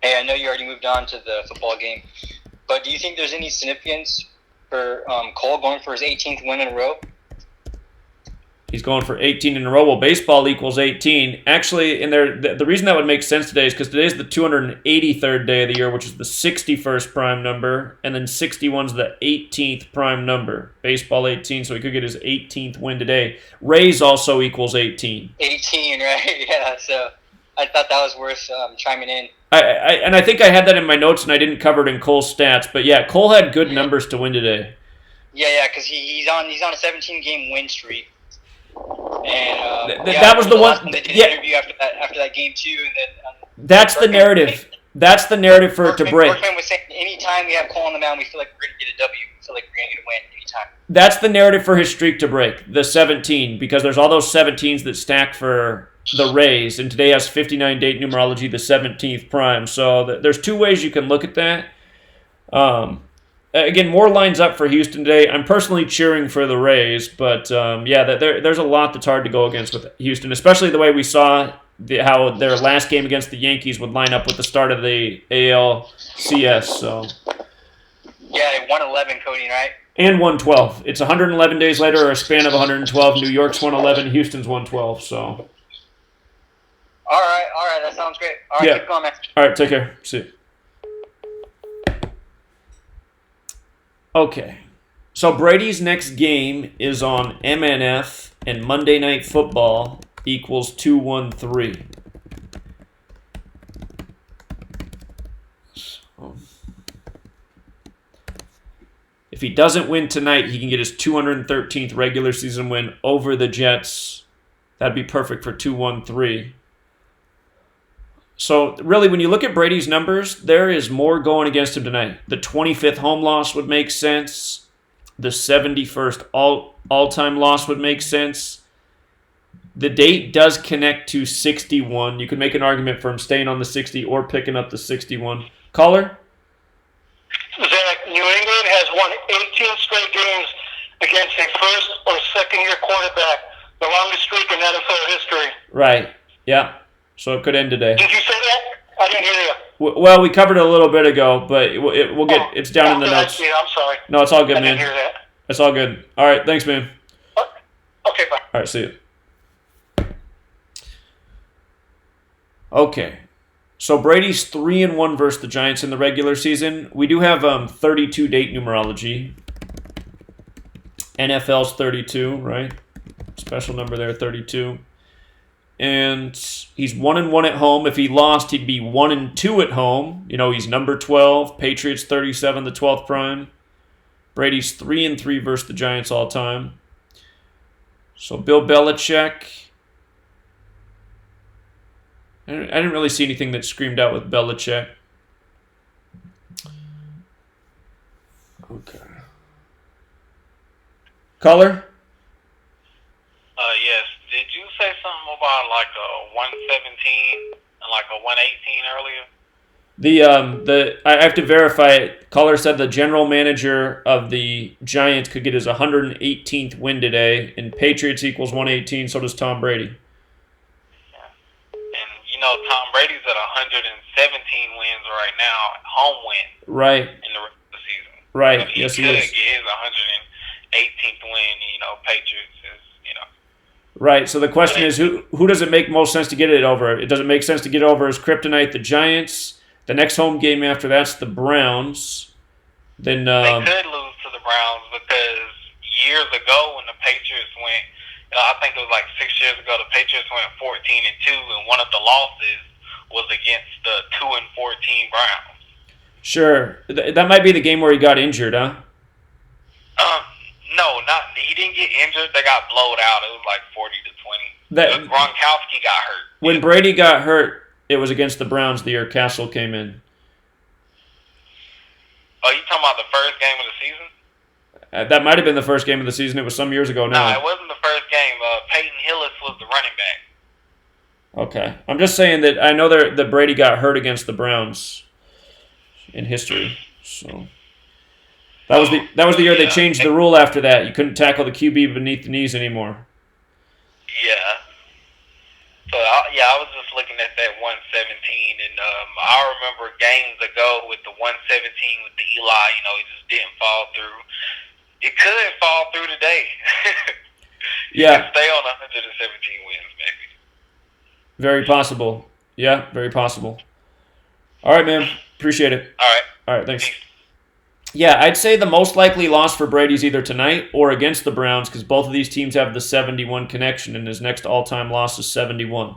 Hey, I know you already moved on to the football game, but do you think there's any significance for Cole going for his 18th win in a row? He's going for 18 in a row. Well, baseball equals 18. Actually, in there, the reason that would make sense today is because today's the 283rd day of the year, which is the 61st prime number, and then 61's the 18th prime number. Baseball 18, so he could get his 18th win today. Rays also equals 18. 18, right? Yeah, so I thought that was worth chiming in. I think I had that in my notes, and I didn't cover it in Cole's stats. But yeah, Cole had good numbers to win today. Yeah, because he's on a 17-game win streak. And that was the one. They did an interview after that game too, and then that's the narrative. That's the narrative for it to break. Berkman was saying, anytime we have Cole on the mound, we feel like we're going to get a W. We feel like we're going to win anytime. That's the narrative for his streak to break, the 17, because there's all those 17s that stack for the Rays, and today has 59 date numerology, the 17th prime. So there's two ways you can look at that. Again, more lines up for Houston today. I'm personally cheering for the Rays, but there's a lot that's hard to go against with Houston, especially the way we saw how their last game against the Yankees would line up with the start of the ALCS. So yeah, they won 11, Cody, right? And 112. It's 111 days later, or a span of 112. New York's 111, Houston's 112. So. All right, that sounds great. All right, keep going, man. All right, take care. See you. Okay, so Brady's next game is on MNF, and Monday Night Football equals 213. So, if he doesn't win tonight, he can get his 213th regular season win over the Jets. That'd be perfect for 213. So, really, when you look at Brady's numbers, there is more going against him tonight. The 25th home loss would make sense. The 71st all-time loss would make sense. The date does connect to 61. You could make an argument for him staying on the 60 or picking up the 61. Caller? Zach, New England has won 18 straight games against a first- or second-year quarterback, the longest streak in NFL history. Right, yeah. So it could end today. Did you say that? I didn't hear you. Well, we covered it a little bit ago, but we'll get it's down in the notes. I'm sorry. No, it's all good, man. I didn't hear that. It's all good. All right, thanks, man. Okay, bye. All right, see you. Okay, so Brady's 3-1 versus the Giants in the regular season. We do have 32 date numerology. NFL's 32, right? Special number there, 32. And he's 1-1 at home. If he lost, he'd be 1-2 at home. You know, he's number 12. Patriots 37, the 12th prime. Brady's 3-3 versus the Giants all time. So Bill Belichick. I didn't really see anything that screamed out with Belichick. Okay. Caller? Yes. Did you say something about like a 117 and like a 118 earlier? I have to verify it. Caller said the general manager of the Giants could get his 118th win today, and Patriots equals 118. So does Tom Brady. And you know Tom Brady's at 117 wins right now, home win. Right. In the regular season. Right. So yes, he could is. get his 118th win. You know, Patriots is Right. So the question is, who does it make most sense to get it over? It doesn't make sense to get over as kryptonite the Giants. The next home game after that's the Browns. Then they could lose to the Browns because years ago when the Patriots went, I think it was like 6 years ago, the Patriots went 14-2, and one of the losses was against the 2-14 Browns. Sure, that might be the game where he got injured, huh? No, he didn't get injured. They got blowed out. It was like 40-20. Gronkowski got hurt. When Brady got hurt, it was against the Browns the year Castle came in. Oh, you talking about the first game of the season? That might have been the first game of the season. It was some years ago now. No, it wasn't the first game. Peyton Hillis was the running back. Okay. I'm just saying that I know that Brady got hurt against the Browns in history. So that was the year they changed the rule after that. You couldn't tackle the QB beneath the knees anymore. Yeah. So, I was just looking at that 117, and I remember games ago with the 117 with the Eli, he just didn't fall through. It could fall through today. Yeah. Stay on 117 wins, maybe. Very possible. Yeah, very possible. All right, man. Appreciate it. All right. All right, thanks. Yeah, I'd say the most likely loss for Brady's either tonight or against the Browns because both of these teams have the 71 connection, and his next all-time loss is 71.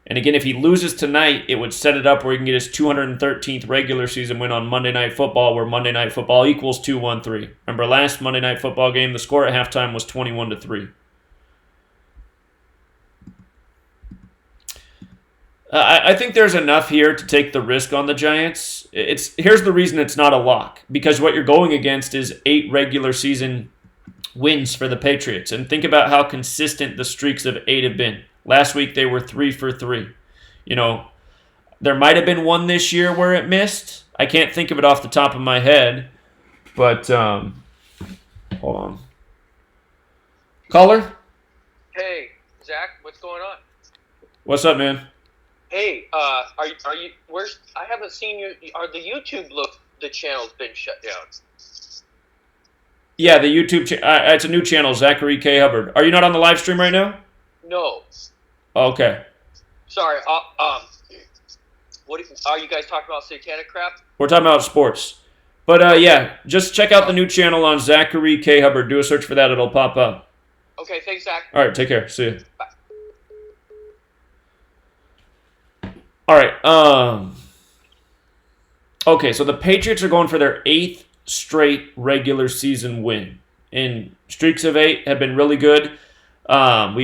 And again, if he loses tonight, it would set it up where he can get his 213th regular season win on Monday Night Football, where Monday Night Football equals 2-1-3. Remember last Monday Night Football game, the score at halftime was 21-3. I think there's enough here to take the risk on the Giants. Here's the reason it's not a lock. Because what you're going against is 8 regular season wins for the Patriots. And think about how consistent the streaks of 8 have been. Last week they were 3 for 3. You know, there might have been one this year where it missed. I can't think of it off the top of my head. But, hold on. Caller? Hey, Zach, what's going on? What's up, man? Hey, are you? Where's? I haven't seen you. Are the YouTube the channel's been shut down? Yeah, the YouTube. It's a new channel, Zachary K. Hubbard. Are you not on the live stream right now? No. Okay. Sorry. What are you guys talking about? Satanic crap? We're talking about sports. But yeah, just check out the new channel on Zachary K. Hubbard. Do a search for that; it'll pop up. Okay. Thanks, Zach. All right. Take care. See you. Bye. All right. Okay, so the Patriots are going for their 8th straight regular season win. And streaks of 8 have been really good. There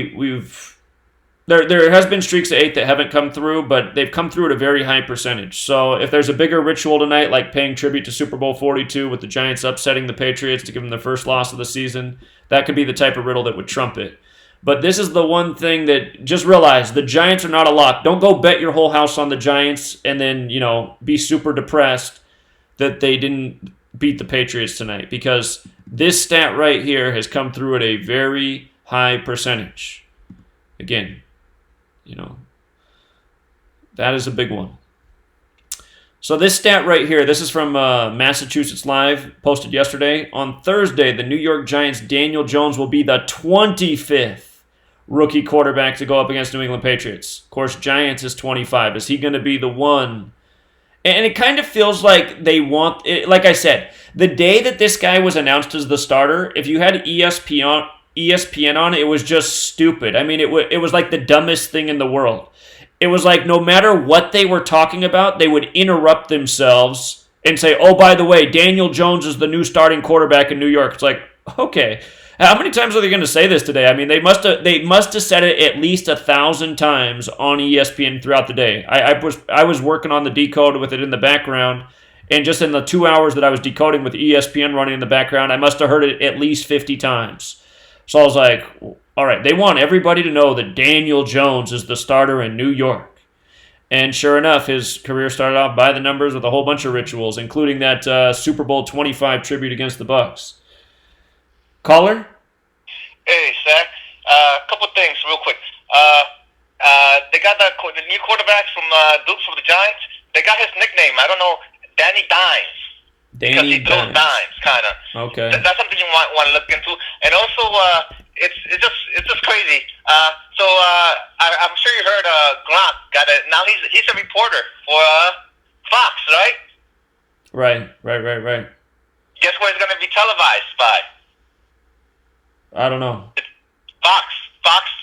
has been streaks of 8 that haven't come through, but they've come through at a very high percentage. So if there's a bigger ritual tonight, like paying tribute to Super Bowl 42 with the Giants upsetting the Patriots to give them their first loss of the season, that could be the type of riddle that would trump it. But this is the one thing that, just realize, the Giants are not a lock. Don't go bet your whole house on the Giants and then, be super depressed that they didn't beat the Patriots tonight. Because this stat right here has come through at a very high percentage. Again, that is a big one. So this stat right here, this is from Massachusetts Live, posted yesterday. On Thursday, the New York Giants' Daniel Jones will be the 25th rookie quarterback to go up against New England Patriots. Of course, Giants is 25. Is he going to be the one? And it kind of feels like they want it. Like I said, the day that this guy was announced as the starter, if you had ESPN on, it was just stupid. I mean, it was like the dumbest thing in the world. It was like no matter what they were talking about, they would interrupt themselves and say, oh, by the way, Daniel Jones is the new starting quarterback in New York. It's like, okay. How many times are they going to say this today? I mean, they must have said it at least 1,000 times on ESPN throughout the day. I was working on the Decode with it in the background, and just in the 2 hours that I was decoding with ESPN running in the background, I must have heard it at least 50 times. So I was like, all right, they want everybody to know that Daniel Jones is the starter in New York. And sure enough, his career started off by the numbers with a whole bunch of rituals, including that Super Bowl 25 tribute against the Bucs. Caller? Hey, Zach. A couple things real quick. They got the new quarterback from Dukes of the Giants. They got his nickname. I don't know, Danny Dimes. Because he throws dimes, kind of. Okay. That's something you might want to look into. And also, it's just crazy. So I'm sure you heard Gronk got it. Now he's a reporter for Fox, right? Right. Guess where it's going to be televised by? I don't know. It's Fox.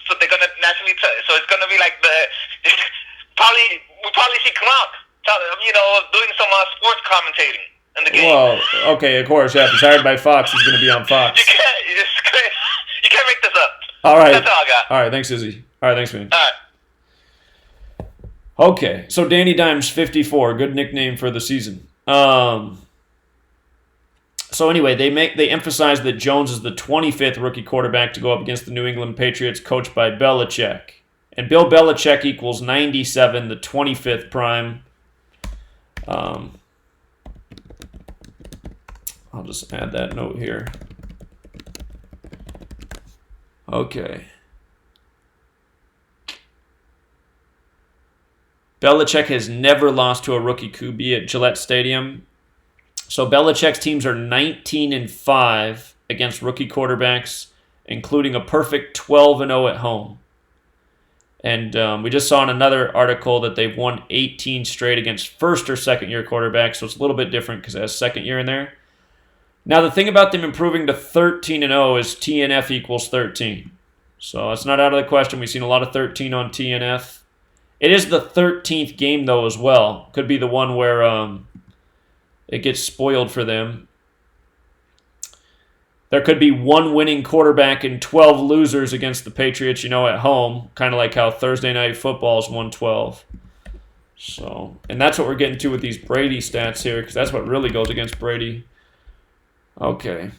So they're going to nationally. So it's going to be like we'll probably see Gronk, doing some sports commentating in the game. Well, okay, of course, yeah. If he's hired by Fox, he's going to be on Fox. You can't make this up. All right. That's all I got. All right, thanks, Izzy. All right, thanks, man. All right. Okay, so Danny Dimes, 54. Good nickname for the season. So anyway, they emphasize that Jones is the 25th rookie quarterback to go up against the New England Patriots, coached by Belichick. And Bill Belichick equals 97, the 25th prime. I'll just add that note here. Okay. Belichick has never lost to a rookie QB at Gillette Stadium. So Belichick's teams are 19-5 against rookie quarterbacks including a perfect 12-0 at home. And we just saw in another article that they've won 18 straight against first or second year quarterbacks, so it's a little bit different because it has second year in there. Now, the thing about them improving to 13-0 is TNF equals 13. So it's not out of the question. We've seen a lot of 13 on TNF. It is the 13th game, though, as well. Could be the one where it gets spoiled for them. There could be one winning quarterback and 12 losers against the Patriots, at home. Kind of like how Thursday Night Football is 112. So, and that's what we're getting to with these Brady stats here, because that's what really goes against Brady. Okay.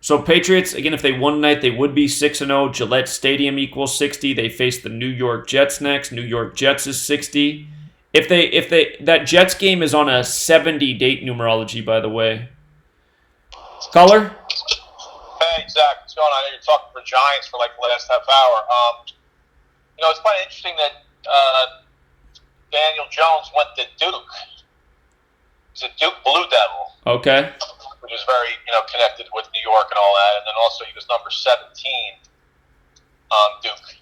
So Patriots, again, if they won tonight, they would be 6-0. Gillette Stadium equals 60. They face the New York Jets next. New York Jets is 60. If that Jets game is on a 70 date numerology, by the way. Caller? Hey, Zach, what's going on? I know you're talking for Giants for like the last half hour. It's quite interesting that Daniel Jones went to Duke. He's a Duke Blue Devil. Okay. Which is very, connected with New York and all that. And then also he was number 17 on Duke.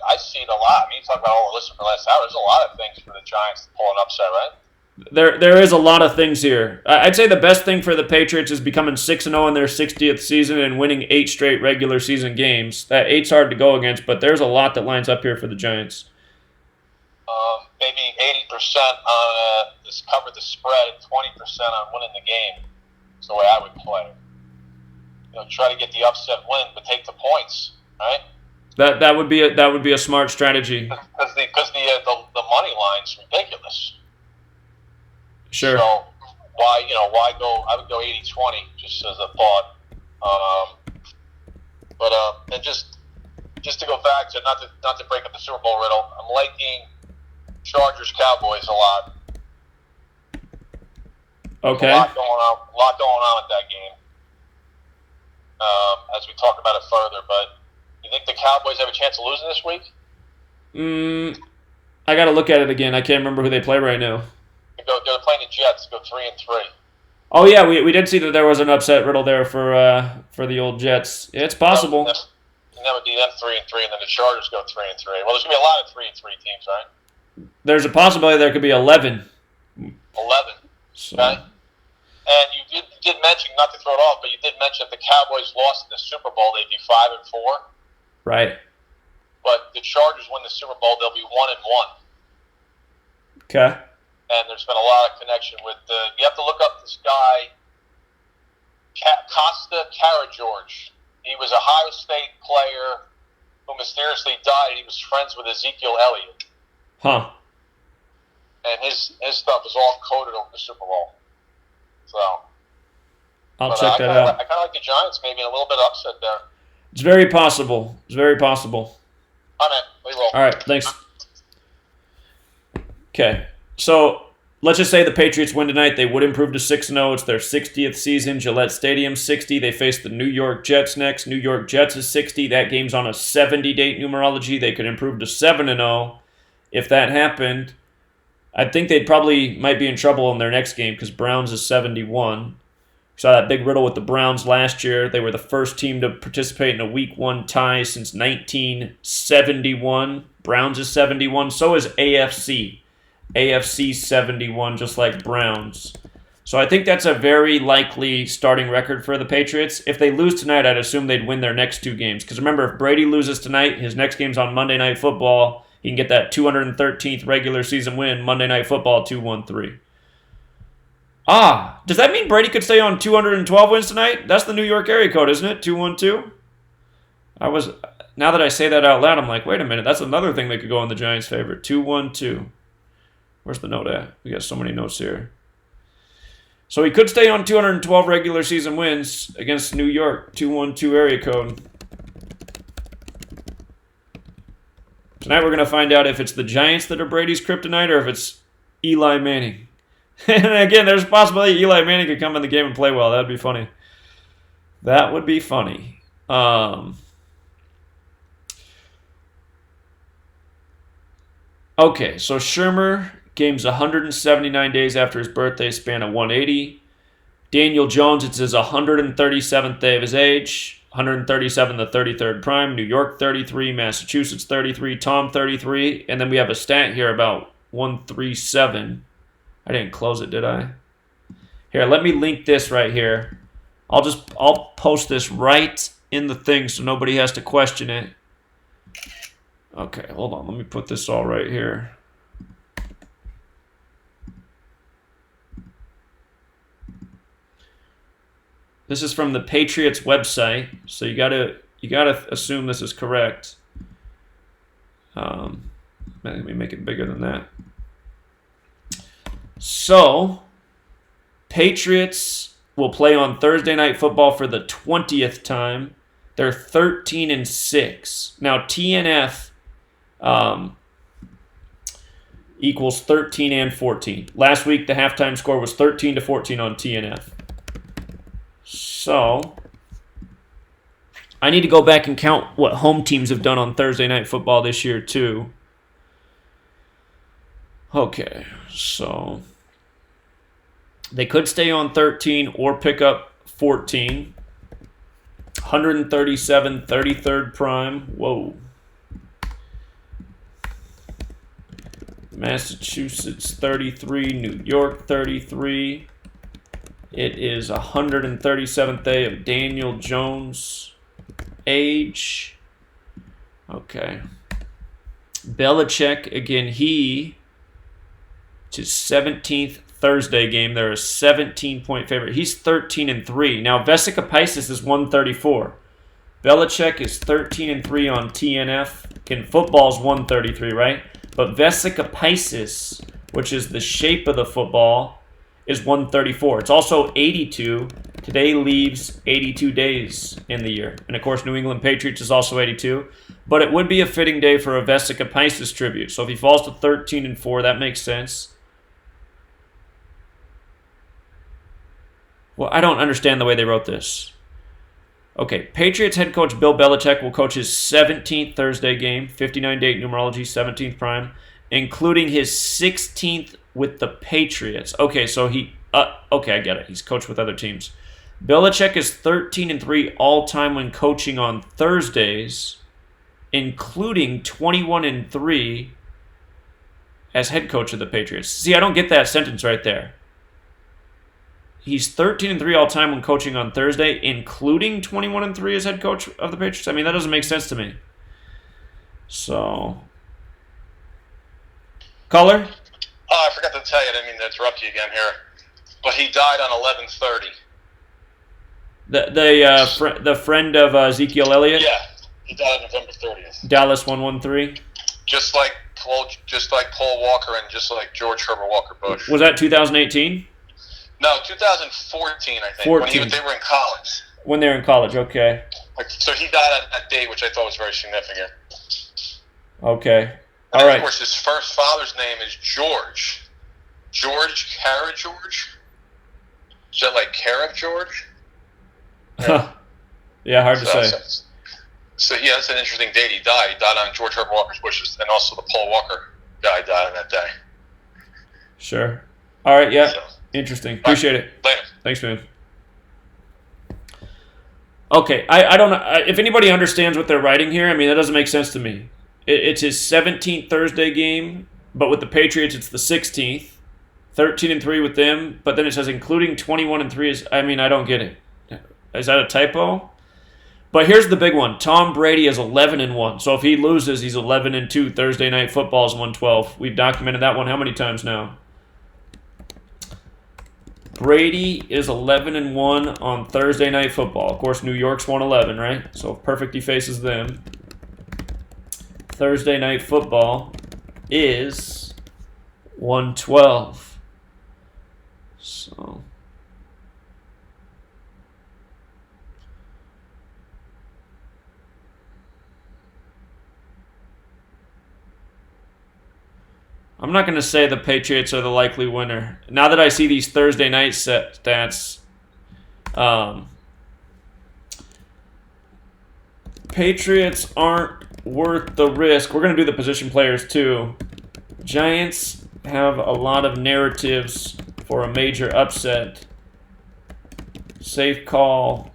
I see it a lot. I mean, you talk about all we're listening for the last hour. There's a lot of things for the Giants to pull an upset, right? There is a lot of things here. I'd say the best thing for the Patriots is becoming 6-0 in their 60th season and winning 8 straight regular season games. That 8's hard to go against, but there's a lot that lines up here for the Giants. Maybe 80% on cover the spread and 20% on winning the game. That's the way I would play. Try to get the upset win, but take the points, right? That would be a smart strategy. Because the money line's ridiculous. Sure. So why go? I would go 80-20 just as a thought. And just to go back to not to break up the Super Bowl riddle, I'm liking Chargers Cowboys a lot. Okay. A lot going on with that game. As we talk about it further, but you think the Cowboys have a chance of losing this week? I got to look at it again. I can't remember who they play right now. They're playing the Jets. Go 3-3. Oh yeah, we did see that there was an upset riddle there for the old Jets. It's possible. That would be them 3-3, and then the Chargers go 3-3. Well, there's gonna be a lot of 3-3 teams, right? There's a possibility there could be 11. 11. Okay. And you did mention, not to throw it off, but you did mention if the Cowboys lost in the Super Bowl, they'd be 5-4. Right. But the Chargers win the Super Bowl, they'll be 1-1. Okay. And there's been a lot of connection with you have to look up this guy, Costa Karageorge. He was a Ohio State player who mysteriously died. He was friends with Ezekiel Elliott. Huh. And his stuff is all coded over the Super Bowl. So I'll check that out. I kind of like the Giants maybe in a little bit upset there. It's very possible. It's very possible. All right, man. We roll. All right, thanks. Okay, so let's just say the Patriots win tonight. They would improve to 6-0. It's their 60th season. Gillette Stadium 60. They face the New York Jets next. New York Jets is 60. That game's on a 70-date numerology. They could improve to 7-0. If that happened, I think they'd probably might be in trouble in their next game because Browns is 71. We saw that big riddle with the Browns last year. They were the first team to participate in a Week 1 tie since 1971. Browns is 71. So is AFC. AFC 71, just like Browns. So I think that's a very likely starting record for the Patriots. If they lose tonight, I'd assume they'd win their next 2 games. Because remember, if Brady loses tonight, his next game's on Monday Night Football. He can get that 213th regular season win, Monday Night Football 2-1-3. Does that mean Brady could stay on 212 wins tonight? That's the New York area code, isn't it? 212? Now that I say that out loud, I'm like, wait a minute, that's another thing that could go in the Giants' favor. 212. Where's the note at? We got so many notes here. So he could stay on 212 regular season wins against New York, 212 area code. Tonight we're going to find out if it's the Giants that are Brady's kryptonite or if it's Eli Manning. And again, there's a possibility Eli Manning could come in the game and play well. That would be funny. That would be funny. Okay, so Shermer game's 179 days after his birthday, span of 180. Daniel Jones, it's his 137th day of his age. 137, the 33rd prime. New York, 33. Massachusetts, 33. Tom, 33. And then we have a stat here about 137. I didn't close it, did I? Here, let me link this right here. I'll post this right in the thing so nobody has to question it. Okay, hold on. Let me put this all right here. This is from the Patriots website, so you gotta assume this is correct. Let me make it bigger than that. So, Patriots will play on Thursday Night Football for the 20th time. They're 13-6. Now TNF equals 13 and 14. Last week the halftime score was 13-14 on TNF. So I need to go back and count what home teams have done on Thursday Night Football this year too. Okay, so they could stay on 13 or pick up 14. 137, 33rd prime. Whoa. Massachusetts, 33. New York, 33. It is 137th day of Daniel Jones' age. Okay. Belichick, again, it's his 17th Thursday game. They're a 17-point favorite. He's 13-3. Now, Vesica Pisces is 134. Belichick is 13-3 on TNF. In football's 133, right? But Vesica Pisces, which is the shape of the football, is 134. It's also 82. Today leaves 82 days in the year. And, of course, New England Patriots is also 82. But it would be a fitting day for a Vesica Pisces tribute. So if he falls to 13-4, that makes sense. Well, I don't understand the way they wrote this. Okay, Patriots head coach Bill Belichick will coach his 17th Thursday game, 59-date numerology, 17th prime, including his 16th with the Patriots. Okay, so okay, I get it. He's coached with other teams. Belichick is 13-3 all-time when coaching on Thursdays, including 21-3 as head coach of the Patriots. See, I don't get that sentence right there. He's 13-3 all-time when coaching on Thursday, including 21-3 as head coach of the Patriots. I mean, that doesn't make sense to me. So, caller? Oh, I forgot to tell you. I didn't mean to interrupt you again here. But he died on 11/30. The friend of Ezekiel Elliott? Yeah, he died on November 30th. Dallas 113? Just like Paul Walker and just like George Herbert Walker Bush. Was that 2018? No, 2014, I think. 14. When they were in college. When they were in college, okay. So he died on that date, which I thought was very significant. Okay. And All right. Of course, his first father's name is George. George Cara George? Is that like Cara George? Yeah, yeah, hard to say. So, yeah, that's an interesting date he died. He died on George Herbert Walker's wishes, and also the Paul Walker guy died on that day. Sure. All right, yeah. Interesting. Appreciate it. Later. Thanks, man. Okay, I don't know. If anybody understands what they're writing here, I mean, that doesn't make sense to me. It's his 17th Thursday game, but with the Patriots, it's the 16th. 13-3 with them, but then it says including 21-3 is, I mean, I don't get it. Is that a typo? But here's the big one. Tom Brady is 11-1. So if he loses, he's 11-2. Thursday Night Football is 112. We've documented that one how many times now? Brady is 11-1 on Thursday Night Football. Of course, New York's 111, right? So if perfect he faces them. Thursday Night Football is 112. So I'm not going to say the Patriots are the likely winner. Now that I see these Thursday night stats, Patriots aren't worth the risk. We're going to do the position players too. Giants have a lot of narratives for a major upset, safe call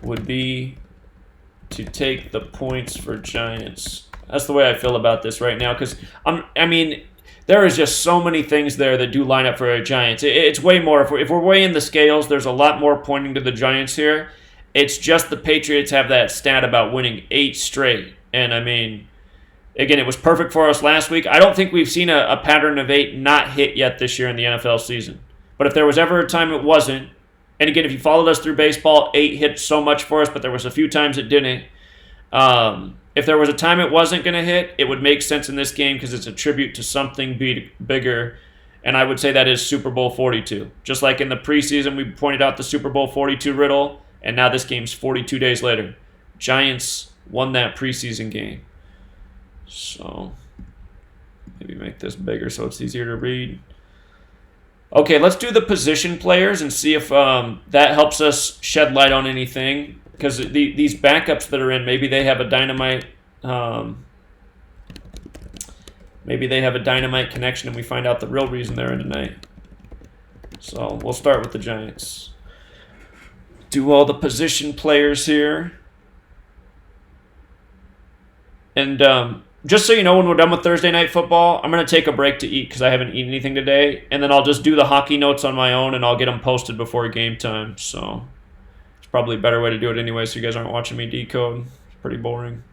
would be to take the points for Giants. That's the way I feel about this right now, because I mean, there is just so many things there that do line up for the Giants. It's way more. If we're weighing the scales, there's a lot more pointing to the Giants here. It's just the Patriots have that stat about winning 8 straight. And, I mean, again, it was perfect for us last week. I don't think we've seen a pattern of 8 not hit yet this year in the NFL season. But if there was ever a time it wasn't, and again, if you followed us through baseball, 8 hit so much for us, but there was a few times it didn't. If there was a time it wasn't going to hit, it would make sense in this game because it's a tribute to something bigger, and I would say that is Super Bowl 42. Just like in the preseason, we pointed out the Super Bowl 42 riddle, and now this game's 42 days later. Giants won that preseason game. So, maybe make this bigger so it's easier to read. Okay, let's do the position players and see if that helps us shed light on anything. Because these backups that are in, maybe they have a dynamite. Maybe they have a dynamite connection, and we find out the real reason they're in tonight. So we'll start with the Giants. Do all the position players here, and just so you know, when we're done with Thursday Night Football, I'm going to take a break to eat because I haven't eaten anything today, and then I'll just do the hockey notes on my own, and I'll get them posted before game time. So. Probably a better way to do it anyway, so you guys aren't watching me decode. It's pretty boring.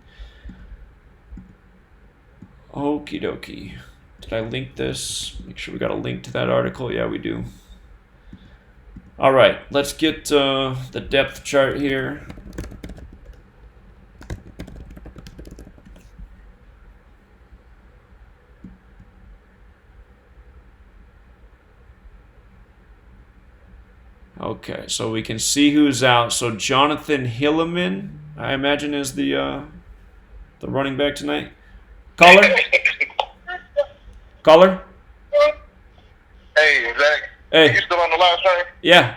Okie dokie. Did I link this? Make sure we got a link to that article. Yeah, we do. All right, let's get the depth chart here. Okay, so we can see who's out. So Jonathan Hilliman, I imagine, is the running back tonight. Caller? Caller? Hey, Zach. Hey. Are you still on the live stream? Yeah.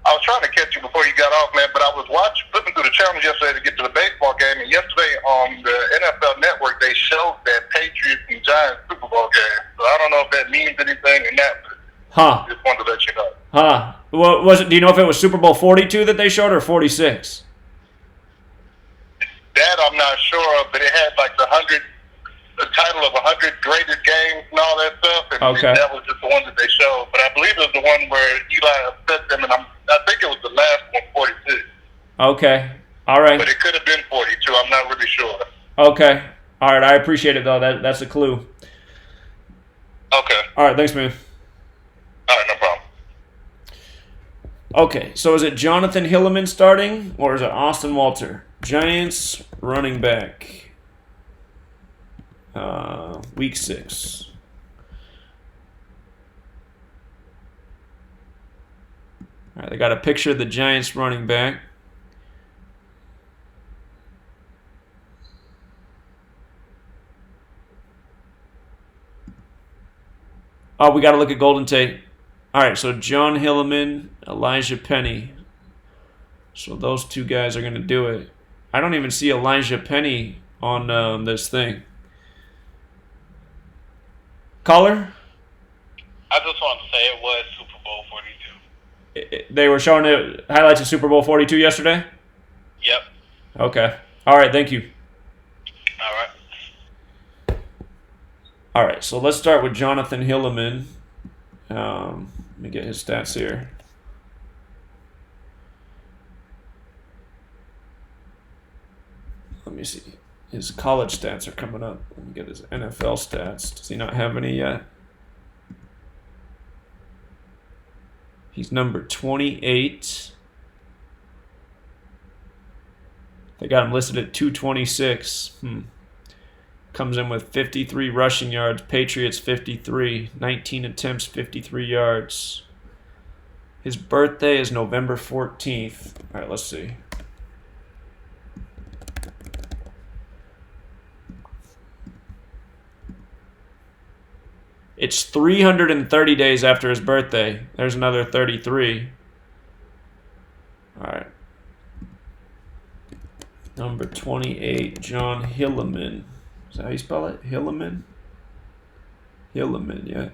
I was trying to catch you before you got off, man, but I was flipping through the channels yesterday to get to the baseball game, and yesterday on the NFL Network, they showed that Patriots and Giants Super Bowl game. So I don't know if that means anything or not. Huh. Just wanted to let you know. Huh. What was it? Do you know if it was Super Bowl 42 that they showed or 46? That I'm not sure of, but it had like the title of 100 greatest games and all that stuff, and Okay. that was just the one that they showed. But I believe it was the one where Eli upset them, and I think it was the last one, 46. Okay. All right. But it could have been 42. I'm not really sure. Okay. All right. I appreciate it, though. That's a clue. Okay. All right. Thanks, man. All right, no problem. Okay, so is it Jonathan Hilliman starting, or is it Austin Walter? Giants running back. Week 6. All right, they got a picture of the Giants running back. Oh, we got to look at Golden Tate. All right, so John Hilliman, Elijah Penny. So those two guys are going to do it. I don't even see Elijah Penny on this thing. Caller? I just want to say it was Super Bowl 42. They were showing it highlights of Super Bowl 42 yesterday? Yep. Okay. All right, thank you. All right. All right, so let's start with Jonathan Hilliman. Let me get his stats here. Let me see. His college stats are coming up. Let me get his NFL stats. Does he not have any yet? He's number 28. They got him listed at 226. Comes in with 53 rushing yards. Patriots 53. 19 attempts, 53 yards. His birthday is November 14th. All right, let's see. It's 330 days after his birthday. There's another 33. All right. Number 28, John Hilliman. Is that how you spell it? Hilliman? Hilleman, yeah.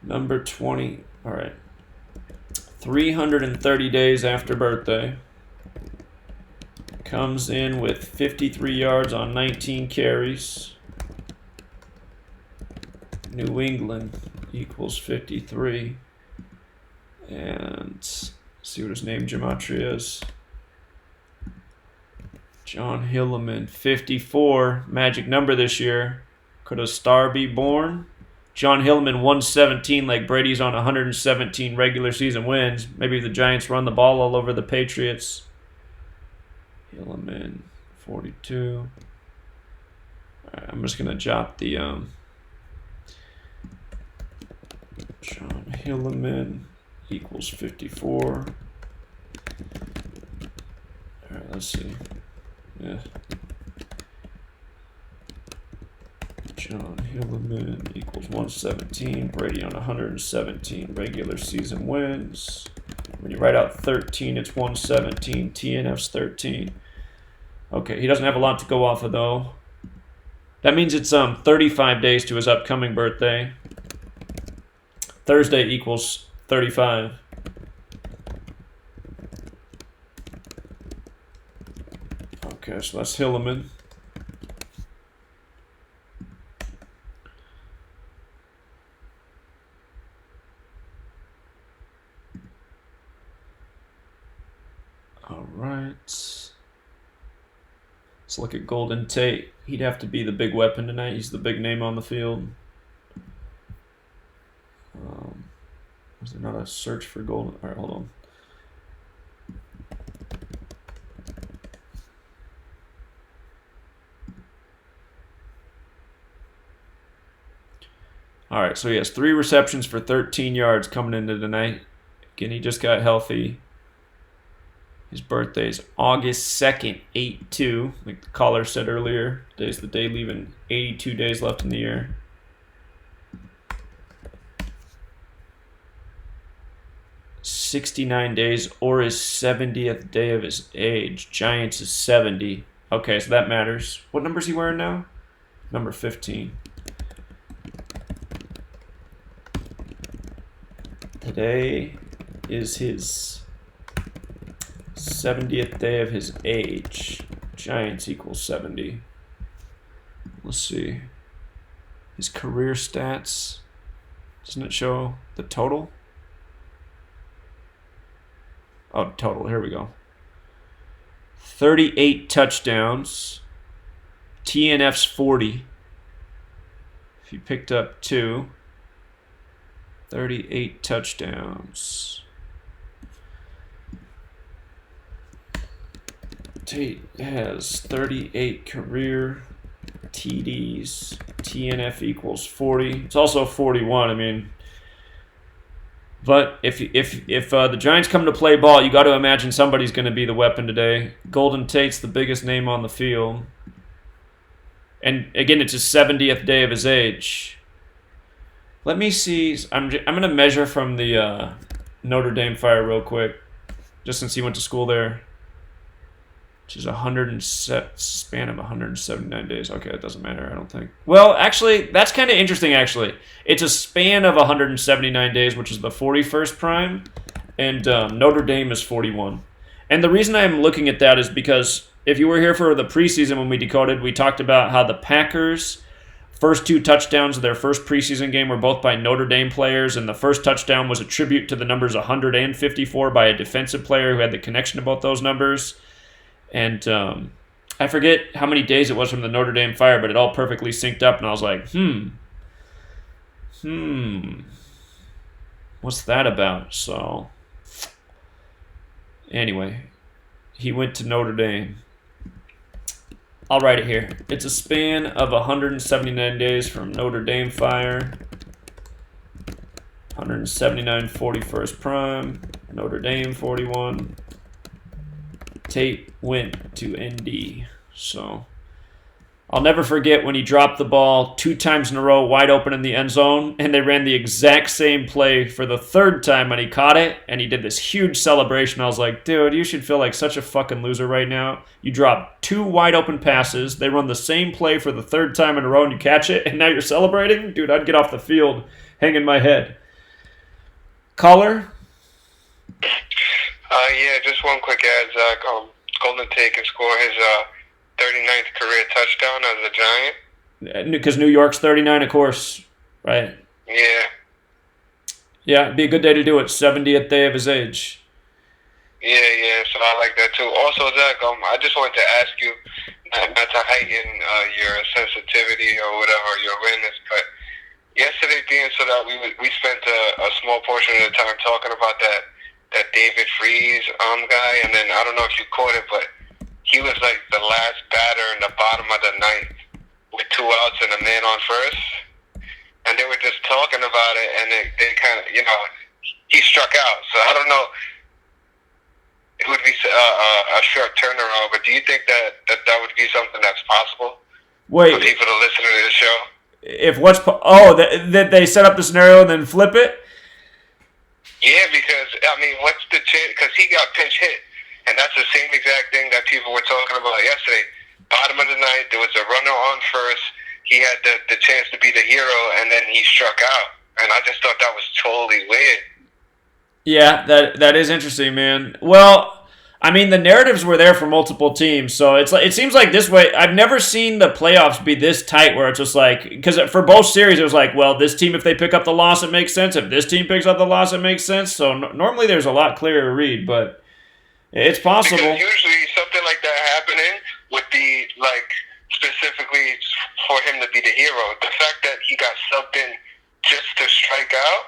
Number 20. All right. 330 days after birthday. Comes in with 53 yards on 19 carries. New England equals 53. And see what his name Gematria is. John Hilleman, 54. Magic number this year. Could a star be born? John Hilleman, 117, like Brady's on 117 regular season wins. Maybe the Giants run the ball all over the Patriots. Hilleman, 42. All right, I'm just going to jot the John Hilleman equals 54. All right, let's see. Yeah. John Hilleman equals 117. Brady on 117 regular season wins. When you write out 13, it's 117. TNF's 13. Okay, he doesn't have a lot to go off of, though. That means it's 35 days to his upcoming birthday. Thursday equals 35. Okay, so that's Hilleman. All right. Let's look at Golden Tate. He'd have to be the big weapon tonight. He's the big name on the field. Was there not a search for Golden? All right, hold on. All right, so he has 3 receptions for 13 yards coming into tonight. Again, he just got healthy. His birthday is August 2nd, 8-2. Like the caller said earlier, today's the day leaving 82 days left in the year. "69 days or his 70th day of his age." Giants is 70. Okay, so that matters. What number is he wearing now? Number 15. Today is his 70th day of his age. Giants equals 70. Let's see. His career stats. Doesn't it show the total? Oh, total. Here we go. 38 touchdowns. TNF's 40. If you picked up 2. 38 touchdowns. Tate has 38 career TDs. TNF equals 40. It's also 41. I mean, but if the Giants come to play ball, you got to imagine somebody's going to be the weapon today. Golden Tate's the biggest name on the field. And again, it's his 70th day of his age. Let me see. I'm going to measure from the Notre Dame Fire real quick, just since he went to school there. Which is span of 179 days. Okay, it doesn't matter, I don't think. Well, actually, that's kind of interesting, actually. It's a span of 179 days, which is the 41st prime, and Notre Dame is 41. And the reason I'm looking at that is because if you were here for the preseason when we decoded, we talked about how the Packers' first 2 touchdowns of their first preseason game were both by Notre Dame players, and the first touchdown was a tribute to the numbers 100 and 54 by a defensive player who had the connection to both those numbers. And I forget how many days it was from the Notre Dame Fire, but it all perfectly synced up, and I was like, what's that about? So, anyway, he went to Notre Dame. I'll write it here. It's a span of 179 days from Notre Dame Fire. 179 41st prime. Notre Dame 41. Tate went to ND. So I'll never forget when he dropped the ball 2 times in a row wide open in the end zone, and they ran the exact same play for the 3rd time, and he caught it, and he did this huge celebration. I was like, dude, you should feel like such a fucking loser right now. You dropped 2 wide open passes, they run the same play for the 3rd time in a row, and you catch it, and now you're celebrating? Dude, I'd get off the field hanging my head. Caller? Yeah, just one quick ad, Zach. Golden Tate can score his 39th career touchdown as a Giant. Because New York's 39, of course, right? Yeah. Yeah, it'd be a good day to do it. 70th day of his age. Yeah, so I like that too. Also, Zach, I just wanted to ask you, not to heighten your sensitivity or whatever, your awareness, but yesterday being so that we spent a small portion of the time talking about that David Freese guy, and then I don't know if you caught it, but he was like the last batter in the bottom of the 9th with 2 outs and a man on first. And they were just talking about it, and they kind of, he struck out. So I don't know. It would be a short turnaround, but do you think that would be something that's possible for people to listen to the show? That they set up the scenario and then flip it? Yeah, because, what's the chance? Because he got pinch hit. And that's the same exact thing that people were talking about yesterday. Bottom of the 9th, there was a runner on first. He had the chance to be the hero, and then he struck out. And I just thought that was totally weird. Yeah, that is interesting, man. Well, the narratives were there for multiple teams, so it seems like this way. I've never seen the playoffs be this tight, where it's just like, because for both series, it was like, well, this team, if they pick up the loss, it makes sense. If this team picks up the loss, it makes sense. So normally there's a lot clearer to read, but it's possible. Because usually something like that happening would be like specifically for him to be the hero. The fact that he got subbed in just to strike out,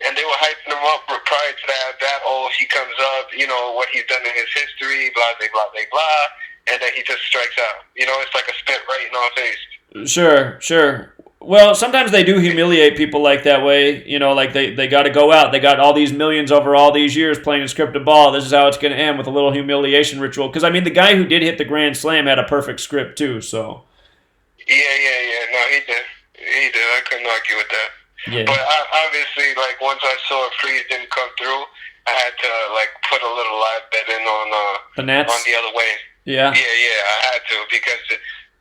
and they were hyping him up prior to that. Oh, if he comes up, what he's done in his history, blah, blah, blah, blah, blah, and then he just strikes out. It's like a spit right in our face. Sure. Well, sometimes they do humiliate people like that way. Like they got to go out. They got all these millions over all these years playing a scripted ball. This is how it's going to end, with a little humiliation ritual. Because, the guy who did hit the grand slam had a perfect script, too, so. Yeah. No, he did. I couldn't argue with that. Yeah. But obviously, once I saw Freeze didn't come through, I had to, put a little live bet in on the Nats? On the other way. Yeah. Yeah, I had to, because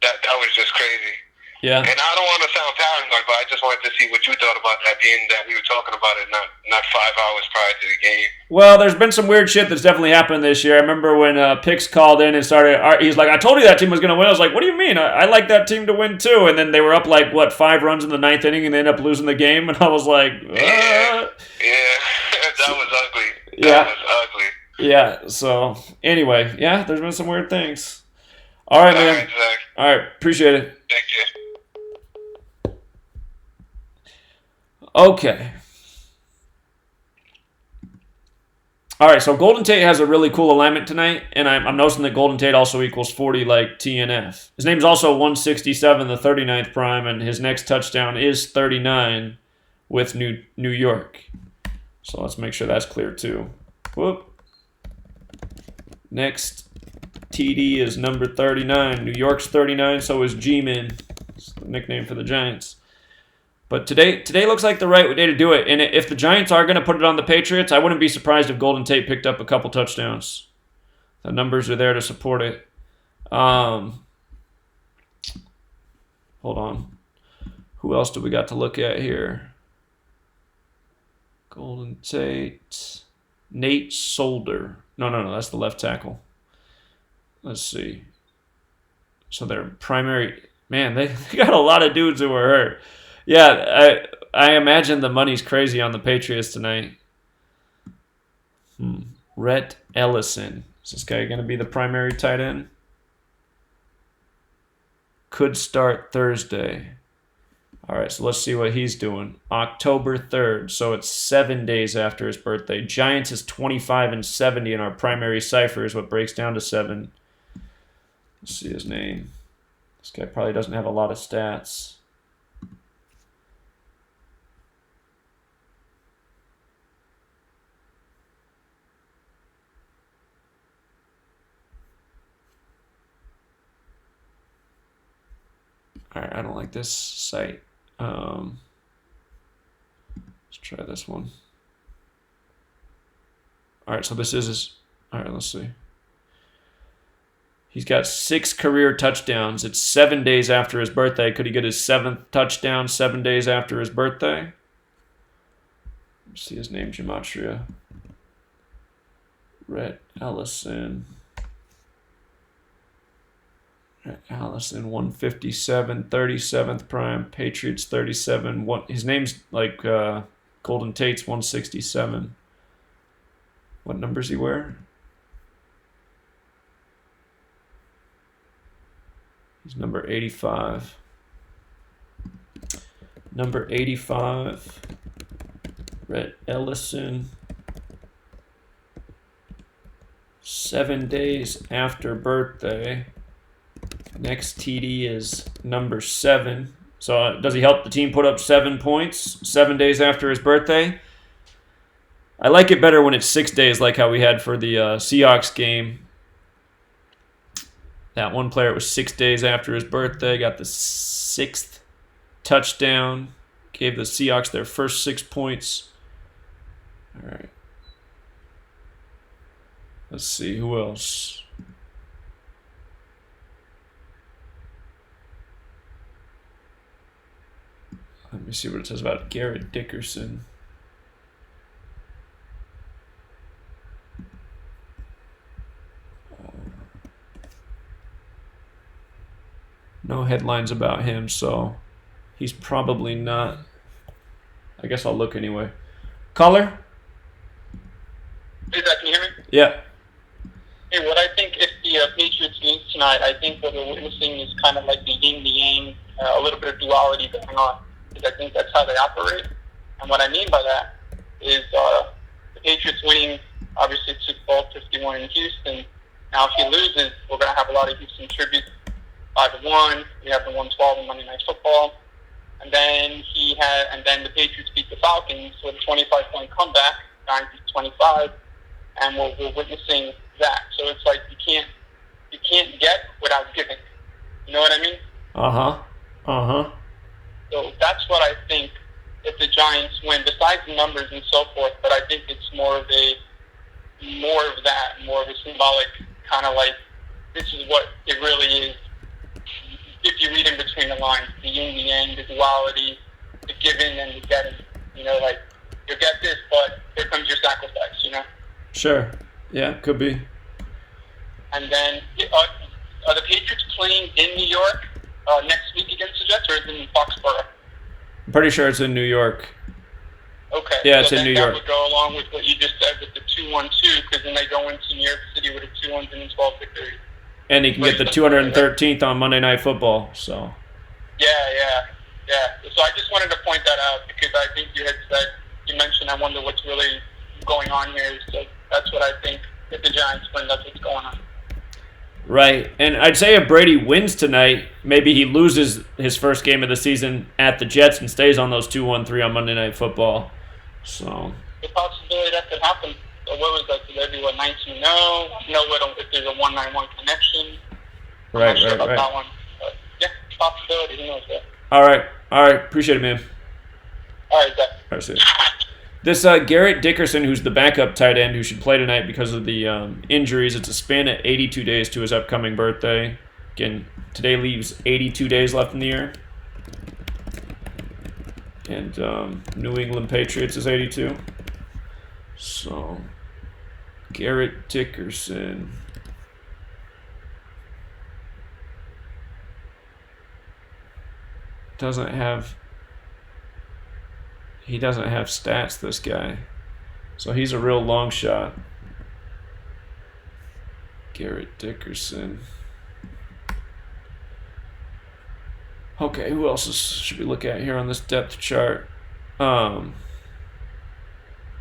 that was just crazy. Yeah. And I don't want to sound paranoid, but I just wanted to see what you thought about that, being that we were talking about it not 5 hours prior to the game. Well, there's been some weird shit that's definitely happened this year. I remember when Pix called in and started, he's like, I told you that team was going to win. I was like, what do you mean? I like that team to win too. And then they were up 5 runs in the 9th inning, and they ended up losing the game. And I was like, Yeah, that was ugly. Yeah. That was ugly. Yeah, so anyway, there's been some weird things. All right, man. All right, Zach. All right, appreciate it. Thank you. Okay. All right, so Golden Tate has a really cool alignment tonight, and I'm noticing that Golden Tate also equals 40 like TNF. His name's also 167, the 39th prime, and his next touchdown is 39 with New York. So let's make sure that's clear too. Whoop. Next TD is number 39. New York's 39, so is G-Man. It's the nickname for the Giants. But today looks like the right day to do it. And if the Giants are going to put it on the Patriots, I wouldn't be surprised if Golden Tate picked up a couple touchdowns. The numbers are there to support it. Hold on. Who else do we got to look at here? Golden Tate. Nate Solder. No, that's the left tackle. Let's see. So their primary... Man, they got a lot of dudes who were hurt. Yeah, I imagine the money's crazy on the Patriots tonight. Rhett Ellison. Is this guy going to be the primary tight end? Could start Thursday. All right, so let's see what he's doing. October 3rd, so it's 7 days after his birthday. Giants is 25 and 70 in our primary cipher is what breaks down to 7. Let's see his name. This guy probably doesn't have a lot of stats. I don't like this site. Let's try this one. All right, so this is all right. Let's see. He's got 6 career touchdowns. It's 7 days after his birthday. Could he get his 7th touchdown 7 days after his birthday? Let's see his name, Gematria. Rhett Ellison. Rhett Ellison, 157, 37th prime. Patriots, 37. His name's like Golden Tate's 167. What numbers he wear? He's number 85. Number 85, Rhett Ellison. 7 days after birthday. Next TD is number 7. So does he help the team put up 7 points 7 days after his birthday? I like it better when it's 6 days, like how we had for the Seahawks game. That one player, it was 6 days after his birthday, got the 6th touchdown, gave the Seahawks their first 6 points. All right. Let's see, who else? Let me see what it says about Garrett Dickerson. No headlines about him, so he's probably not. I guess I'll look anyway. Caller? Hey, Zach, can you hear me? Yeah. Hey, what I think if the Patriots lose tonight, I think what we're witnessing is kind of like the yin-yang, a little bit of duality going on. Because I think that's how they operate. And what I mean by that is the Patriots winning, obviously, Super Bowl 51 in Houston. Now, if he loses, we're going to have a lot of Houston tributes. 5-1. We have the 112 in Monday Night Football, and then the Patriots beat the Falcons with a 25-point comeback, 9-25, and we're witnessing that. So it's like you can't get without giving. You know what I mean? So that's what I think if the Giants win, besides the numbers and so forth. But I think it's more of a symbolic kind of like this is what it really is. If you read in between the lines, the yin, the yang, the duality, the giving and the getting. You know, like, you'll get this, but here comes your sacrifice, you know? Sure. Yeah, could be. And then, are the Patriots playing in New York next week against the Jets, or is it in Foxborough? I'm pretty sure it's in New York. Okay. Yeah, so it's in New York. That would go along with what you just said with the 2-1-2, because then they go into New York City with a 2-1 and 12 victory. And he can get the 213th on Monday Night Football. So. Yeah. So I just wanted to point that out because I think you mentioned, I wonder what's really going on here. So that's what I think. If the Giants win, that's what's going on. Right. And I'd say if Brady wins tonight, maybe he loses his first game of the season at the Jets and stays on those 2-1-3 on Monday Night Football. So. The possibility that could happen. So what was that? Could there be 19-0? No, if there's a 1-9-1 connection. I'm not sure about that one. But yeah, possibility. Who knows that? All right. Appreciate it, man. All right, Zach. All right, see you. This Garrett Dickerson, who's the backup tight end who should play tonight because of the injuries, it's a span at 82 days to his upcoming birthday. Again, today leaves 82 days left in the year. And New England Patriots is 82. So, Garrett Dickerson. He doesn't have stats, this guy. So he's a real long shot. Garrett Dickerson. Okay, who else should we look at here on this depth chart? Hold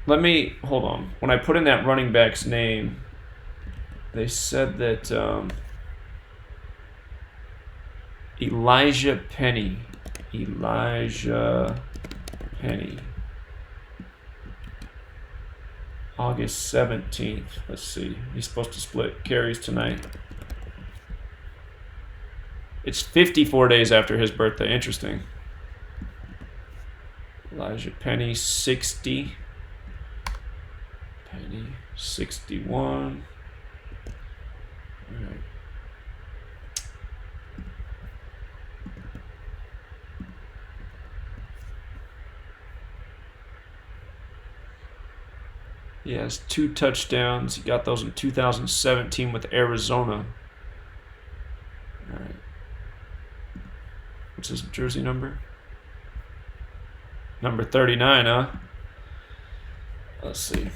on. When I put in that running back's name, they said that Elijah Penny. August 17th. Let's see. He's supposed to split carries tonight. It's 54 days after his birthday. Interesting. Elijah Penny, 60. Penny, 61. All right. He has 2 touchdowns. He got those in 2017 with Arizona. All right. What's his jersey number? Number 39, huh? Let's see.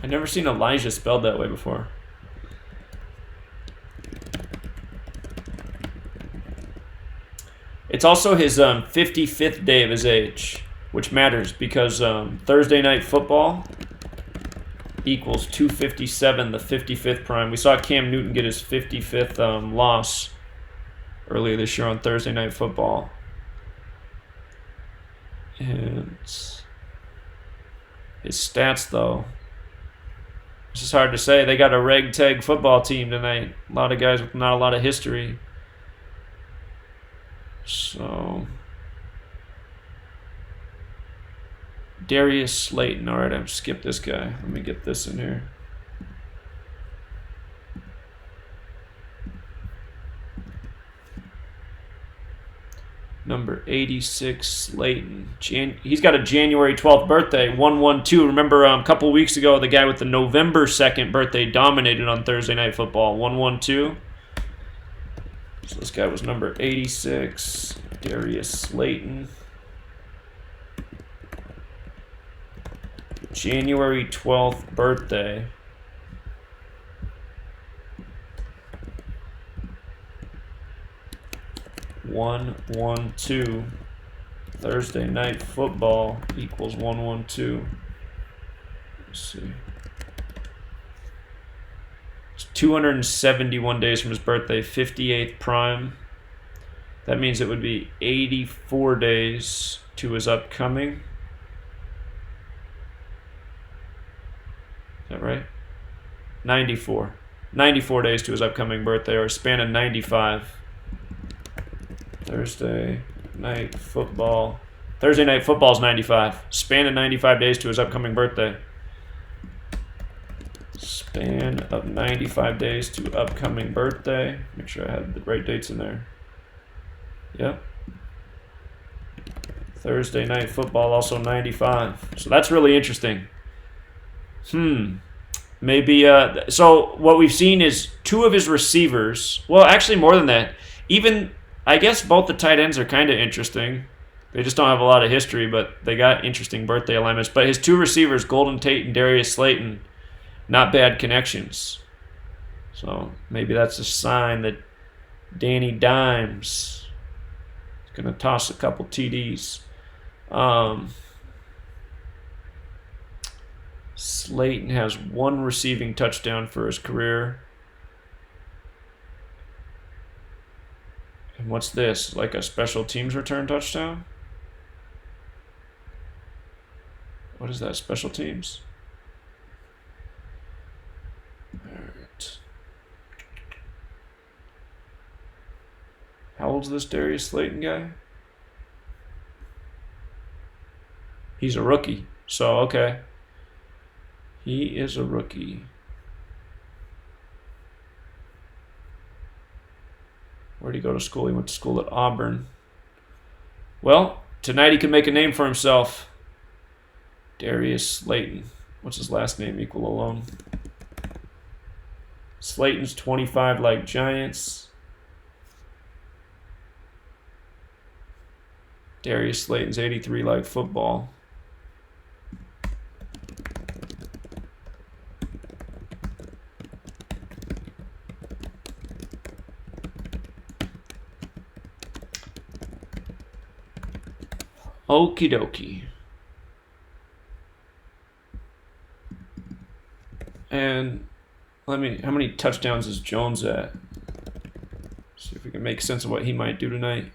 I've never seen Elijah spelled that way before. It's also his 55th day of his age, which matters because Thursday Night Football equals 257, the 55th prime. We saw Cam Newton get his 55th loss earlier this year on Thursday Night Football. And his stats, though, it's just hard to say. They got a ragtag football team tonight. A lot of guys with not a lot of history. So, Darius Slayton. All right, I've skipped this guy. Let me get this in here. Number 86, Slayton. He's got a January 12th birthday, 112. Remember a couple weeks ago, the guy with the November 2nd birthday dominated on Thursday Night Football, 112. So this guy was number 86, Darius Slayton. January 12th birthday. One, 1-2. Thursday Night Football equals 112. Let's see. It's 271 days from his birthday, 58th prime. That means it would be 84 days to his upcoming. Is that right? 94. 94 days to his upcoming birthday, or a span of 95. Thursday Night Football. Thursday Night Football is 95. Span of 95 days to his upcoming birthday. Span of 95 days to upcoming birthday. Make sure I had the right dates in there. Yep. Thursday Night Football, also 95. So that's really interesting. Maybe, so what we've seen is 2 of his receivers. Well, actually more than that. Even, I guess both the tight ends are kind of interesting. They just don't have a lot of history, but they got interesting birthday alignments. But his 2 receivers, Golden Tate and Darius Slayton, not bad connections. So maybe that's a sign that Danny Dimes is going to toss a couple TDs. Slayton has 1 receiving touchdown for his career. And what's this? Like a special teams return touchdown? What is that? Special teams? Alright. How old's this Darius Slayton guy? He's a rookie. So, okay. He is a rookie. Where'd he go to school? He went to school at Auburn. Well, tonight he can make a name for himself. Darius Slayton. What's his last name? Equal alone. Slayton's 25 like Giants. Darius Slayton's 83 like football. Okie dokie. And how many touchdowns is Jones at? See if we can make sense of what he might do tonight.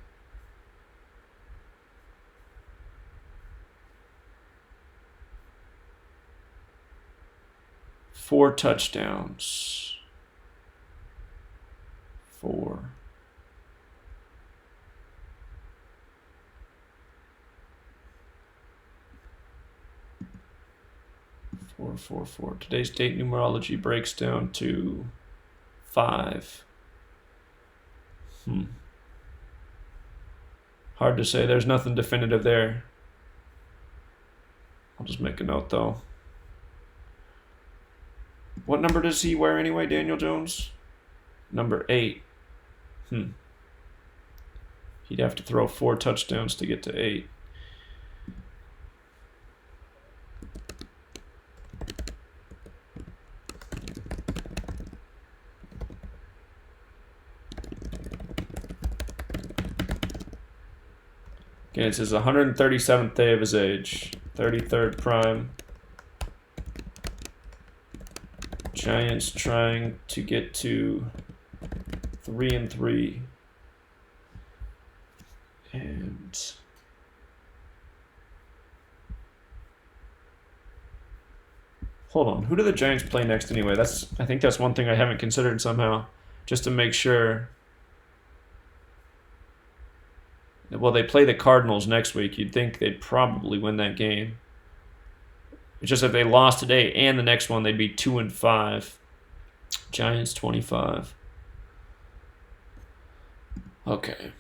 4 touchdowns. 4. Today's date numerology breaks down to 5. Hard to say. There's nothing definitive there. I'll just make a note, though. What number does he wear anyway, Daniel Jones? Number 8. He'd have to throw 4 touchdowns to get to 8. Again, it's his 137th day of his age. 33rd prime. Giants trying to get to 3-3. And hold on, who do the Giants play next anyway? I think that's one thing I haven't considered somehow, just to make sure. Well, they play the Cardinals next week. You'd think they'd probably win that game. It's just if they lost today and the next one, they'd be 2-5. Giants 25. Okay.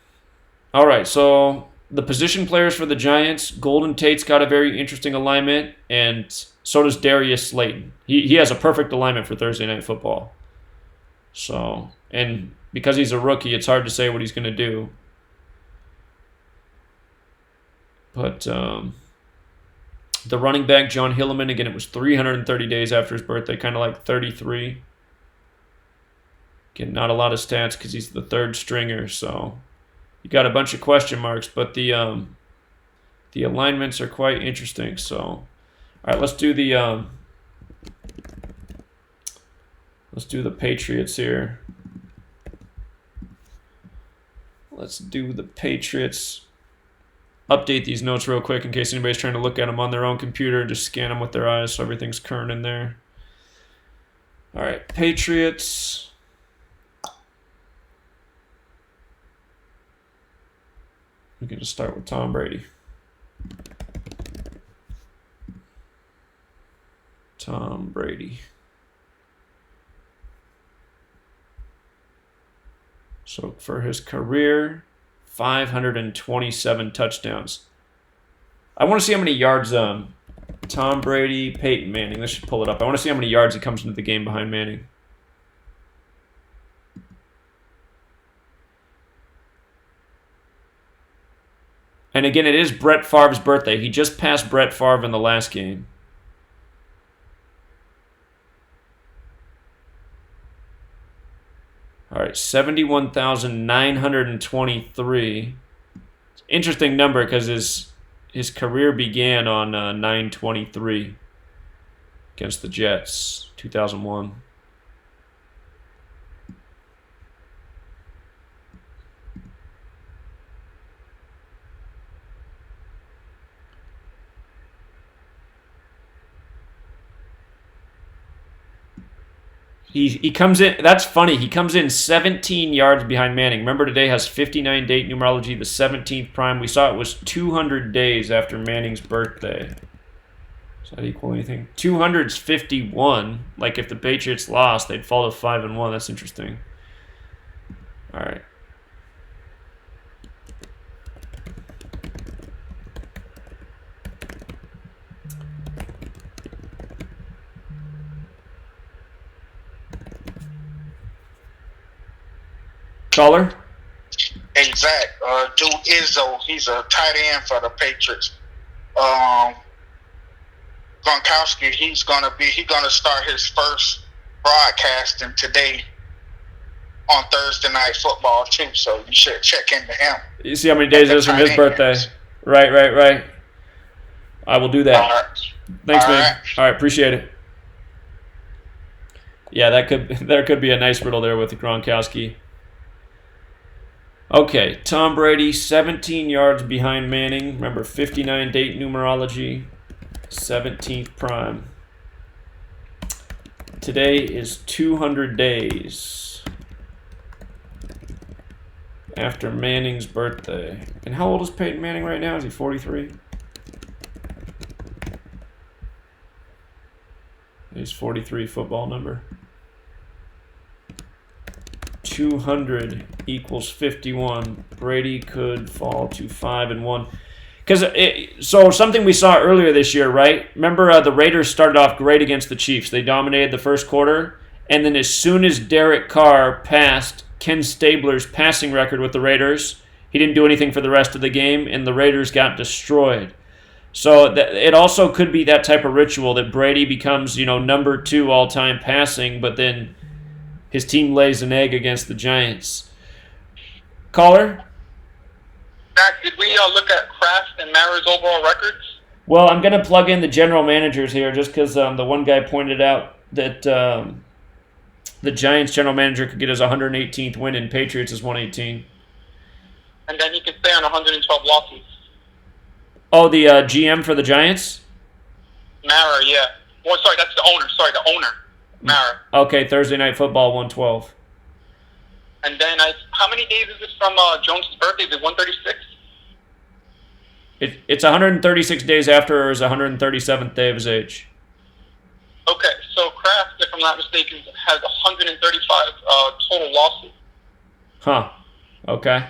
All right, so the position players for the Giants, Golden Tate's got a very interesting alignment, and so does Darius Slayton. He has a perfect alignment for Thursday Night Football. So, and because he's a rookie, it's hard to say what he's going to do. But the running back, John Hilleman, again, it was 330 days after his birthday, kind of like 33. Again, not a lot of stats because he's the third stringer, so you got a bunch of question marks, but the alignments are quite interesting. So, all right, let's do the Patriots here. Let's do the Patriots. Update these notes real quick in case anybody's trying to look at them on their own computer. Just scan them with their eyes so everything's current in there. All right, Patriots. We can just start with Tom Brady. Tom Brady. So for his career, 527 touchdowns. I want to see how many yards Tom Brady, Peyton Manning. Let's just pull it up. I want to see how many yards he comes into the game behind Manning. And again, it is Brett Favre's birthday. He just passed Brett Favre in the last game. All right, 71,923. Interesting number because his career began on 9/23 against the Jets, 2001. He comes in, that's funny, he comes in 17 yards behind Manning. Remember, today has 59 date numerology, the 17th prime. We saw it was 200 days after Manning's birthday. Does that equal anything? 200's 51. Like if the Patriots lost, they'd fall to 5-1. That's interesting. All right. Caller? Hey, Zach, dude Izzo, he's a tight end for the Patriots. Gronkowski, he's gonna start his first broadcasting today on Thursday Night Football too. So you should check into him. You see how many days it is from his birthday? Right. I will do that. All right. Thanks, All man. right. All right, appreciate it. Yeah, there could be a nice riddle there with Gronkowski. Okay, Tom Brady, 17 yards behind Manning. Remember, 59 date numerology, 17th prime. Today is 200 days after Manning's birthday. And how old is Peyton Manning right now? Is he 43? He's 43 football number. 200 equals 51. Brady could fall to 5-1. So something we saw earlier this year, right? Remember the Raiders started off great against the Chiefs. They dominated the first quarter. And then as soon as Derek Carr passed Ken Stabler's passing record with the Raiders, he didn't do anything for the rest of the game, and the Raiders got destroyed. So it also could be that type of ritual that Brady becomes, number 2 all-time passing, but then his team lays an egg against the Giants. Caller? Zach, did we look at Kraft and Mara's overall records? Well, I'm going to plug in the general managers here just because the one guy pointed out that the Giants general manager could get his 118th win and Patriots is 118. And then he could stay on 112 losses. Oh, the GM for the Giants? Mara, yeah. Well, sorry, that's the owner. Sorry, the owner. Mara. Okay, Thursday Night Football, 112. And then, how many days is this from Jones' birthday? Is it 136? It's 136 days after his 137th day of his age. Okay, so Kraft, if I'm not mistaken, has 135 total losses. Huh. Okay.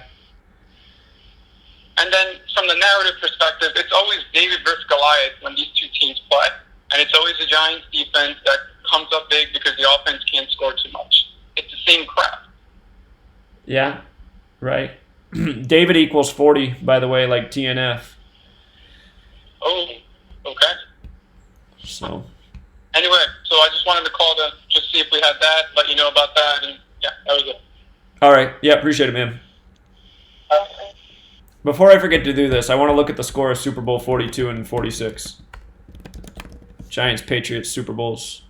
And then, from the narrative perspective, it's always David versus Goliath when these two teams play. And it's always the Giants' defense that comes up big because the offense can't score too much. It's the same crap. Yeah, right. David equals 40, by the way, like TNF. Oh, okay. So. Anyway, so I just wanted to call to just see if we had that, let you know about that, and yeah, that was it. All right. Yeah, appreciate it, man. Okay. Before I forget to do this, I want to look at the score of Super Bowl 42 and 46. Giants, Patriots, Super Bowls.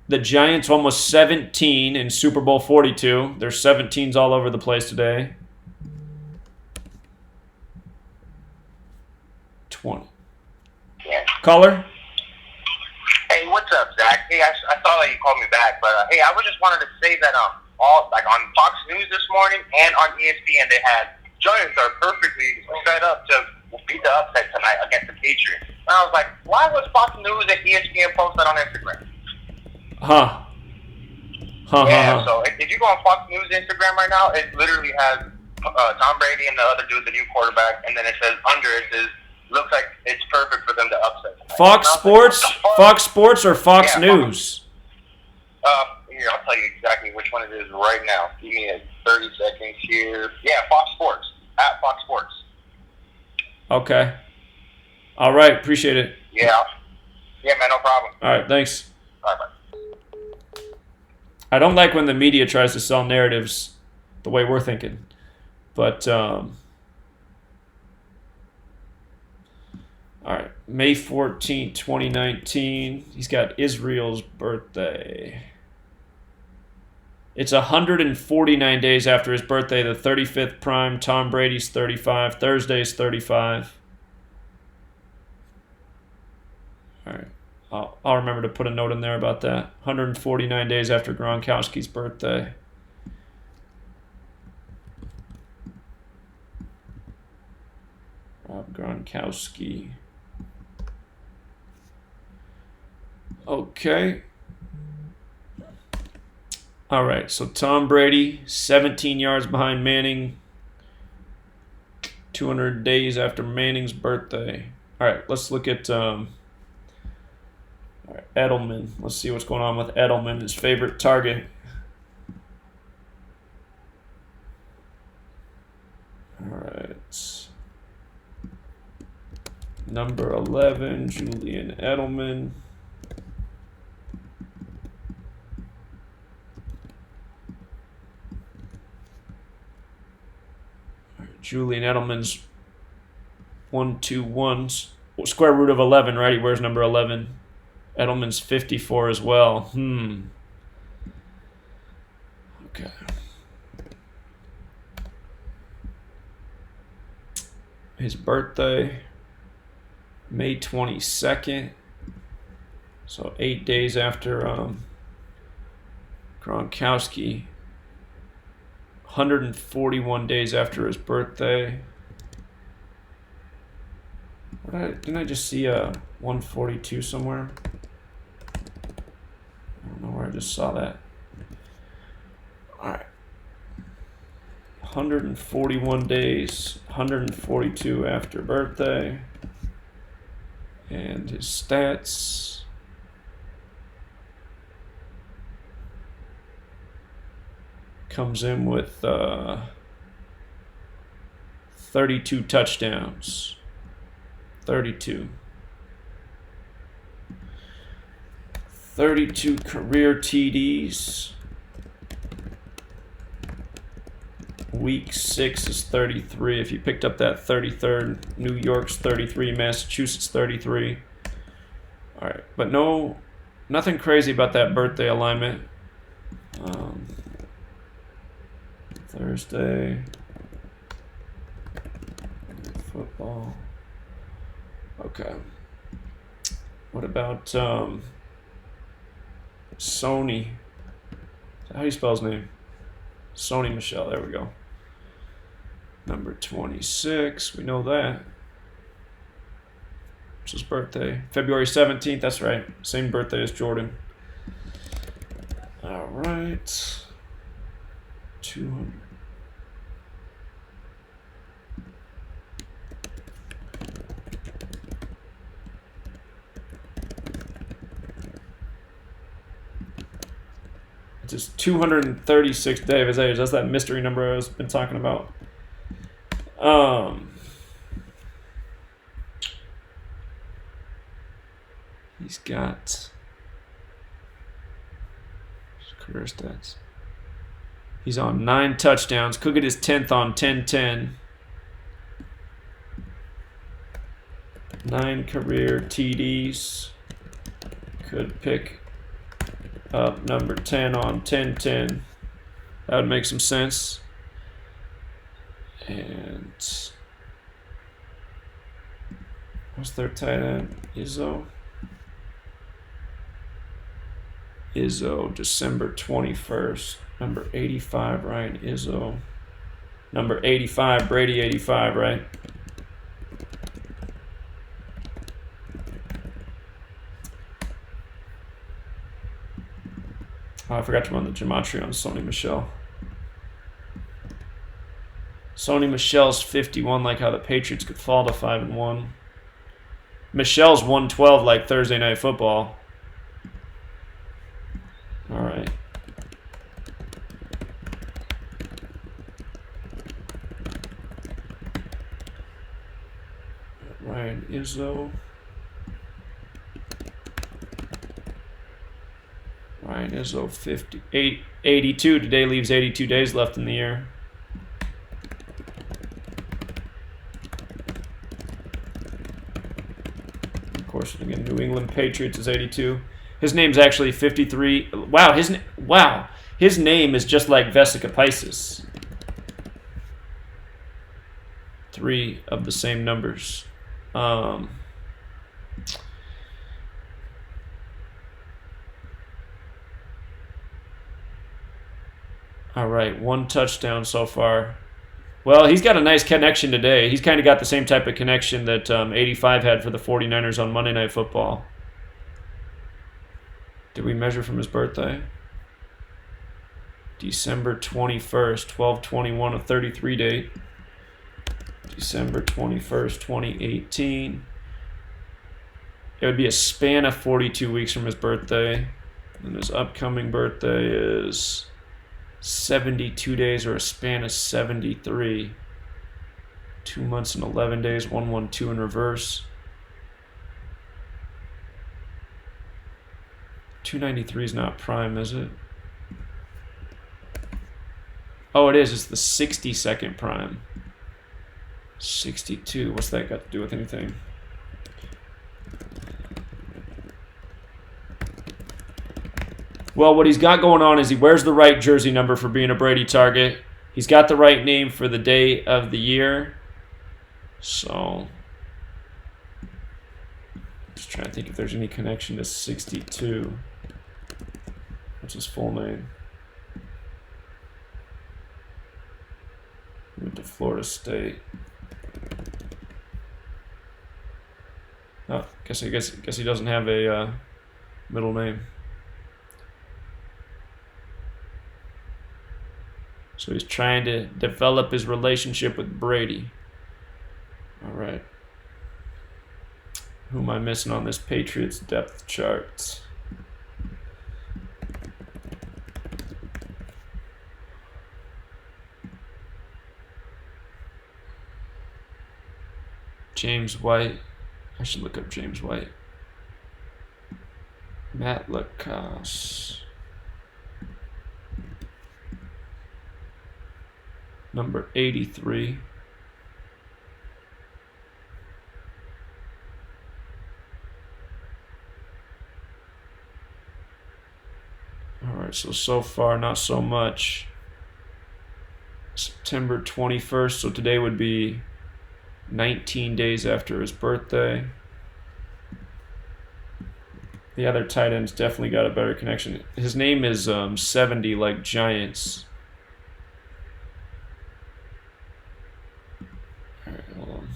The Giants almost 17 in Super Bowl 42. There's 17s all over the place today. 20. Yeah. Caller? Hey, what's up, Zach? Hey, I saw that you called me back, but hey, I just wanted to say that all like on Fox News this morning and on ESPN, they had Giants are perfectly set up to beat the upset tonight against the Patriots. And I was like, why was Fox News and ESPN post that on Instagram? So if you go on Fox News Instagram right now, it literally has Tom Brady and the other dude, the new quarterback, and then it says under it says looks like it's perfect for them to upset tonight. Fox Sports? Fox Sports or Fox News? Here, I'll tell you exactly which one it is right now. Give me 30 seconds here. Yeah, Fox Sports. At Fox Sports. Okay. All right. Appreciate it. Yeah. Yeah, man. No problem. All right. Thanks. All right, bye. I don't like when the media tries to sell narratives the way we're thinking. But, all right. May 14, 2019. He's got Israel's birthday. It's 149 days after his birthday, the 35th prime. Tom Brady's 35. Thursday's 35. All right. I'll remember to put a note in there about that. 149 days after Gronkowski's birthday. Rob Gronkowski. Okay. All right, so Tom Brady, 17 yards behind Manning, 200 days after Manning's birthday. All right, let's look at Edelman. Let's see what's going on with Edelman, his favorite target. All right. Number 11, Julian Edelman. Julian Edelman's 121, square root of 11, right? He wears number 11. Edelman's 54 as well. Okay. His birthday. May 22nd. So 8 days after Gronkowski. 141 days after his birthday. Didn't I just see a 142 somewhere? I don't know where I just saw that. All right. 141 days, 142 after birthday. And his stats. Comes in with 32 touchdowns. 32 career TDs. Week 6 is 33. If you picked up that 33rd, New York's 33, Massachusetts 33. All right, but nothing crazy about that birthday alignment. Thursday, football. Okay. What about Sony? Is that how do you spell his name? Sony Michel. There we go. Number 26. We know that. It's his birthday. February 17th. That's right. Same birthday as Jordan. All right. 200. It's his 236th day of his age. That's that mystery number I was been talking about. He's got career stats. He's on 9 touchdowns. Could get his 10th on 10-10. 9 career TDs. Could pick up number 10 on 10-10. That would make some sense. And what's their tight end? Izzo, December 21st. Number 85, Ryan Izzo. Number 85, Brady 85, right? Oh, I forgot to run the Gematria on Sony Michel. Sony Michel's 51, like how the Patriots could fall to 5-1. Michel's 112, like Thursday Night Football. All right. Ryan Izzo. Ryan Izzo 82. Today leaves 82 days left in the year. Of course, again, New England Patriots is 82. His name's actually 53. Wow, his name is just like Vesica Pisces. 3 of the same numbers. All right, 1 touchdown so far. Well, he's got a nice connection today. He's kind of got the same type of connection that 85 had for the 49ers on Monday Night Football. Did we measure from his birthday? December 21st, 12/21 of 33 date. December 21st, 2018. It would be a span of 42 weeks from his birthday. And his upcoming birthday is 72 days, or a span of 73. 2 months and 11 days, 112 in reverse. 293 is not prime, is it? Oh, it is. It's the 62nd prime. 62. What's that got to do with anything? Well, what he's got going on is he wears the right jersey number for being a Brady target. He's got the right name for the day of the year. So trying to think if there's any connection to 62. What's his full name? Went to Florida State. Oh, guess he doesn't have a middle name. So he's trying to develop his relationship with Brady. All right. Who am I missing on this Patriots depth chart? James White. I should look up James White. Matt Lacoste. Number 83. Alright, so far not so much. September 21st, so today would be 19 days after his birthday. The other tight end's definitely got a better connection. His name is 70 like Giants. Alright, hold on.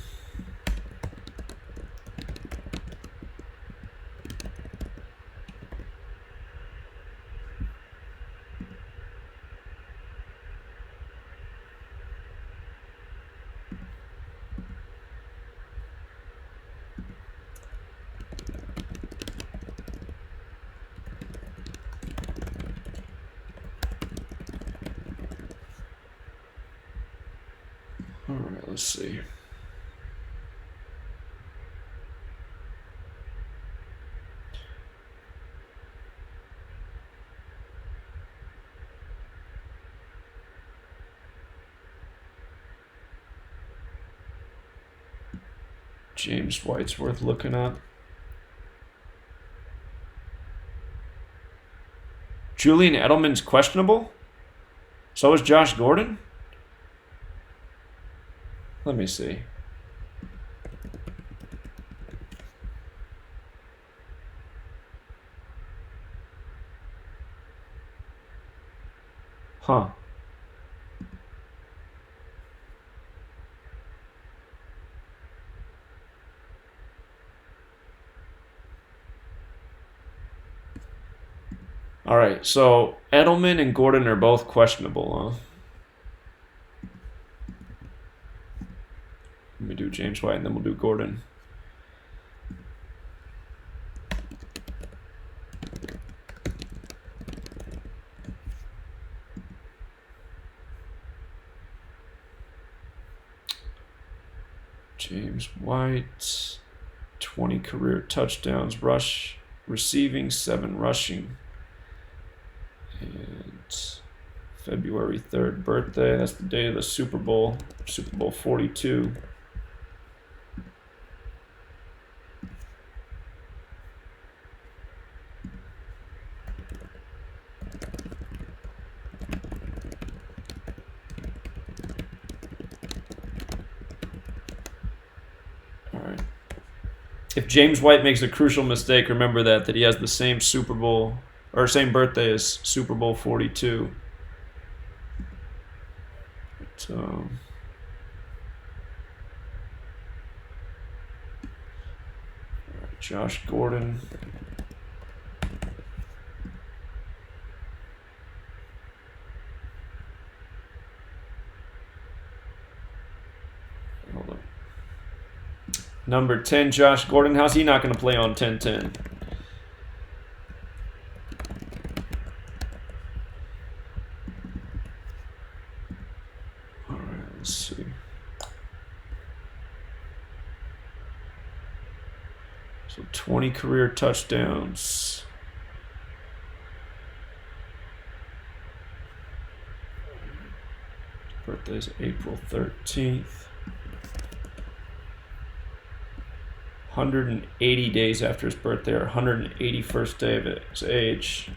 Alright, let's see. James White's worth looking up. Julian Edelman's questionable? So is Josh Gordon? Let me see. Huh. All right, so Edelman and Gordon are both questionable, huh? Let me do James White and then we'll do Gordon. James White, 20 career touchdowns, receiving, 7 rushing. And February 3rd birthday, that's the day of the Super Bowl 42. If James White makes a crucial mistake, remember that he has the same Super Bowl or same birthday as Super Bowl 42. So Josh Gordon. Hold on. Number 10, Josh Gordon. How's he not going to play on 10-10? All right, let's see. So 20 career touchdowns. Birthday's April 13th. 180 days after his birthday, or 181st day of his age.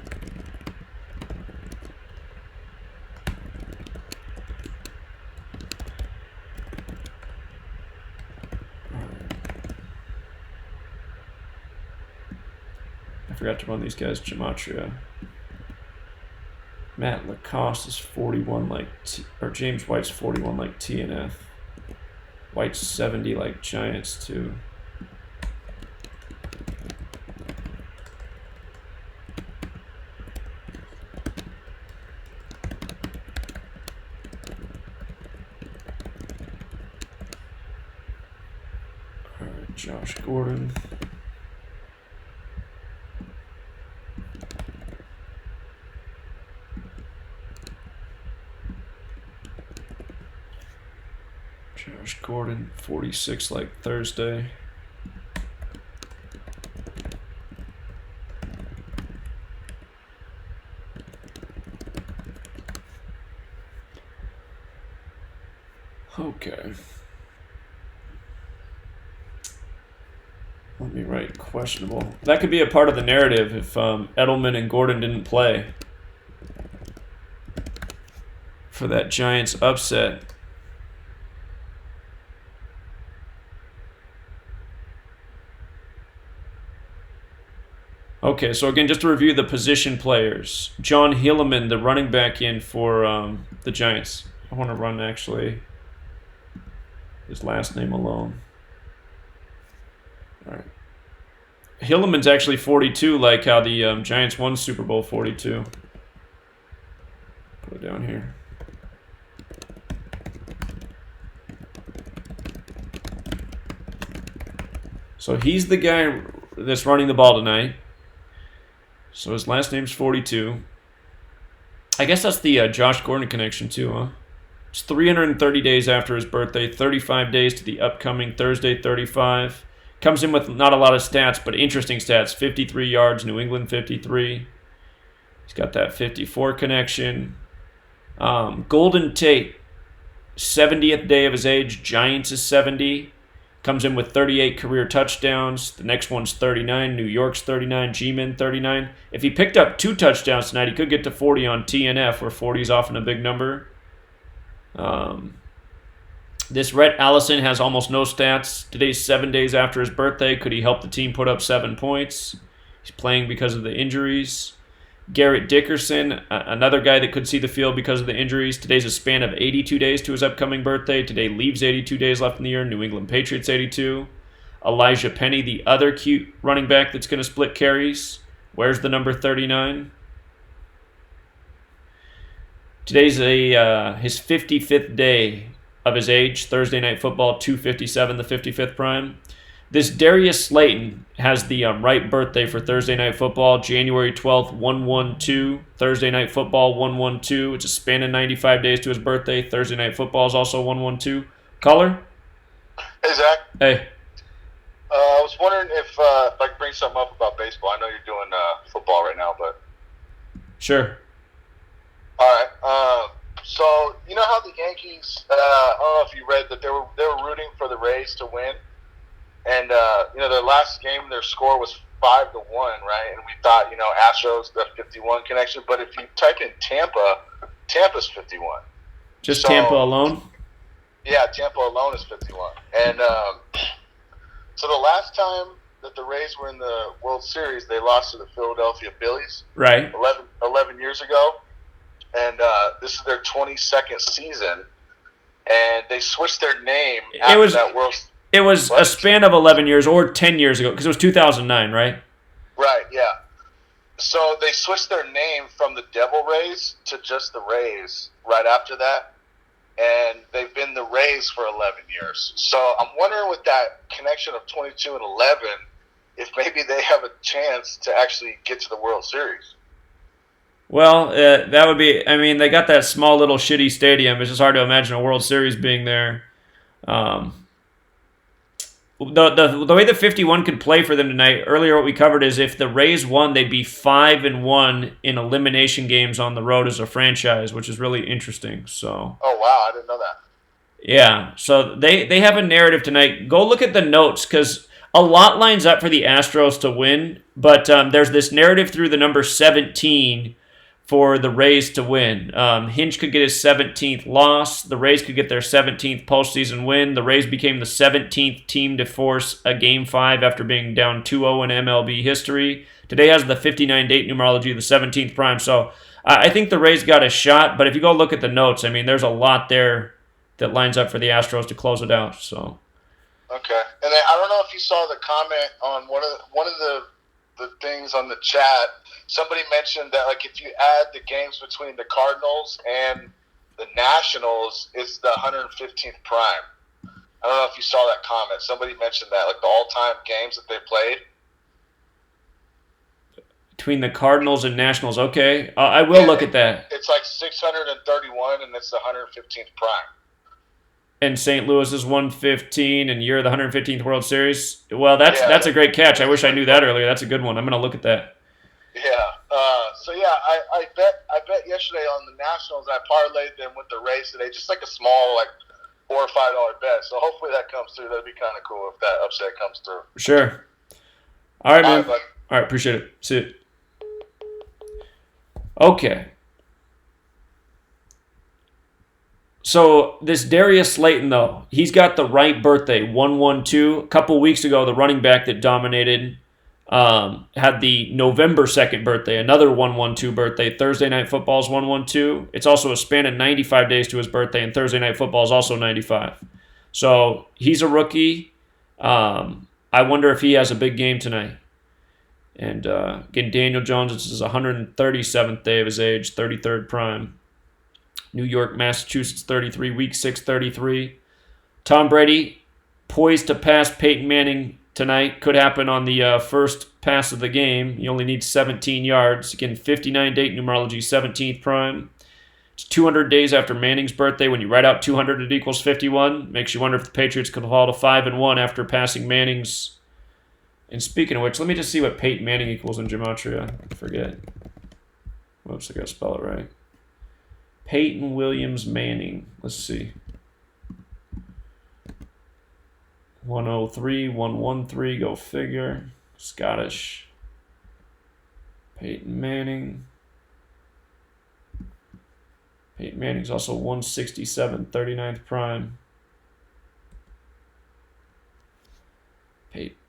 I forgot to run these guys. Gematria. Matt Lacoste is 41 like or James White's 41 like TNF. White's 70 like Giants too. All right, Josh Gordon. Josh Gordon, 46 like Thursday. Okay. Let me write questionable. That could be a part of the narrative if Edelman and Gordon didn't play for that Giants upset. Okay, so again, just to review the position players. John Hilleman, the running back in for the Giants. I want to run, actually, his last name alone. All right. Hilleman's actually 42, like how the Giants won Super Bowl 42. Put it down here. So he's the guy that's running the ball tonight. So his last name's 42. I guess that's the Josh Gordon connection too, huh? It's 330 days after his birthday, 35 days to the upcoming Thursday 35. Comes in with not a lot of stats, but interesting stats. 53 yards, New England 53. He's got that 54 connection. Golden Tate, 70th day of his age. Giants is 70. Comes in with 38 career touchdowns. The next one's 39. New York's 39. G-Men 39. If he picked up 2 touchdowns tonight, he could get to 40 on TNF, where 40 is often a big number. This Rhett Allison has almost no stats. Today's 7 days after his birthday. Could he help the team put up 7 points? He's playing because of the injuries. Garrett Dickerson, another guy that could see the field because of the injuries. Today's a span of 82 days to his upcoming birthday. Today leaves 82 days left in the year. New England Patriots 82. Elijah Penny, the other cute running back that's going to split carries. Where's the number 39? Today's his 55th day of his age. Thursday Night Football, 2:57, the 55th prime. This Darius Slayton has the right birthday for Thursday Night Football, January 12th, 112. Thursday Night Football, 112. It's a span of 95 days to his birthday. Thursday Night Football is also 112. Caller? Hey, Zach. Hey. I was wondering if I could bring something up about baseball. I know you're doing football right now, but... Sure. All right. So, you know how the Yankees, I don't know if you read that they were rooting for the Rays to win? And, their last game, their score was 5-1, right? And we thought, Astros, the 51 connection. But if you type in Tampa, Tampa's 51. Just Tampa alone? Yeah, Tampa alone is 51. And so the last time that the Rays were in the World Series, they lost to the Philadelphia Phillies. Right. 11 years ago. And this is their 22nd season. And they switched their name after that World Series. It was a span of 11 years or 10 years ago, because it was 2009, right? Right, yeah. So they switched their name from the Devil Rays to just the Rays right after that. And they've been the Rays for 11 years. So I'm wondering with that connection of 22 and 11, if maybe they have a chance to actually get to the World Series. Well, that would be, they got that small little shitty stadium. It's just hard to imagine a World Series being there. The way the 51 could play for them tonight, earlier what we covered is if the Rays won, they'd be 5-1 in elimination games on the road as a franchise, which is really interesting. So. Oh, wow. I didn't know that. Yeah. So they have a narrative tonight. Go look at the notes, because a lot lines up for the Astros to win, but there's this narrative through the number 17 for the Rays to win. Hinch could get his 17th loss. The Rays could get their 17th postseason win. The Rays became the 17th team to force a Game 5 after being down 2-0 in MLB history. Today has the 59 date numerology, the 17th prime. So I think the Rays got a shot, but if you go look at the notes, I mean, there's a lot there that lines up for the Astros to close it out. So. Okay. And then, I don't know if you saw the comment on one of the things on the chat. Somebody mentioned that, like, if you add the games between the Cardinals and the Nationals, it's the 115th prime. I don't know if you saw that comment. Somebody mentioned that, like, the all-time games that they played. Between the Cardinals and Nationals, okay. I will look at that. It's like 631, and it's the 115th prime. And St. Louis is 115, and you're the 115th World Series. Well, that's a great catch. I wish I knew that earlier. That's a good one. I'm going to look at that. Yeah. I bet yesterday on the Nationals. I parlayed them with the Rays today, just like a small, like $4 or $5 bet. So hopefully that comes through. That'd be kind of cool if that upset comes through. Sure. All right, man. All right, All right, appreciate it. See you. Okay. So this Darius Slayton, though, he's got the right birthday, 112. A couple weeks ago, the running back that dominated had the November 2nd birthday, another 112 birthday. Thursday Night Football is 112. It's also a span of 95 days to his birthday, and Thursday Night Football is also 95. So he's a rookie. I wonder if he has a big game tonight. And again, Daniel Jones, it's his 137th day of his age, 33rd prime. New York, Massachusetts, 33, week 6, 33. Tom Brady, poised to pass Peyton Manning tonight. Could happen on the first pass of the game. He only needs 17 yards. Again, 59 date numerology, 17th prime. It's 200 days after Manning's birthday. When you write out 200, it equals 51. Makes you wonder if the Patriots could fall to 5-1 after passing Manning's. And speaking of which, let me just see what Peyton Manning equals in Gematria. I forget. Whoops, I got to spell it right. Peyton Williams Manning. Let's see. 103, 113, go figure. Scottish. Peyton Manning. Peyton Manning's also 167, 39th prime.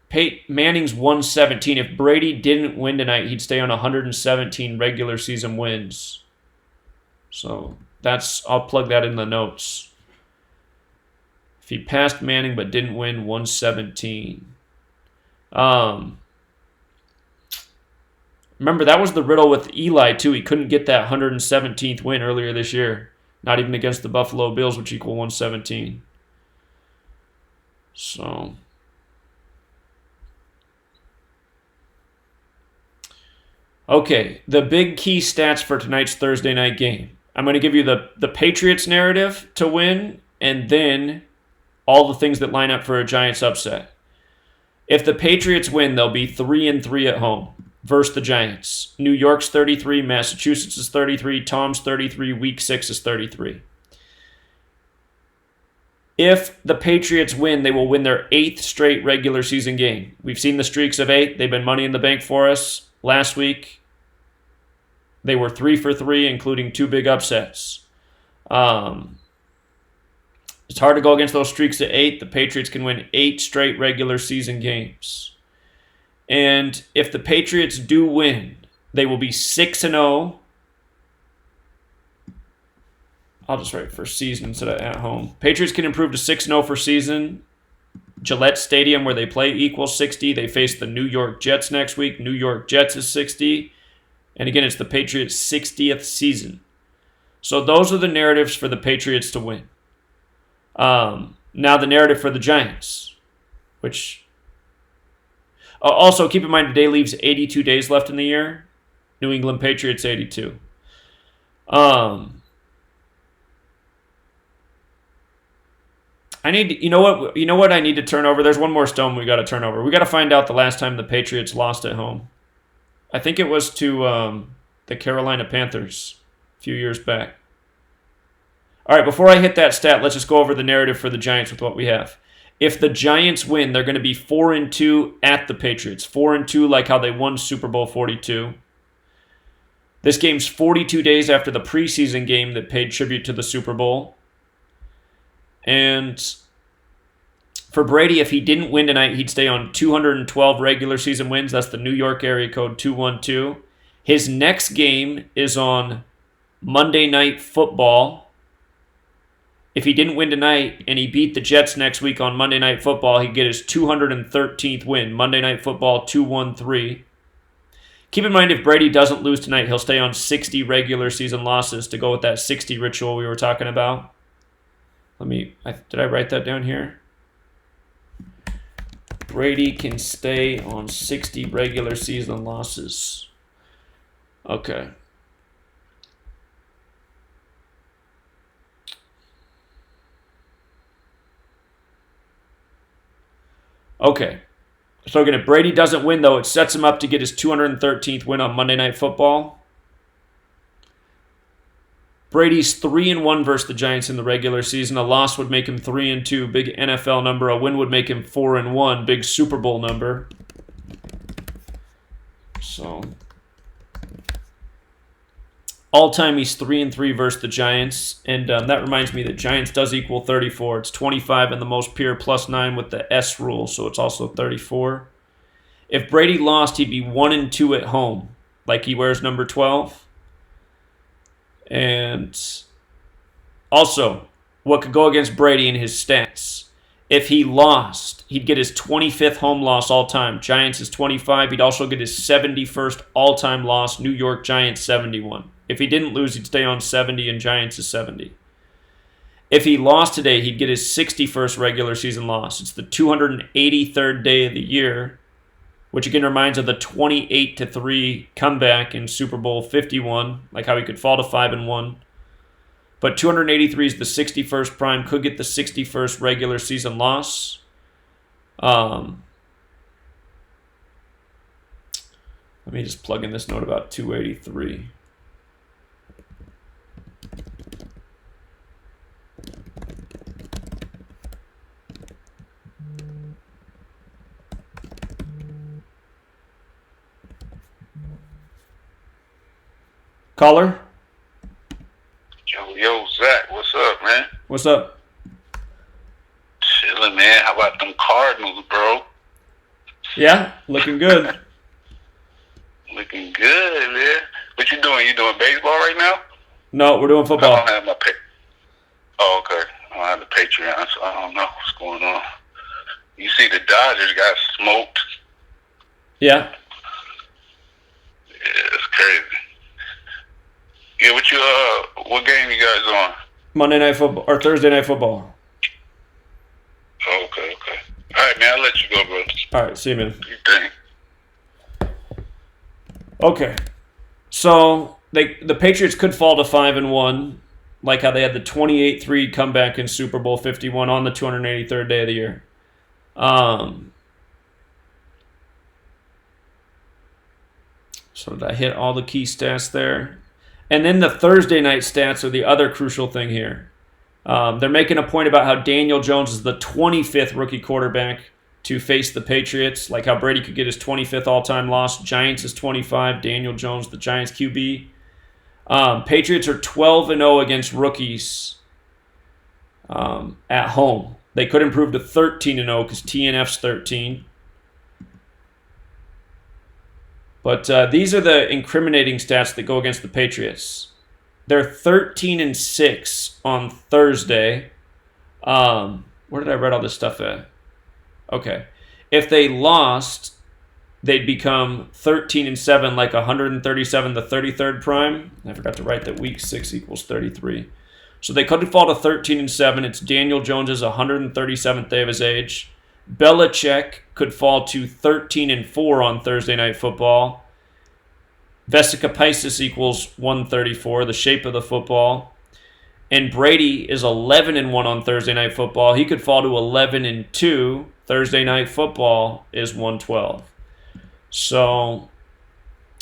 Peyton Manning's 117. If Brady didn't win tonight, he'd stay on 117 regular season wins. So I'll plug that in the notes. If he passed Manning but didn't win, 117. Remember, that was the riddle with Eli, too. He couldn't get that 117th win earlier this year. Not even against the Buffalo Bills, which equal 117. So okay, the big key stats for tonight's Thursday night game. I'm going to give you the Patriots narrative to win, and then all the things that line up for a Giants upset. If the Patriots win, they'll be 3-3 at home versus the Giants. New York's 33, Massachusetts is 33, Tom's 33, week 6 is 33. If the Patriots win, they will win their 8th straight regular season game. We've seen the streaks of 8. They've been money in the bank for us. Last week, they were 3 for 3, including 2 big upsets. It's hard to go against those streaks at 8. The Patriots can win 8 straight regular season games. And if the Patriots do win, they will be 6-0. I'll just write for season instead of at home. Patriots can improve to 6-0 for season. Gillette Stadium, where they play, equals 60. They face the New York Jets next week. New York Jets is 60. And again, it's the Patriots' 60th season. So those are the narratives for the Patriots to win. Now the narrative for the Giants, which also keep in mind today leaves 82 days left in the year. New England Patriots 82. I need, you know what I need to turn over? There's one more stone we got to turn over. We got to find out the last time the Patriots lost at home. I think it was to the Carolina Panthers a few years back. All right, before I hit that stat, let's just go over the narrative for the Giants with what we have. If the Giants win, they're going to be 4-2 at the Patriots. 4-2 like how they won Super Bowl 42. This game's 42 days after the preseason game that paid tribute to the Super Bowl. And for Brady, if he didn't win tonight, he'd stay on 212 regular season wins. That's the New York area code 212. His next game is on Monday Night Football. If he didn't win tonight and he beat the Jets next week on Monday Night Football, he'd get his 213th win. Monday Night Football 213. Keep in mind, if Brady doesn't lose tonight, he'll stay on 60 regular season losses to go with that 60 ritual we were talking about. Did I write that down here? Brady can stay on 60 regular season losses. Okay. Okay. So again, if Brady doesn't win, though, it sets him up to get his 213th win on Monday Night Football. Brady's 3-1 versus the Giants in the regular season. A loss would make him 3-2, big NFL number. A win would make him 4-1, big Super Bowl number. So, all-time, he's 3-3 versus the Giants. And that reminds me that Giants does equal 34. It's 25 in the most pure, plus 9 with the S rule, so it's also 34. If Brady lost, he'd be 1-2 at home, like he wears number 12. And also, what could go against Brady in his stats? If he lost, he'd get his 25th home loss all-time. Giants is 25. He'd also get his 71st all-time loss. New York Giants 71. If he didn't lose, he'd stay on 70, and Giants is 70. If he lost today, he'd get his 61st regular season loss. It's the 283rd day of the year, which again reminds of the 28-3 comeback in Super Bowl 51, like how he could fall to 5-1. But 283 is the 61st prime, could get the 61st regular season loss. Let me just plug in this note about 283. Caller? Yo, Zach, what's up, man? What's up? Chilling, man. How about them Cardinals, bro? Yeah, looking good. Looking good, man. What you doing? You doing baseball right now? No, we're doing football. I don't have my Oh, okay. I don't have the Patreon, so I don't know what's going on. You see the Dodgers got smoked. Yeah. Yeah, it's crazy. Yeah, what game you guys on? Monday Night Football, or Thursday Night Football. Oh, okay. All right, man, I'll let you go, bro. All right, see you, man. You think? Okay. So, the Patriots could fall to 5-1, like how they had the 28-3 comeback in Super Bowl 51 on the 283rd day of the year. So did I hit all the key stats there? And then the Thursday night stats are the other crucial thing here. They're making a point about how Daniel Jones is the 25th rookie quarterback to face the Patriots, like how Brady could get his 25th all-time loss. Giants is 25. Daniel Jones, the Giants QB. Patriots are 12-0 against rookies at home. They could improve to 13-0 because TNF's 13. But these are the incriminating stats that go against the Patriots. They're 13-6 on Thursday. Where did I write all this stuff at? Okay. If they lost, they'd become 13-7, like 137, the 33rd prime. I forgot to write that week 6 equals 33. So they could fall to 13-7. It's Daniel Jones's 137th day of his age. Belichick could fall to 13-4 on Thursday Night Football. Vesica Pisces equals 134, the shape of the football. And Brady is 11-1 on Thursday Night Football. He could fall to 11-2. Thursday Night Football is 112. So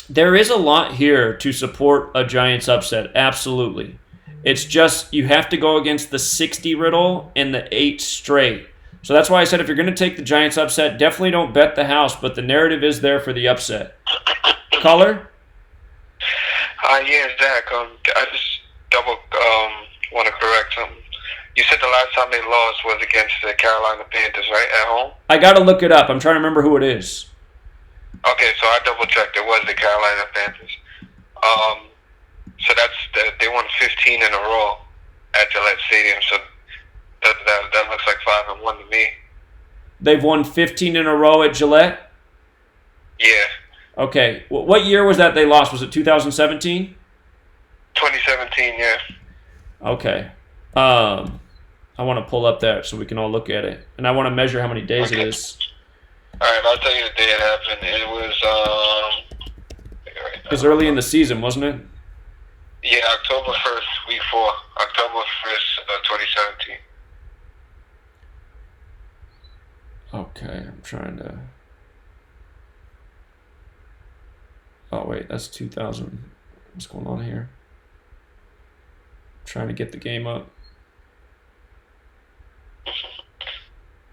there is a lot here to support a Giants upset. Absolutely. It's just you have to go against the 60 riddle and the 8 straight. So that's why I said if you're going to take the Giants upset, definitely don't bet the house, but the narrative is there for the upset. Caller? Yeah, Zach. I just double want to correct something. You said the last time they lost was against the Carolina Panthers, right, at home? I got to look it up. I'm trying to remember who it is. Okay, so I double checked. It was the Carolina Panthers. So they won 15 in a row at Gillette Stadium. So that looks like 5-1 to me. They've won 15 in a row at Gillette? Yeah. Okay. What year was that they lost? Was it 2017? 2017, yeah. Okay. I want to pull up that so we can all look at it. And I want to measure how many days it is. All right, I'll tell you the day it happened. It was It was early in the season, wasn't it? Yeah, October 1st, week 4. October 1st, 2017. Okay, I'm trying to... Oh, wait, that's 2000. What's going on here? I'm trying to get the game up.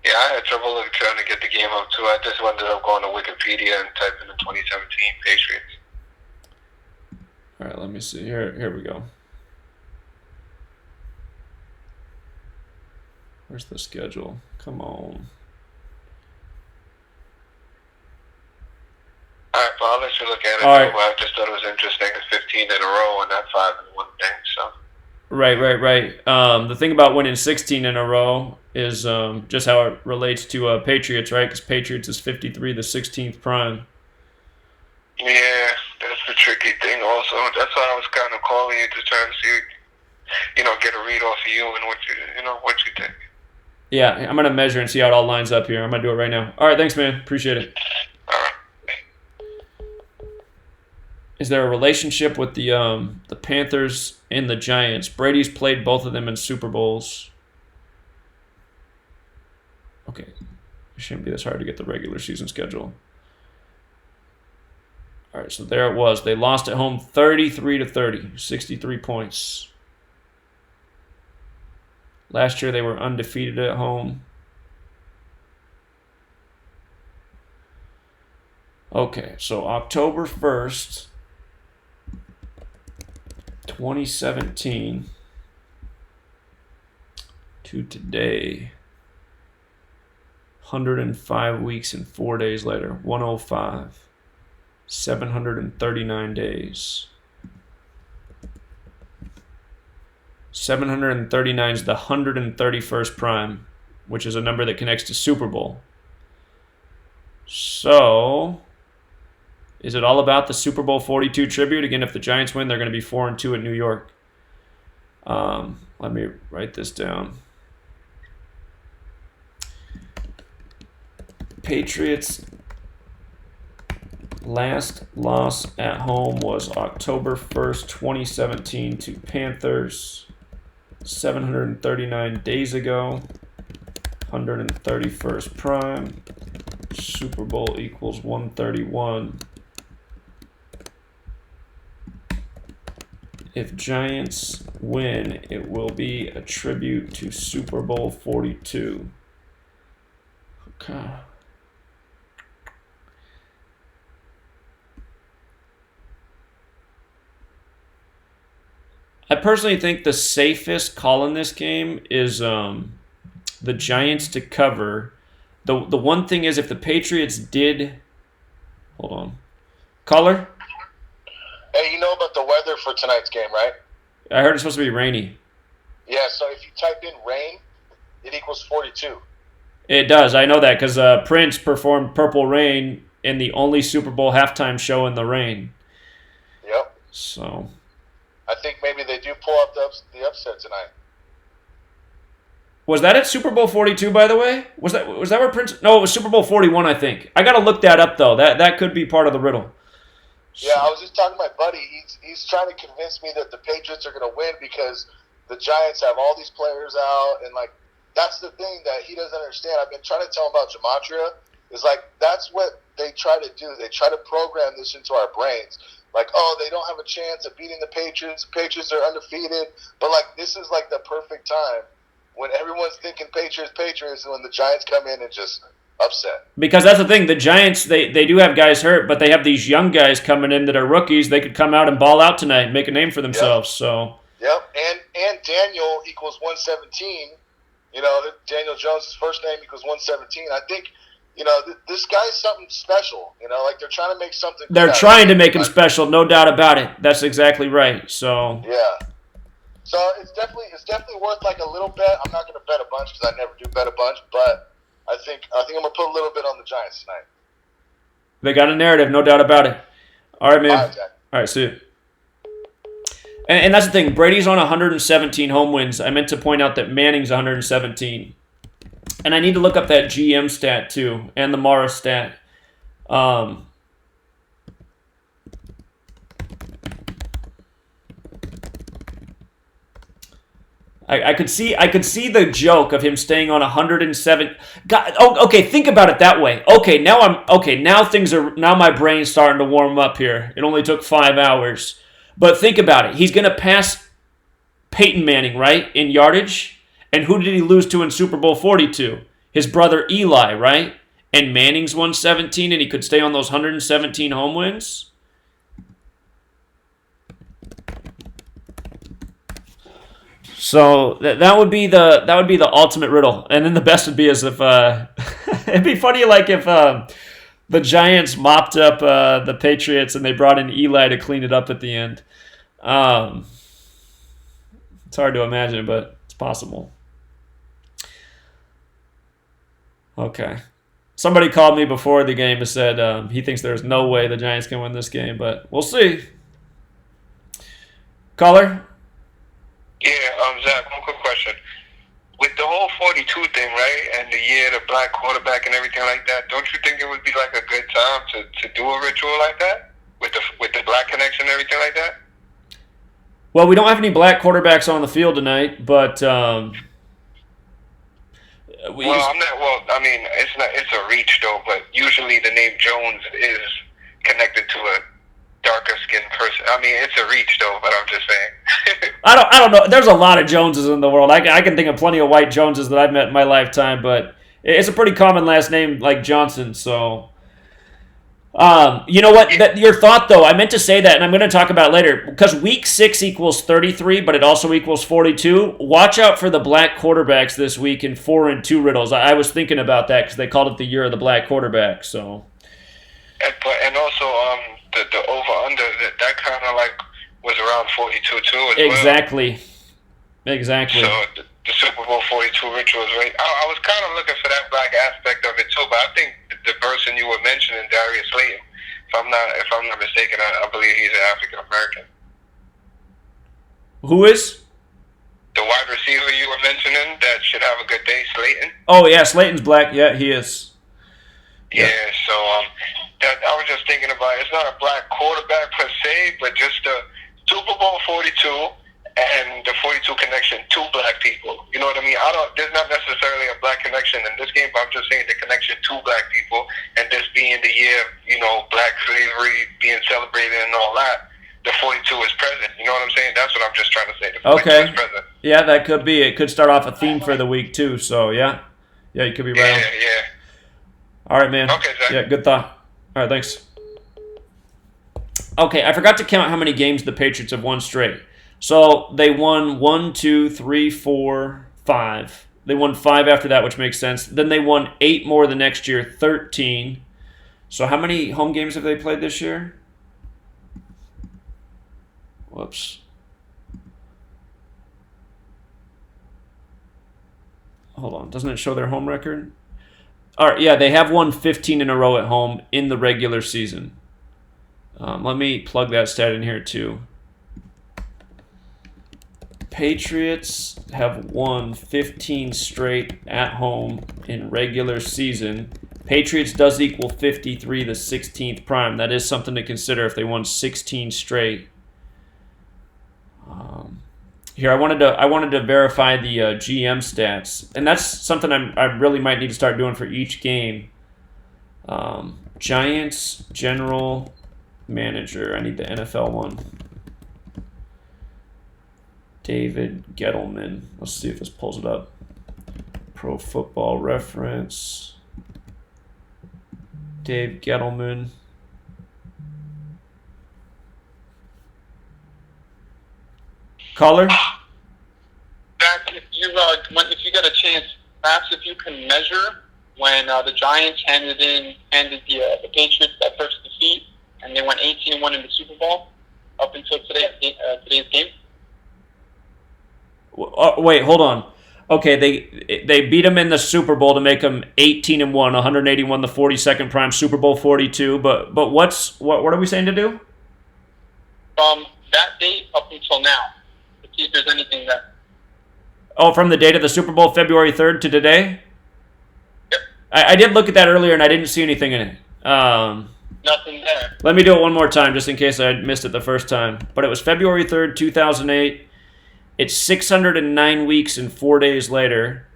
Yeah, I had trouble trying to get the game up, too. I just ended up going to Wikipedia and typing in 2017 Patriots. All right, let me see. Here we go. Where's the schedule? Come on. All right, well, I'll let you look at it. All right. I just thought it was interesting. It's 15 in a row and not 5 in one thing, so... Right. The thing about winning 16 in a row is just how it relates to Patriots, right? Because Patriots is 53, the 16th prime. Yeah, that's the tricky thing also. That's why I was kind of calling you to try to see, get a read off of you and what you think. Yeah, I'm going to measure and see how it all lines up here. I'm going to do it right now. All right, thanks, man. Appreciate it. All right. Is there a relationship with the Panthers and the Giants? Brady's played both of them in Super Bowls. Okay. It shouldn't be this hard to get the regular season schedule. All right, so there it was. They lost at home 33-30, 63 points. Last year they were undefeated at home. Okay, so October 1st, 2017 to today, 105 weeks and 4 days later, 105, 739 days. 739 is the 131st prime, which is a number that connects to Super Bowl. So, is it all about the Super Bowl 42 tribute? Again, if the Giants win, they're going to be 4-2 at New York. Let me write this down. Patriots' last loss at home was October 1st, 2017 to Panthers. 739 days ago. 131st prime. Super Bowl equals 131. If Giants win, it will be a tribute to Super Bowl 42. Okay. I personally think the safest call in this game is the Giants to cover. The one thing is if the Patriots did... Hold on. Caller? Hey, you know about the weather for tonight's game, right? I heard it's supposed to be rainy. Yeah, so if you type in rain, it equals 42. It does. I know that because Prince performed Purple Rain in the only Super Bowl halftime show in the rain. Yep. So... I think maybe they do pull up the upset tonight. Was that at Super Bowl 42, by the way? Was that where Prince... No, it was Super Bowl 41, I think. I got to look that up, though. That could be part of the riddle. Yeah, I was just talking to my buddy. He's trying to convince me that the Patriots are going to win because the Giants have all these players out. And, that's the thing that he doesn't understand. I've been trying to tell him about Gematria. Is that's what they try to do. They try to program this into our brains. They don't have a chance of beating the Patriots. The Patriots are undefeated. But, this is, the perfect time when everyone's thinking Patriots, and when the Giants come in and just upset. Because that's the thing. The Giants, they do have guys hurt, but they have these young guys coming in that are rookies. They could come out and ball out tonight and make a name for themselves. So. Yep, and Daniel equals 117. You know, Daniel Jones' first name equals 117. I think, you know, this guy's something special. You know, like they're trying to make something. They're trying to make him special, no doubt about it. That's exactly right. So. Yeah. So it's definitely worth like a little bet. I'm not going to bet a bunch because I never do bet a bunch, but I think I'm going to put a little bit on the Giants tonight. They got a narrative, no doubt about it. All right, man. All right, Jack. All right, see you. And that's the thing. Brady's on 117 home wins. I meant to point out that Manning's 117. And I need to look up that GM stat, too, and the Mara stat. I could see the joke of him staying on 107. God, okay, think about it that way. Now my brain's starting to warm up here. It only took 5 hours. But think about it. He's going to pass Peyton Manning, right, in yardage? And who did he lose to in Super Bowl 42? His brother Eli, right? And Manning's 117, and he could stay on those 117 home wins? So that would be the ultimate riddle. And then the best would be as if it'd be funny like if the Giants mopped up the Patriots and they brought in Eli to clean it up at the end. It's hard to imagine, but it's possible. Okay. Somebody called me before the game and said he thinks there's no way the Giants can win this game, but we'll see. Caller? Yeah, Zach, one quick question. With the whole 42 thing, right, and the year, the black quarterback and everything like that, don't you think it would be like a good time to do a ritual like that? With the black connection and everything like that? Well, we don't have any black quarterbacks on the field tonight, but I mean, it's a reach though, but usually the name Jones is connected to a darker skinned person. I mean, it's a reach though, but I'm just saying. I don't know. There's a lot of Joneses in the world. I can think of plenty of white Joneses that I've met in my lifetime, but it's a pretty common last name like Johnson, so... you know what? Your thought, though, I meant to say that, and I'm going to talk about it later, because week 6 equals 33, but it also equals 42. Watch out for the black quarterbacks this week in 4 and 2 riddles. I was thinking about that because they called it the year of the black quarterback, so... And also, the over-under, that kind of like was around 42 too as Exactly. well. Exactly. So the Super Bowl 42 ritual is right. I was kind of looking for that black aspect of it too, but I think the person you were mentioning, Darius Slayton, if I'm not mistaken, I believe he's an African American. Who is? The wide receiver you were mentioning that should have a good day, Slayton. Oh yeah, Slayton's black. Yeah, he is. Yeah, so that I was just thinking about. It's not a black quarterback per se, but just the Super Bowl 42 and the 42 connection to black people. You know what I mean? There's not necessarily a black connection in this game, but I'm just saying the connection to black people, and this being the year, black slavery being celebrated and all that. The 42 is present. You know what I'm saying? That's what I'm just trying to say. The 42 is present. Yeah, that could be. It could start off a theme for the week too. So yeah, you could be right. Yeah. All right, man. Okay, Zach. Yeah, good thought. All right, thanks. Okay, I forgot to count how many games the Patriots have won straight. So they won 1, 2, 3, 4, 5. They won 5 after that, which makes sense. Then they won 8 more the next year, 13. So how many home games have they played this year? Whoops. Hold on. Doesn't it show their home record? All right, yeah, they have won 15 in a row at home in the regular season. Let me plug that stat in here, too. Patriots have won 15 straight at home in regular season. Patriots does equal 53, the 16th prime. That is something to consider if they won 16 straight. Here, I wanted to verify the GM stats, and that's something I really might need to start doing for each game. Giants general manager. I need the NFL one. David Gettleman. Let's see if this pulls it up. Pro Football Reference. Dave Gettleman. Caller? Back if you get a chance, perhaps if you can measure when the Giants handed the Patriots that first defeat, and they went 18-1 in the Super Bowl up until today's game. Wait, hold on. Okay, they beat them in the Super Bowl to make them 18-1, 181 the 42nd prime, Super Bowl 42. But what are we saying to do? From that date up until now, to see if there's anything there. Oh, from the date of the Super Bowl, February 3rd to today? Yep. I did look at that earlier, and I didn't see anything in it. Nothing there. Let me do it one more time, just in case I missed it the first time. But it was February 3rd, 2008. It's 609 weeks and 4 days later.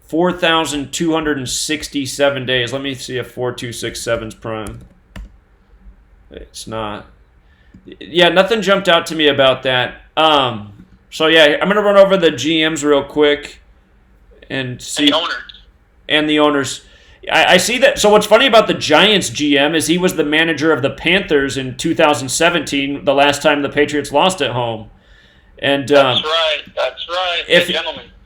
4,267 days. Let me see if 4267's prime. It's not. Yeah, nothing jumped out to me about that. So yeah, I'm gonna run over the GMs real quick and see. And the owners. I see that. So what's funny about the Giants GM is he was the manager of the Panthers in 2017, the last time the Patriots lost at home. And That's right.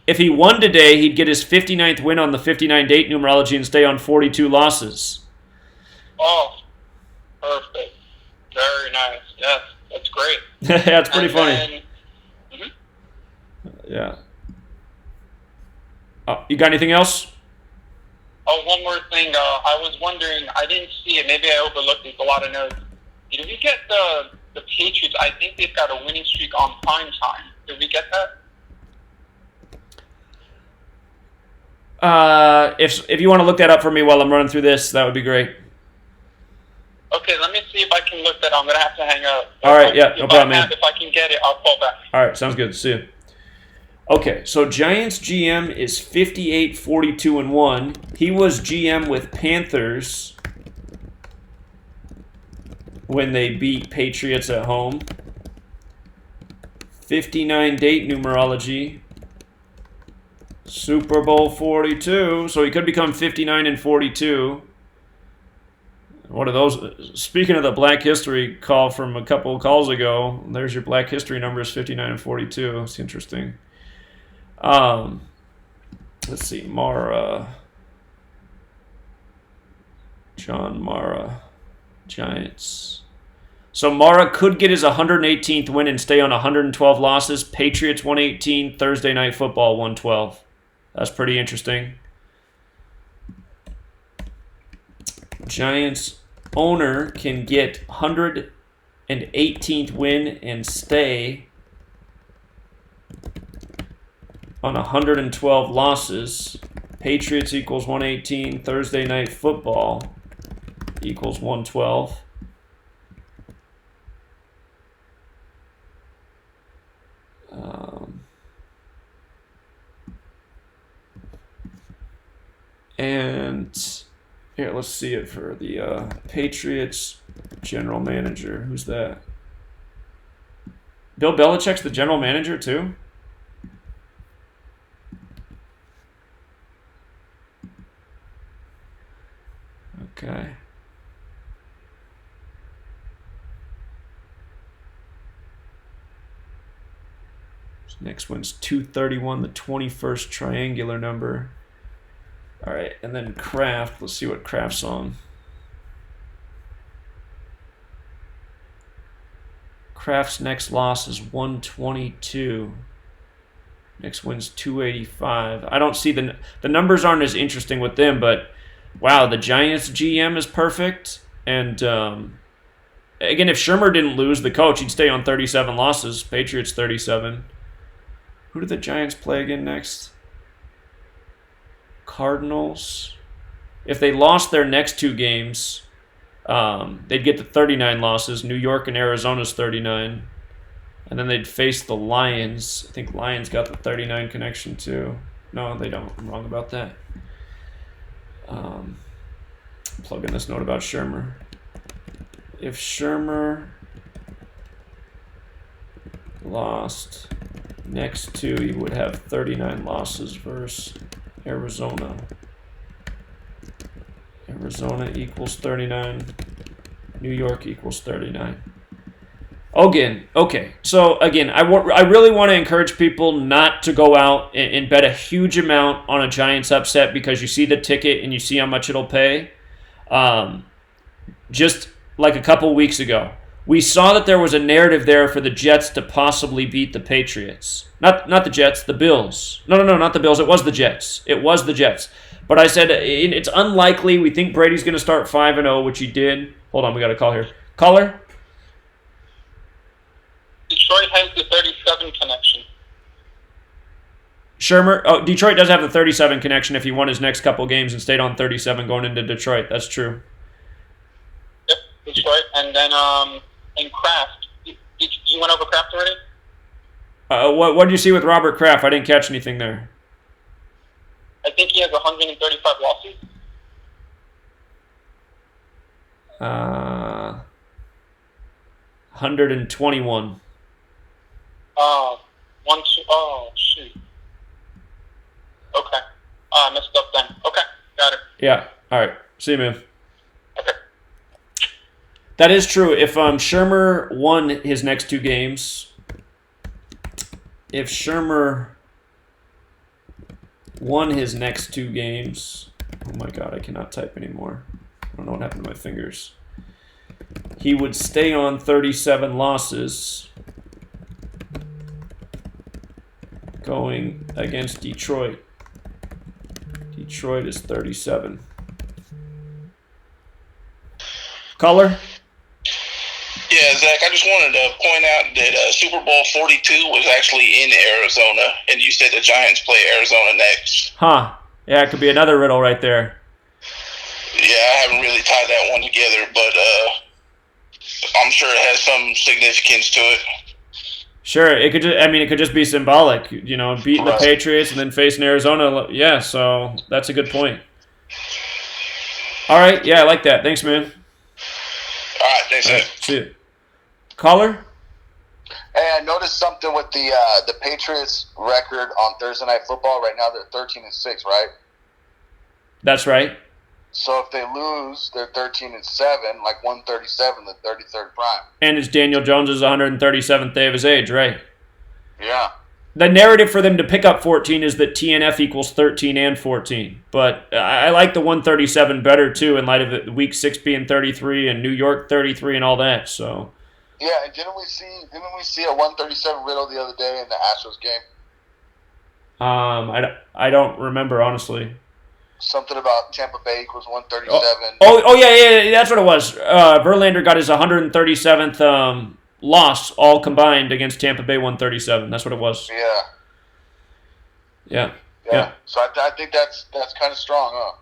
If he won today, he'd get his 59th win on the 59 date numerology and stay on 42 losses. Oh, perfect. Very nice. Yes, that's great. Yeah, it's pretty funny. Yeah. You got anything else? Oh, one more thing. I was wondering, I didn't see it. Maybe I overlooked it. It's a lot of notes. Did we get the Patriots? I think they've got a winning streak on prime time. Did we get that? If you want to look that up for me while I'm running through this, that would be great. Okay, let me see if I can look that up. I'm going to have to hang up. All right, yeah, no problem, man. If I can get it, I'll call back. All right, sounds good. See you. Okay, so Giants GM is 58-42-1. He was GM with Panthers when they beat Patriots at home. 59 date numerology. Super Bowl 42. So he could become 59-42. What are those? Speaking of the Black History call from a couple of calls ago, there's your Black History numbers, 59-42. It's interesting. Let's see, John Mara, Giants. So Mara could get his 118th win and stay on 112 losses. Patriots 118, Thursday Night Football 112. That's pretty interesting. Giants owner can get 118th win and stay on 112 losses. Patriots equals 118. Thursday Night Football equals 112. And here, let's see it for the Patriots general manager. Who's that? Bill Belichick's the general manager too? Okay. Next one's 231, the 21st triangular number. All right, and then Kraft. Let's see what Kraft's on. Kraft's next loss is 122. Next win's 285. I don't see the numbers aren't as interesting with them, but wow, the Giants GM is perfect. And again, if Shermer didn't lose the coach, he'd stay on 37 losses. Patriots 37. Who do the Giants play again next? Cardinals. If they lost their next two games, they'd get to 39 losses. New York and Arizona's 39. And then they'd face the Lions. I think Lions got the 39 connection too. No, they don't. I'm wrong about that. Plug in this note about Shermer. If Shermer lost next two, he would have 39 losses versus Arizona. Arizona equals 39. New York equals 39. Again, okay. So, again, I really want to encourage people not to go out and bet a huge amount on a Giants upset because you see the ticket and you see how much it'll pay. Just like a couple weeks ago, we saw that there was a narrative there for the Jets to possibly beat the Patriots. Not the Jets, the Bills. No, not the Bills. It was the Jets. But I said it's unlikely. We think Brady's going to start 5-0, which he did. Hold on, we got a call here. Caller? Detroit has the 37 connection. Shermer? Oh, Detroit does have the 37 connection if he won his next couple games and stayed on 37 going into Detroit. That's true. Yep, Detroit. And then in Kraft. You went over Kraft already? What did you see with Robert Kraft? I didn't catch anything there. I think he has 135 losses. 121. Oh, shoot. Okay. I messed up then. Okay, got it. Yeah. All right. See you, man. Okay. That is true. If Shermer won his next two games, oh my God, I cannot type anymore. I don't know what happened to my fingers. He would stay on 37 losses going against Detroit. Detroit is 37. Caller? Yeah, Zach, I just wanted to point out that Super Bowl 42 was actually in Arizona, and you said the Giants play Arizona next. Huh. Yeah, it could be another riddle right there. Yeah, I haven't really tied that one together, but I'm sure it has some significance to it. Sure, it could just be symbolic, beating the Patriots and then facing Arizona. Yeah, so that's a good point. All right, yeah, I like that. Thanks, man. All right, thanks, Zach. See you. Caller? Hey, I noticed something with the Patriots record on Thursday Night Football. Right now, they're 13-6, right? That's right. So if they lose, they're 13-7, like 137, the 33rd prime. And it's Daniel Jones' 137th day of his age, right? Yeah. The narrative for them to pick up 14 is that TNF equals 13 and 14. But I like the 137 better, too, in light of it, Week 6 being 33 and New York 33 and all that, so... Yeah, and didn't we see a 137 riddle the other day in the Astros game? I don't remember, honestly. Something about Tampa Bay equals 137. Oh yeah, that's what it was. Verlander got his 137th loss all combined against Tampa Bay 137. That's what it was. Yeah. So I think that's kind of strong, huh?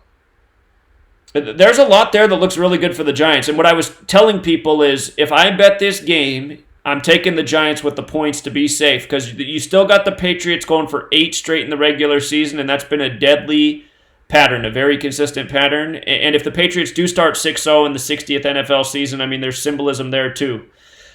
There's a lot there that looks really good for the Giants. And what I was telling people is if I bet this game, I'm taking the Giants with the points to be safe because you still got the Patriots going for 8 straight in the regular season, and that's been a deadly pattern, a very consistent pattern. And if the Patriots do start 6-0 in the 60th NFL season, I mean, there's symbolism there too.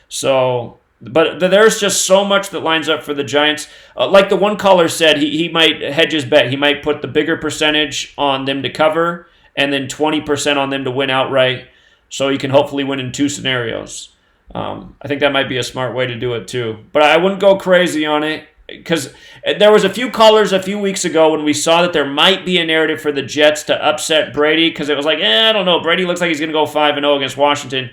So, but there's just so much that lines up for the Giants. Like the one caller said, he might hedge his bet. He might put the bigger percentage on them to cover and then 20% on them to win outright, so he can hopefully win in 2 scenarios. I think that might be a smart way to do it too. But I wouldn't go crazy on it because there was a few callers a few weeks ago when we saw that there might be a narrative for the Jets to upset Brady because it was like, I don't know, Brady looks like he's going to go 5-0 against Washington.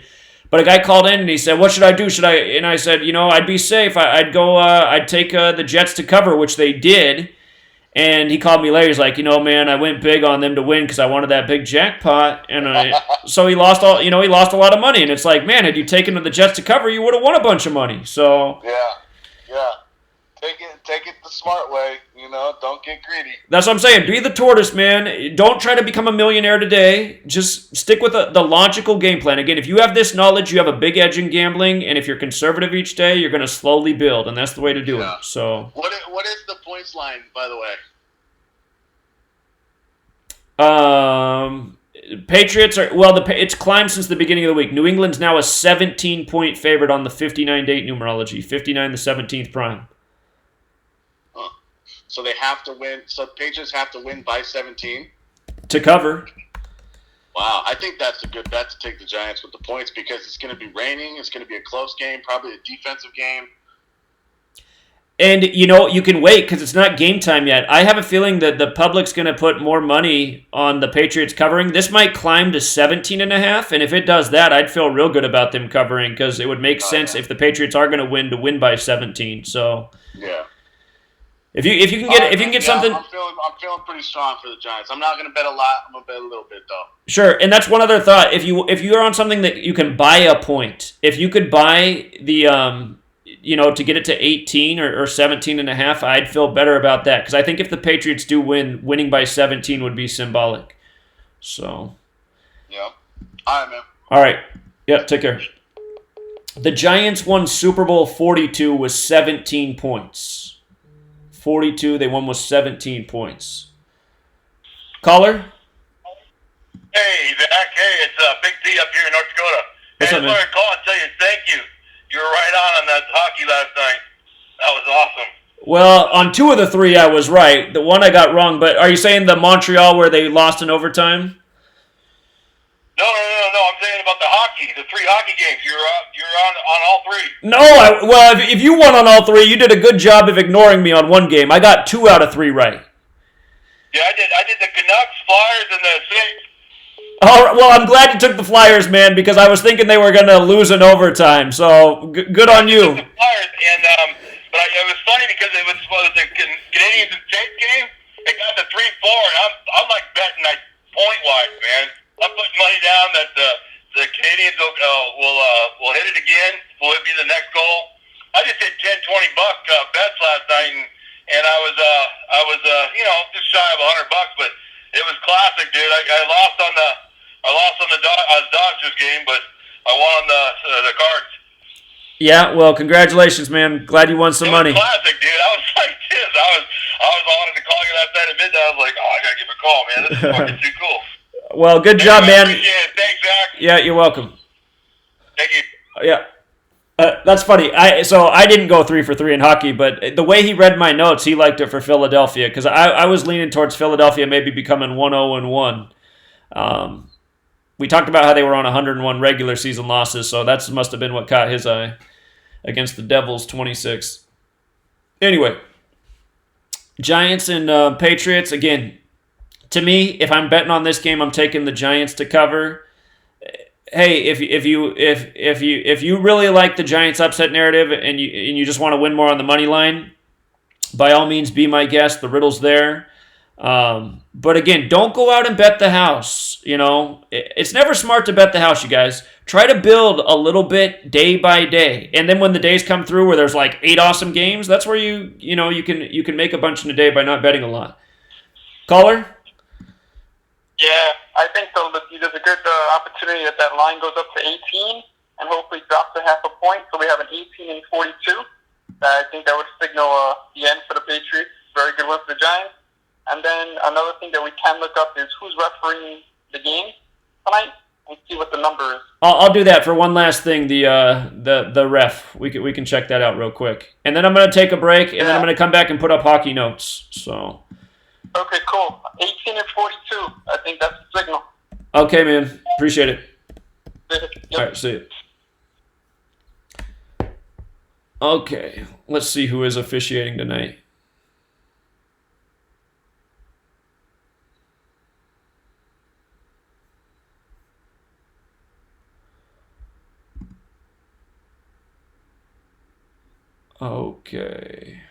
But a guy called in and he said, what should I do? And I said, I'd be safe. I'd take the Jets to cover, which they did. And he called me later. He's like, man, I went big on them to win because I wanted that big jackpot, and so he lost all. He lost a lot of money. And it's like, man, had you taken the Jets to cover, you would have won a bunch of money. So yeah, take it the smart way. Don't get greedy. That's what I'm saying. Be the tortoise, man. Don't try to become a millionaire today. Just stick with the logical game plan. Again, if you have this knowledge, you have a big edge in gambling, and if you're conservative each day, you're going to slowly build, and that's the way to do it. So what is the points line, by the way? Patriots are it's climbed since the beginning of the week. New England's now a 17-point favorite on the 59-date numerology. 59, the 17th prime. So they have to win. So Patriots have to win by 17 to cover. Wow, I think that's a good bet to take the Giants with the points because it's going to be raining. It's going to be a close game, probably a defensive game. And, you can wait because it's not game time yet. I have a feeling that the public's going to put more money on the Patriots covering. This might climb to 17.5, and if it does that, I'd feel real good about them covering because it would make sense if the Patriots are going to win by 17. So yeah. If you can get something, I'm feeling pretty strong for the Giants. I'm not going to bet a lot. I'm going to bet a little bit though. Sure, and that's one other thought. If you are on something that you can buy a point, if you could buy the to get it to 18 or 17.5, I'd feel better about that because I think if the Patriots do win, winning by 17 would be symbolic. So. Yeah. All right, man. All right. Yeah. Take care. The Giants won Super Bowl 42 with 17 points. 42, they won with 17 points. Caller? Hey, Zach. Hey, it's Big D up here in North Dakota. What's hey, up, I man? just wanted to call and tell you thank you. You were right on that hockey last night. That was awesome. Well, on 2 of the 3, I was right. The one I got wrong, but are you saying the Montreal where they lost in overtime? No. I'm saying about the hockey, the 3 hockey games. You're on all 3. No, if you won on all 3, you did a good job of ignoring me on one game. I got 2 out of 3 right. Yeah, I did the Canucks, Flyers, and the Saints. All right, well, I'm glad you took the Flyers, man, because I was thinking they were going to lose in overtime. So good on you. The Flyers, and but it was funny because it was the Canadians and Saints game. It got to 3-4, and I'm like betting like point wise, man. I'm putting money down that the Canadians will hit it again. Will it be the next goal? I just hit $10-20 bets last night, and I was just shy of $100, but it was classic, dude. I lost on the Dodgers game, but I won on the Cards. Yeah, well, congratulations, man. Glad you won some money. Classic, dude. I was like this. I was wanted to call you last night at midnight. I was like, I gotta give a call, man. This is fucking too cool. Well, good job, man. Appreciate it. Thanks, Zach. Yeah, you're welcome. Thank you. Yeah. That's funny. I didn't go 3 for 3 in hockey, but the way he read my notes, he liked it for Philadelphia because I was leaning towards Philadelphia maybe becoming 1-0-1. We talked about how they were on 101 regular season losses, so that must have been what caught his eye against the Devils 26. Anyway, Giants and Patriots again. To me, if I'm betting on this game, I'm taking the Giants to cover. Hey, if you really like the Giants upset narrative and you just want to win more on the money line, by all means, be my guest. The riddle's there. But again, don't go out and bet the house. It's never smart to bet the house, you guys. Try to build a little bit day by day, and then when the days come through where there's like 8 awesome games, that's where you can make a bunch in a day by not betting a lot. Caller. Yeah, I think there's a good opportunity that line goes up to 18 and hopefully drops a half a point. So we have an 18 and 42. I think that would signal the end for the Patriots. Very good win for the Giants. And then another thing that we can look up is who's refereeing the game tonight and see what the number is. I'll do that for one last thing. The ref. We can check that out real quick, and then I'm gonna take a break, and then I'm gonna come back and put up hockey notes. So. Okay, cool. 18 and 42. I think that's the signal. Okay, man. Appreciate it. Yep. All right, see you. Okay, let's see who is officiating tonight. Okay.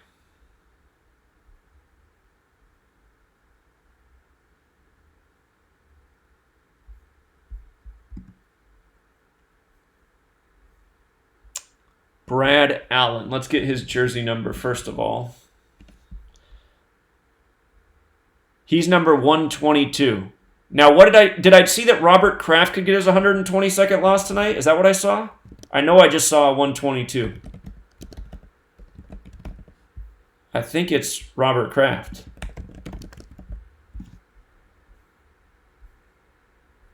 Brad Allen. Let's get his jersey number first of all. He's number 122. Now, what did I see that Robert Kraft could get his 122nd loss tonight? Is that what I saw? I know I just saw a 122. I think it's Robert Kraft.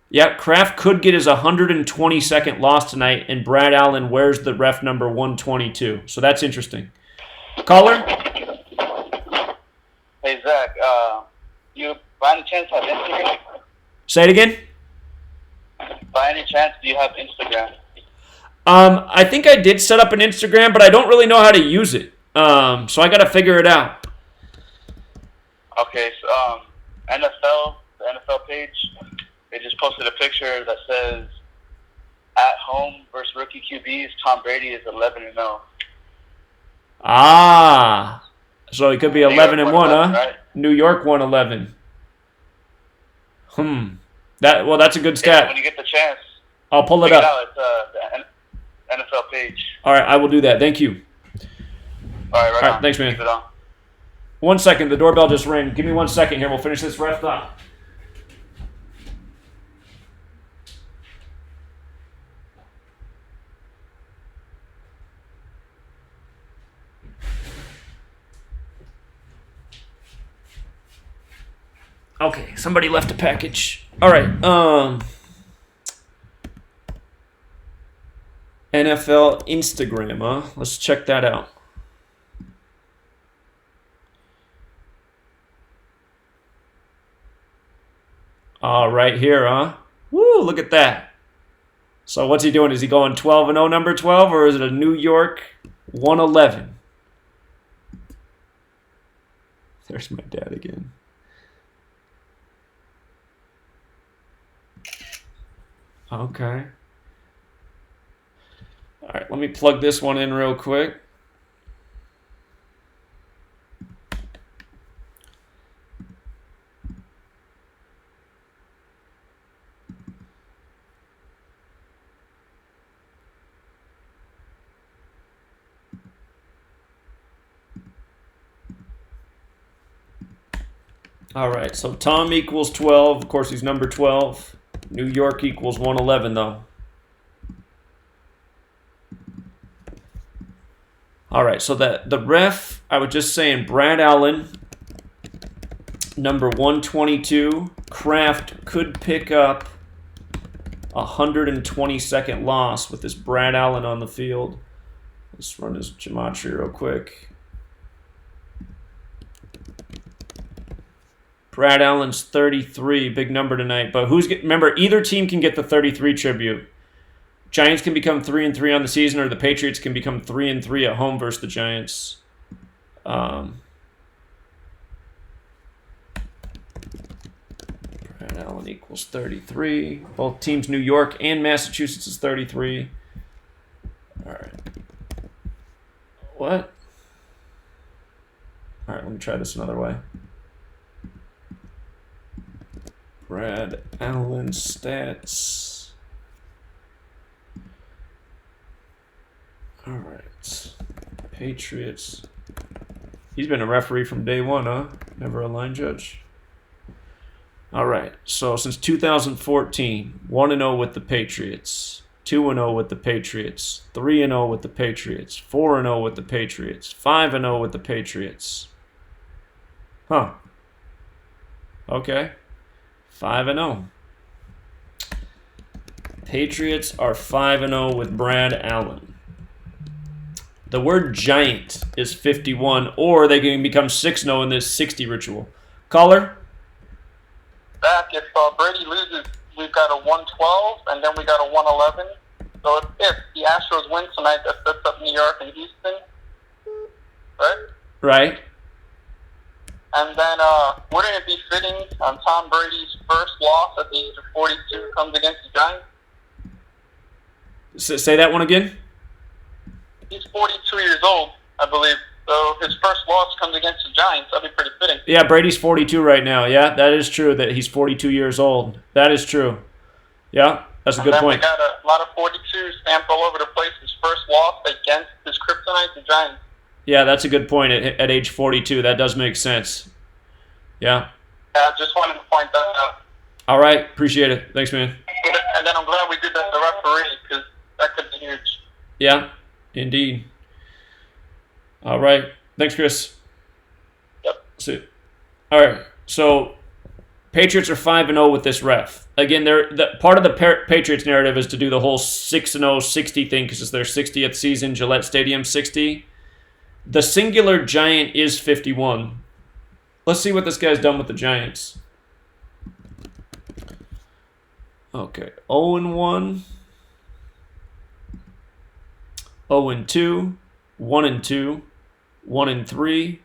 Yeah, Kraft could get his 122nd loss tonight, and Brad Allen wears the ref number 122. So that's interesting. Caller? Hey, Zach, you by any chance have Instagram? Say it again? By any chance, do you have Instagram? I think I did set up an Instagram, but I don't really know how to use it. So I got to figure it out. Okay, so NFL, the NFL page, they just posted a picture that says, at home versus rookie QBs, Tom Brady is 11-0. Ah, so it could be 11-1, huh? Right? New York won 11. That's a good stat. Yeah, when you get the chance, I'll pull it check up. it out. It's the NFL page. All right, I will do that. Thank you. All right, on. Thanks, man. Keep it on. 1 second. The doorbell just rang. Give me 1 second here. We'll finish this ref up. Okay, somebody left a package. All right. NFL Instagram, huh? Let's check that out. Right here, huh? Woo, look at that. So what's he doing? Is he going 12-0, number 12, or is it a New York 111? There's my dad again. Okay. All right, let me plug this one in real quick. All right, so Tom equals 12. Of course, he's number 12. New York equals 111, though. All right, so the ref, I was just saying, Brad Allen, number 122. Kraft could pick up a 122nd loss with this Brad Allen on the field. Let's run his gematria real quick. Brad Allen's 33, big number tonight. But remember, either team can get the 33 tribute. Giants can become 3-3 on the season, or the Patriots can become 3-3 at home versus the Giants. Brad Allen equals 33. Both teams, New York and Massachusetts, is 33. All right. What? All right, let me try this another way. Brad Allen stats. All right. Patriots. He's been a referee from day one, huh? Never a line judge. All right. So since 2014, 1-0 with the Patriots, 2-0 with the Patriots, 3-0 with the Patriots, 4-0 with the Patriots, 5-0 with the Patriots. Huh. Okay. 5-0. Patriots are 5-0 with Brad Allen. The word giant is 51, or they can become 6-0 in this 60 ritual. Caller? Back, if Brady loses, we've got a 112, and then we got a 111. So if the Astros win tonight, that sets up New York and Houston, right? Right. And then wouldn't it be fitting on Tom Brady's first loss at the age of 42 comes against the Giants? Say that one again? He's 42 years old, I believe. So his first loss comes against the Giants. That'd be pretty fitting. Yeah, Brady's 42 right now. Yeah, that is true that he's 42 years old. That is true. Yeah, that's a good point. We got a lot of 42s stamped all over the place. His first loss against his kryptonite, the Giants. Yeah, that's a good point at age 42. That does make sense. Yeah. Yeah, I just wanted to point that out. All right. Appreciate it. Thanks, man. And then I'm glad we did that to the referee, because that could be huge. Yeah, indeed. All right. Thanks, Chris. Yep. See. All right. So, Patriots are 5-0 with this ref. Again, part of the Patriots narrative is to do the whole 6-0 60 thing because it's their 60th season, Gillette Stadium 60. The singular Giant is 51. Let's see what this guy's done with the Giants. Okay, 0-1, 0-2, 1-2, 1-3,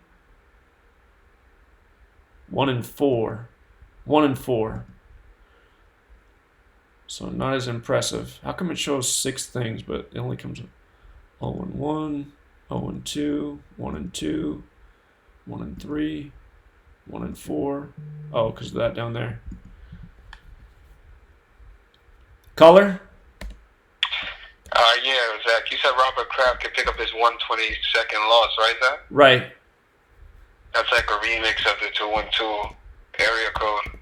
1-4, 1-4. So not as impressive. How come it shows 6 things, but it only comes up 0-1, 0-2, 1-2, 1-3, 1-4. Oh, because of that down there. Color? Yeah, Zach. You said Robert Kraft could pick up his 122nd loss, right, Zach? Right. That's like a remix of the 212 area code.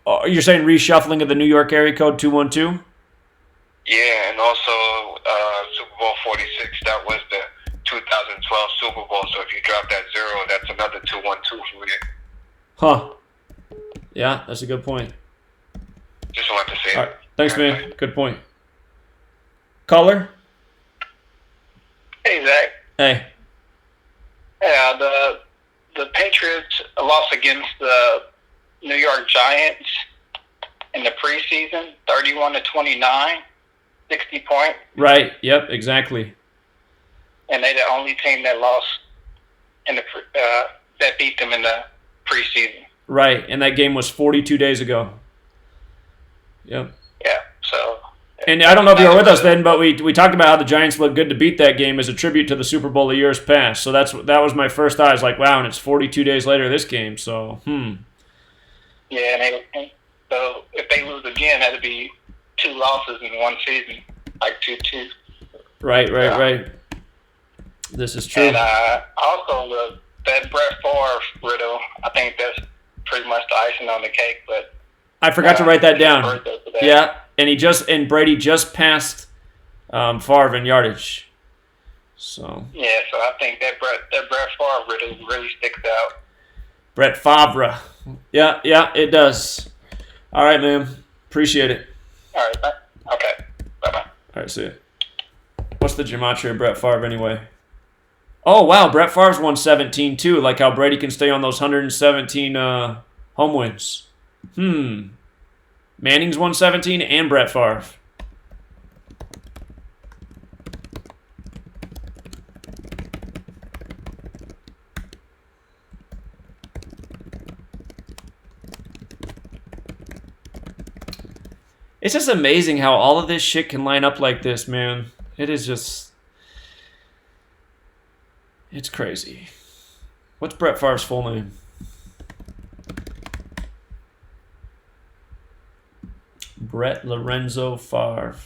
Oh, you're saying reshuffling of the New York area code 212? Yeah, and also Super Bowl 46. That was the 2012 Super Bowl. So if you drop that 0, that's another 212 for you. Huh. Yeah, that's a good point. Just wanted to say All right. Thanks, man. Good point. Caller? Hey, Zach. Hey. Yeah, the Patriots lost against the New York Giants in the preseason, 31-29, 60 points, Right. Yep, exactly. and they're the only team that lost in the that beat them in the preseason. Right, and that game was 42 days ago. Yep. Yeah, so. And I don't know if you were with us then, but we talked about how the Giants looked good to beat that game as a tribute to the Super Bowl of years past. So that was my first thought. I was like, wow, and it's 42 days later this game. So, Yeah, and so if they lose again, that'd be 2 losses in one season, like 2-2. Right. This is true. And also that Brett Favre riddle, I think that's pretty much the icing on the cake. But I forgot to write that down. Yeah, and Brady just passed Favre in yardage. So. Yeah, so I think that Brett Favre riddle really sticks out. Brett Favre. Yeah, it does. All right, man. Appreciate it. All right. Okay. Bye-bye. All right, see ya. What's the gematria of Brett Favre anyway? Oh, wow. Brett Favre's won 17, too. Like how Brady can stay on those 117 home wins. Manning's won 17 and Brett Favre. It's just amazing how all of this shit can line up like this, man. It is just... It's crazy. What's Brett Favre's full name? Brett Lorenzo Favre.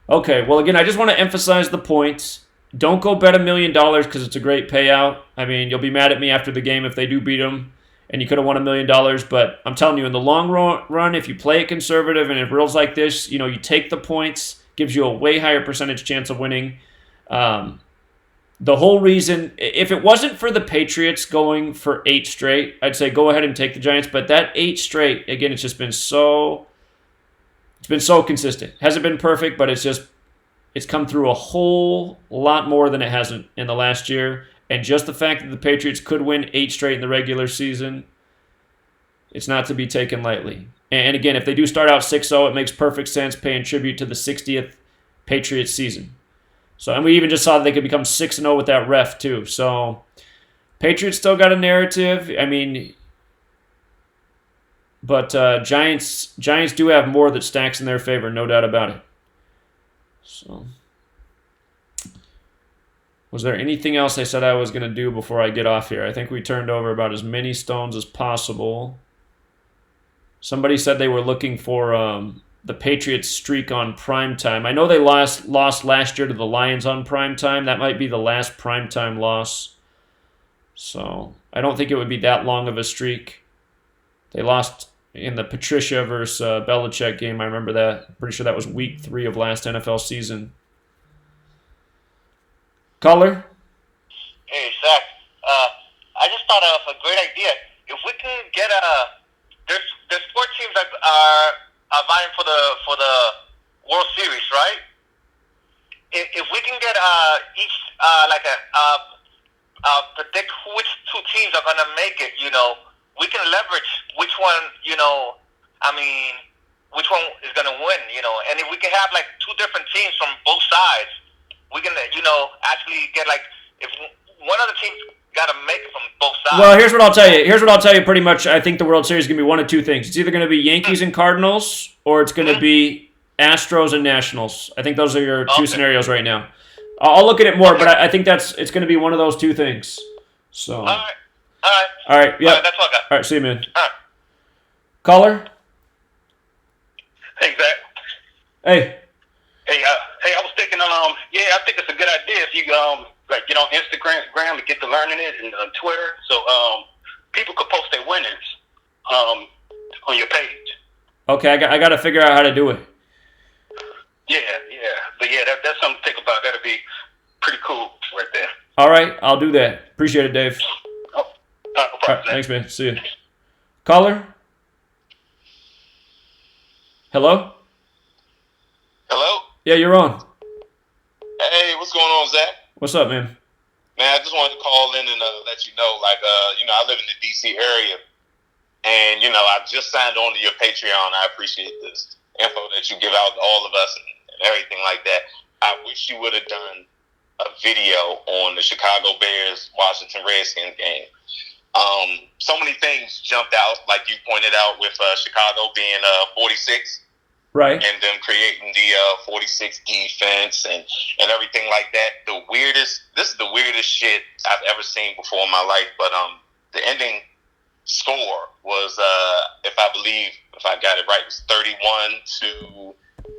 Okay, well, again, I just want to emphasize the points. Don't go bet $1 million because it's a great payout. I mean, you'll be mad at me after the game if they do beat them, and you could have won $1 million. But I'm telling you, in the long run, if you play it conservative and it reels like this, you take the points, gives you a way higher percentage chance of winning. The whole reason, if it wasn't for the Patriots going for 8 straight, I'd say go ahead and take the Giants. But that 8 straight, again, it's just been so... It's been so consistent. Hasn't been perfect, but it's come through a whole lot more than it hasn't in the last year. And just the fact that the Patriots could win 8 straight in the regular season, it's not to be taken lightly. And again, if they do start out 6-0, it makes perfect sense paying tribute to the 60th Patriots season. So, and we even just saw that they could become 6-0 with that ref too. So, Patriots still got a narrative. I mean, but Giants do have more that stacks in their favor, no doubt about it. So, was there anything else I said I was going to do before I get off here? I think we turned over about as many stones as possible. Somebody said they were looking for the Patriots streak on primetime. I know they lost last year to the Lions on primetime. That might be the last primetime loss. So I don't think it would be that long of a streak. They lost in the Patricia versus Belichick game. I remember that. Pretty sure that was week 3 of last NFL season. Caller? Hey, Zach. I just thought of a great idea. If we can get there's 4 teams that are vying for the World Series, right? If we can get each predict which 2 teams are gonna make it, we can leverage which one I mean, which one is going to win, you know? And if we can have, like, two different teams from both sides, we can, you know, actually get, like, if one of the teams got to make it from both sides. Well, here's what I'll tell you. Pretty much, I think the World Series is going to be one of two things. It's either going to be Yankees and Cardinals, or it's going to be Astros and Nationals. I think those are your two scenarios right now. I'll look at it more, but I think it's going to be one of those two things. So. All right. Yeah. All right, that's all I got. All right, see you, man. All right. Caller? Hey, Zach. Hey. Hey, I was thinking, yeah, I think it's a good idea if you, like, get on Instagram and get to learning it, and Twitter, so, people could post their winners, on your page. Okay, I got to figure out how to do it. Yeah. But, yeah, that's something to think about. That'd be pretty cool right there. All right, I'll do that. Appreciate it, Dave. No problem, All right, thanks, man. See you. Caller? Hello? Hello? Yeah, you're on. Hey, what's going on, Zach? What's up, man? Man, I just wanted to call in and let you know, like, I live in the D.C. area, and, I just signed on to your Patreon. I appreciate this info that you give out to all of us and everything like that. I wish you would have done a video on the Chicago Bears-Washington Redskins game. So many things jumped out, like you pointed out, with Chicago being 46. Right. And them creating the 46 defense and everything like that. This is the weirdest shit I've ever seen before in my life. But the ending score was, if I got it right, it was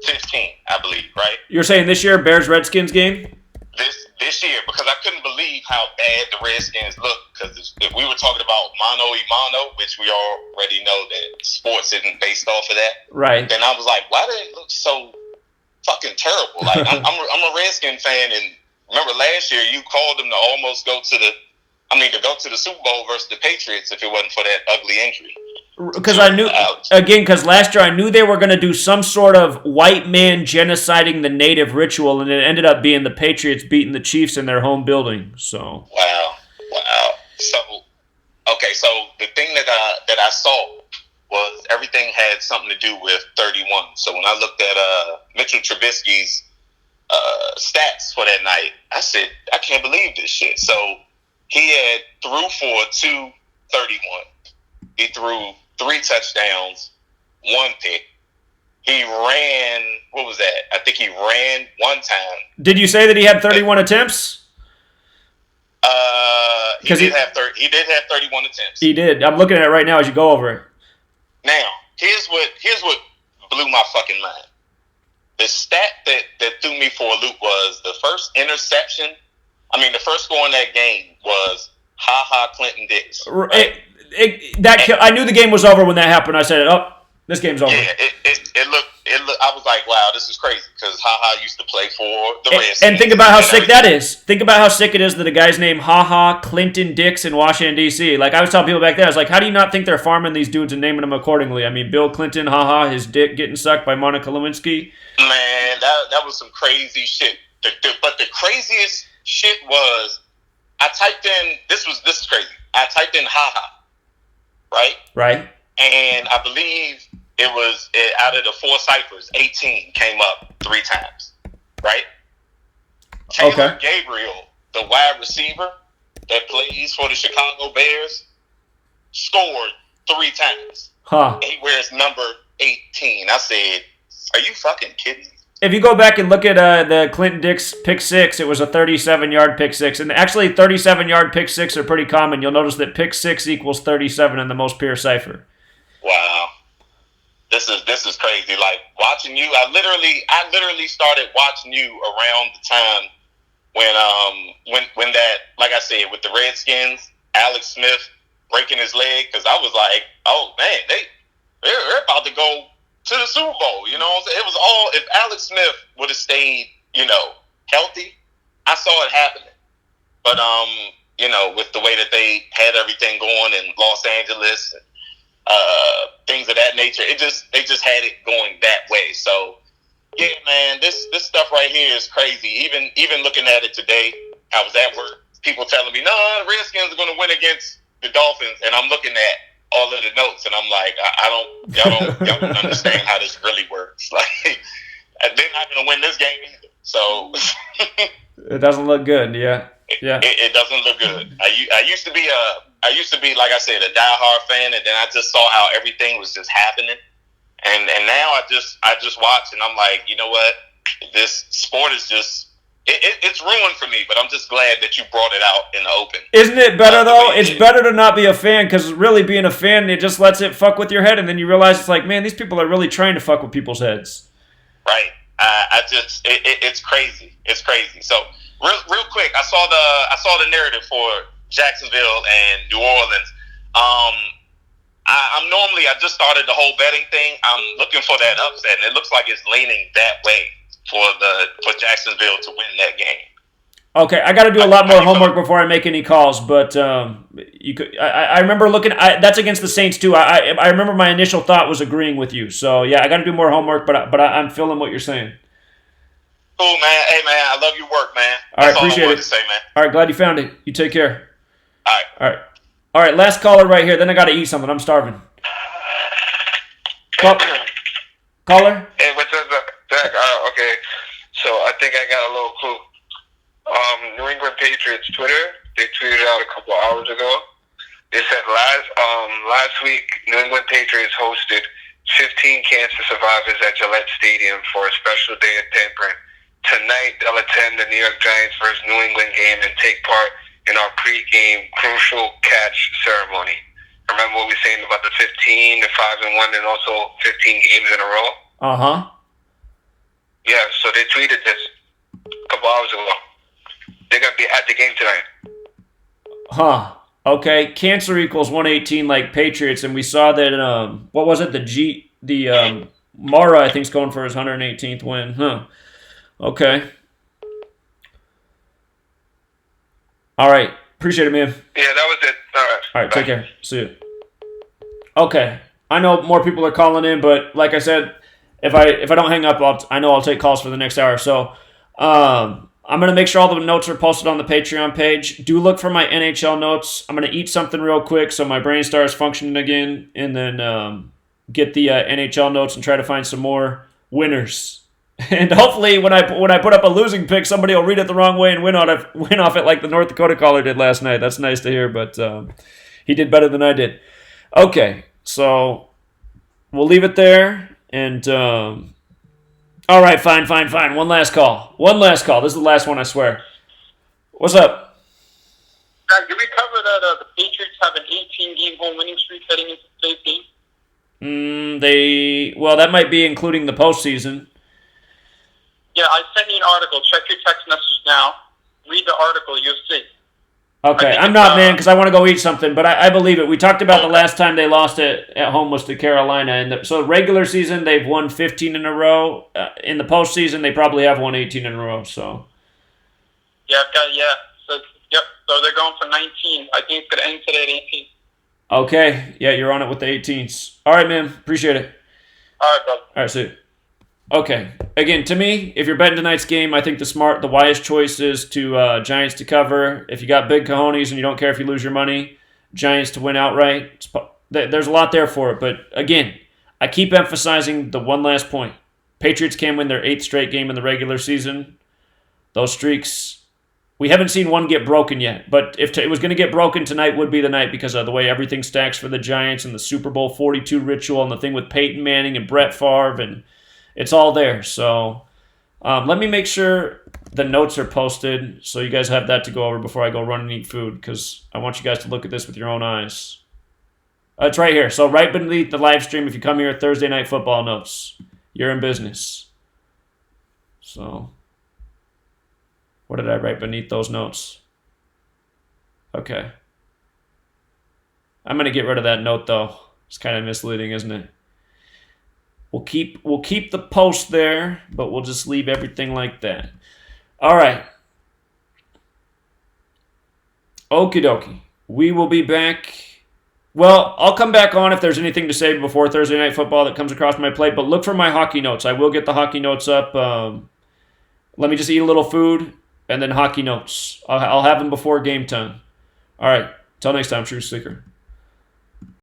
31-15, I believe, right? You're saying this year Bears-Redskins game? This year, because I couldn't believe how bad the Redskins looked. Because if we were talking about mano y mano, which we already know that sports isn't based off of that, right? Then I was like, why do they look so fucking terrible? Like I'm a Redskin fan, and remember last year you called them to almost go to the Super Bowl versus the Patriots if it wasn't for that ugly injury. Because because last year I knew they were going to do some sort of white man genociding the native ritual, and it ended up being the Patriots beating the Chiefs in their home building. So wow. So the thing that I saw was everything had something to do with 31. So when I looked at Mitchell Trubisky's stats for that night, I said, I can't believe this shit. So he had threw for 231. He threw 3 touchdowns, 1 pick. He ran, what was that? I think he ran 1 time. Did you say that he had 31 attempts? He did have 31 attempts. He did. I'm looking at it right now as you go over it. Now, here's what blew my fucking mind. The stat that threw me for a loop was the first interception. The first score in that game was Clinton Dix. Right? I knew the game was over when that happened. I said, "Oh, this game's over." Yeah, it looked. I was like, "Wow, this is crazy." Because used to play for the Redskins. And think about how sick that is. Think about how sick it is that a guy's named Clinton Dix in Washington D.C. Like I was telling people back then, I was like, "How do you not think they're farming these dudes and naming them accordingly?" Bill Clinton, his dick getting sucked by Monica Lewinsky. Man, that was some crazy shit. But the craziest shit was, I typed in. This is crazy. I typed in right? Right. And I believe it was out of the 4 ciphers, 18 came up 3 times, right? Taylor Gabriel, the wide receiver that plays for the Chicago Bears, scored 3 times. Huh. He wears number 18. I said, are you fucking kidding me? If you go back and look at the Clinton Dix pick 6, it was a 37-yard pick 6. And actually, 37-yard pick 6 are pretty common. You'll notice that pick 6 equals 37 in the most pure cipher. Wow. This is crazy. Like, watching you, I literally started watching you around the time when that, like I said, with the Redskins, Alex Smith breaking his leg, because I was like, oh, man, they're about to go to the Super Bowl, you know what I'm saying? It was all, if Alex Smith would have stayed, healthy, I saw it happening. But, with the way that they had everything going in Los Angeles, things of that nature, they just had it going that way. So, yeah, man, this stuff right here is crazy. Even looking at it today, I was at work, people telling me, no, the Redskins are going to win against the Dolphins, and I'm looking at all of the notes, and I'm like, y'all don't understand how this really works. Like, they're not gonna win this game either. So It doesn't look good. Yeah. it doesn't look good. I used to be like I said, a diehard fan, and then I just saw how everything was just happening, and now I just watch, and I'm like, you know what, this sport is just. It's ruined for me, but I'm just glad that you brought it out in the open. Isn't it better, though? It's better to not be a fan, because really being a fan, it just lets it fuck with your head, and then you realize it's like, man, these people are really trying to fuck with people's heads. Right. It's crazy. It's crazy. So, real quick, I saw the narrative for Jacksonville and New Orleans. I just started the whole betting thing. I'm looking for that upset, and it looks like it's leaning that way for Jacksonville to win that game. Okay, I got to do a lot more homework before I make any calls, but you could. I remember looking. That's against the Saints too. I remember my initial thought was agreeing with you. So yeah, I got to do more homework, but I'm feeling what you're saying. Cool, man. Hey, man, I love your work, man. All right, That's appreciate all I wanted it. to say, man. All right, glad you found it. You take care. All right. All right. Last caller right here. Then I got to eat something. I'm starving. Caller. Hey, what's up, Zach? Okay, so I think I got a little clue. New England Patriots Twitter, they tweeted out a couple hours ago. They said last week New England Patriots hosted 15 cancer survivors at Gillette Stadium for a special day of tampering. Tonight they'll attend the New York Giants versus New England game and take part in our pre-game crucial catch ceremony. Remember what we were saying about the 15, the 5-1, and also 15 games in a row? Uh-huh. Yeah, so they tweeted this a couple hours ago. They're going to be at the game tonight. Huh. Okay. Cancer equals 118 like Patriots, and we saw that, what was it? Mara, I think, is going for his 118th win. Huh. Okay. All right. Appreciate it, man. Yeah, that was it. All right. All right, take care. See you. Okay. I know more people are calling in, but like I said, if I don't hang up, I know I'll take calls for the next hour. So, I'm going to make sure all the notes are posted on the Patreon page. Do look for my NHL notes. I'm going to eat something real quick so my brain starts functioning again, and then get the NHL notes and try to find some more winners. And hopefully when I put up a losing pick, somebody will read it the wrong way and win off it like the North Dakota caller did last night. That's nice to hear, but he did better than I did. Okay, so we'll leave it there, and... all right, fine. One last call. This is the last one, I swear. What's up? Did we cover that the Patriots have an 18-game home winning streak heading into today's game? That might be including the postseason. Yeah, I sent you an article. Check your text message now. Read the article. You'll see. Okay, I'm not, man, because I want to go eat something, but I believe it. We talked about the last time they lost it at home was to Carolina, and so regular season they've won 15 in a row. In the postseason, they probably have won 18 in a row. So. So they're going for 19. I think it's going to end today at 18. Okay, yeah, you're on it with the 18s. All right, man, appreciate it. All right, brother. All right, see you. Okay, again, to me, if you're betting tonight's game, I think the wise choice is to Giants to cover. If you got big cojones and you don't care if you lose your money, Giants to win outright. There's a lot there for it, but again, I keep emphasizing the one last point. Patriots can win their 8th straight game in the regular season. Those streaks, we haven't seen one get broken yet, but if it was going to get broken, tonight would be the night because of the way everything stacks for the Giants and the Super Bowl 42 ritual and the thing with Peyton Manning and Brett Favre, and it's all there. So let me make sure the notes are posted so you guys have that to go over before I go run and eat food, because I want you guys to look at this with your own eyes. It's right here. So right beneath the live stream, if you come here, Thursday Night Football notes. You're in business. So what did I write beneath those notes? Okay. I'm going to get rid of that note, though. It's kind of misleading, isn't it? We'll keep the post there, but we'll just leave everything like that. All right. Okie dokie. We will be back. Well, I'll come back on if there's anything to say before Thursday Night Football that comes across my plate, but look for my hockey notes. I will get the hockey notes up. Let me just eat a little food, and then hockey notes. I'll have them before game time. All right. Till next time, True Seeker.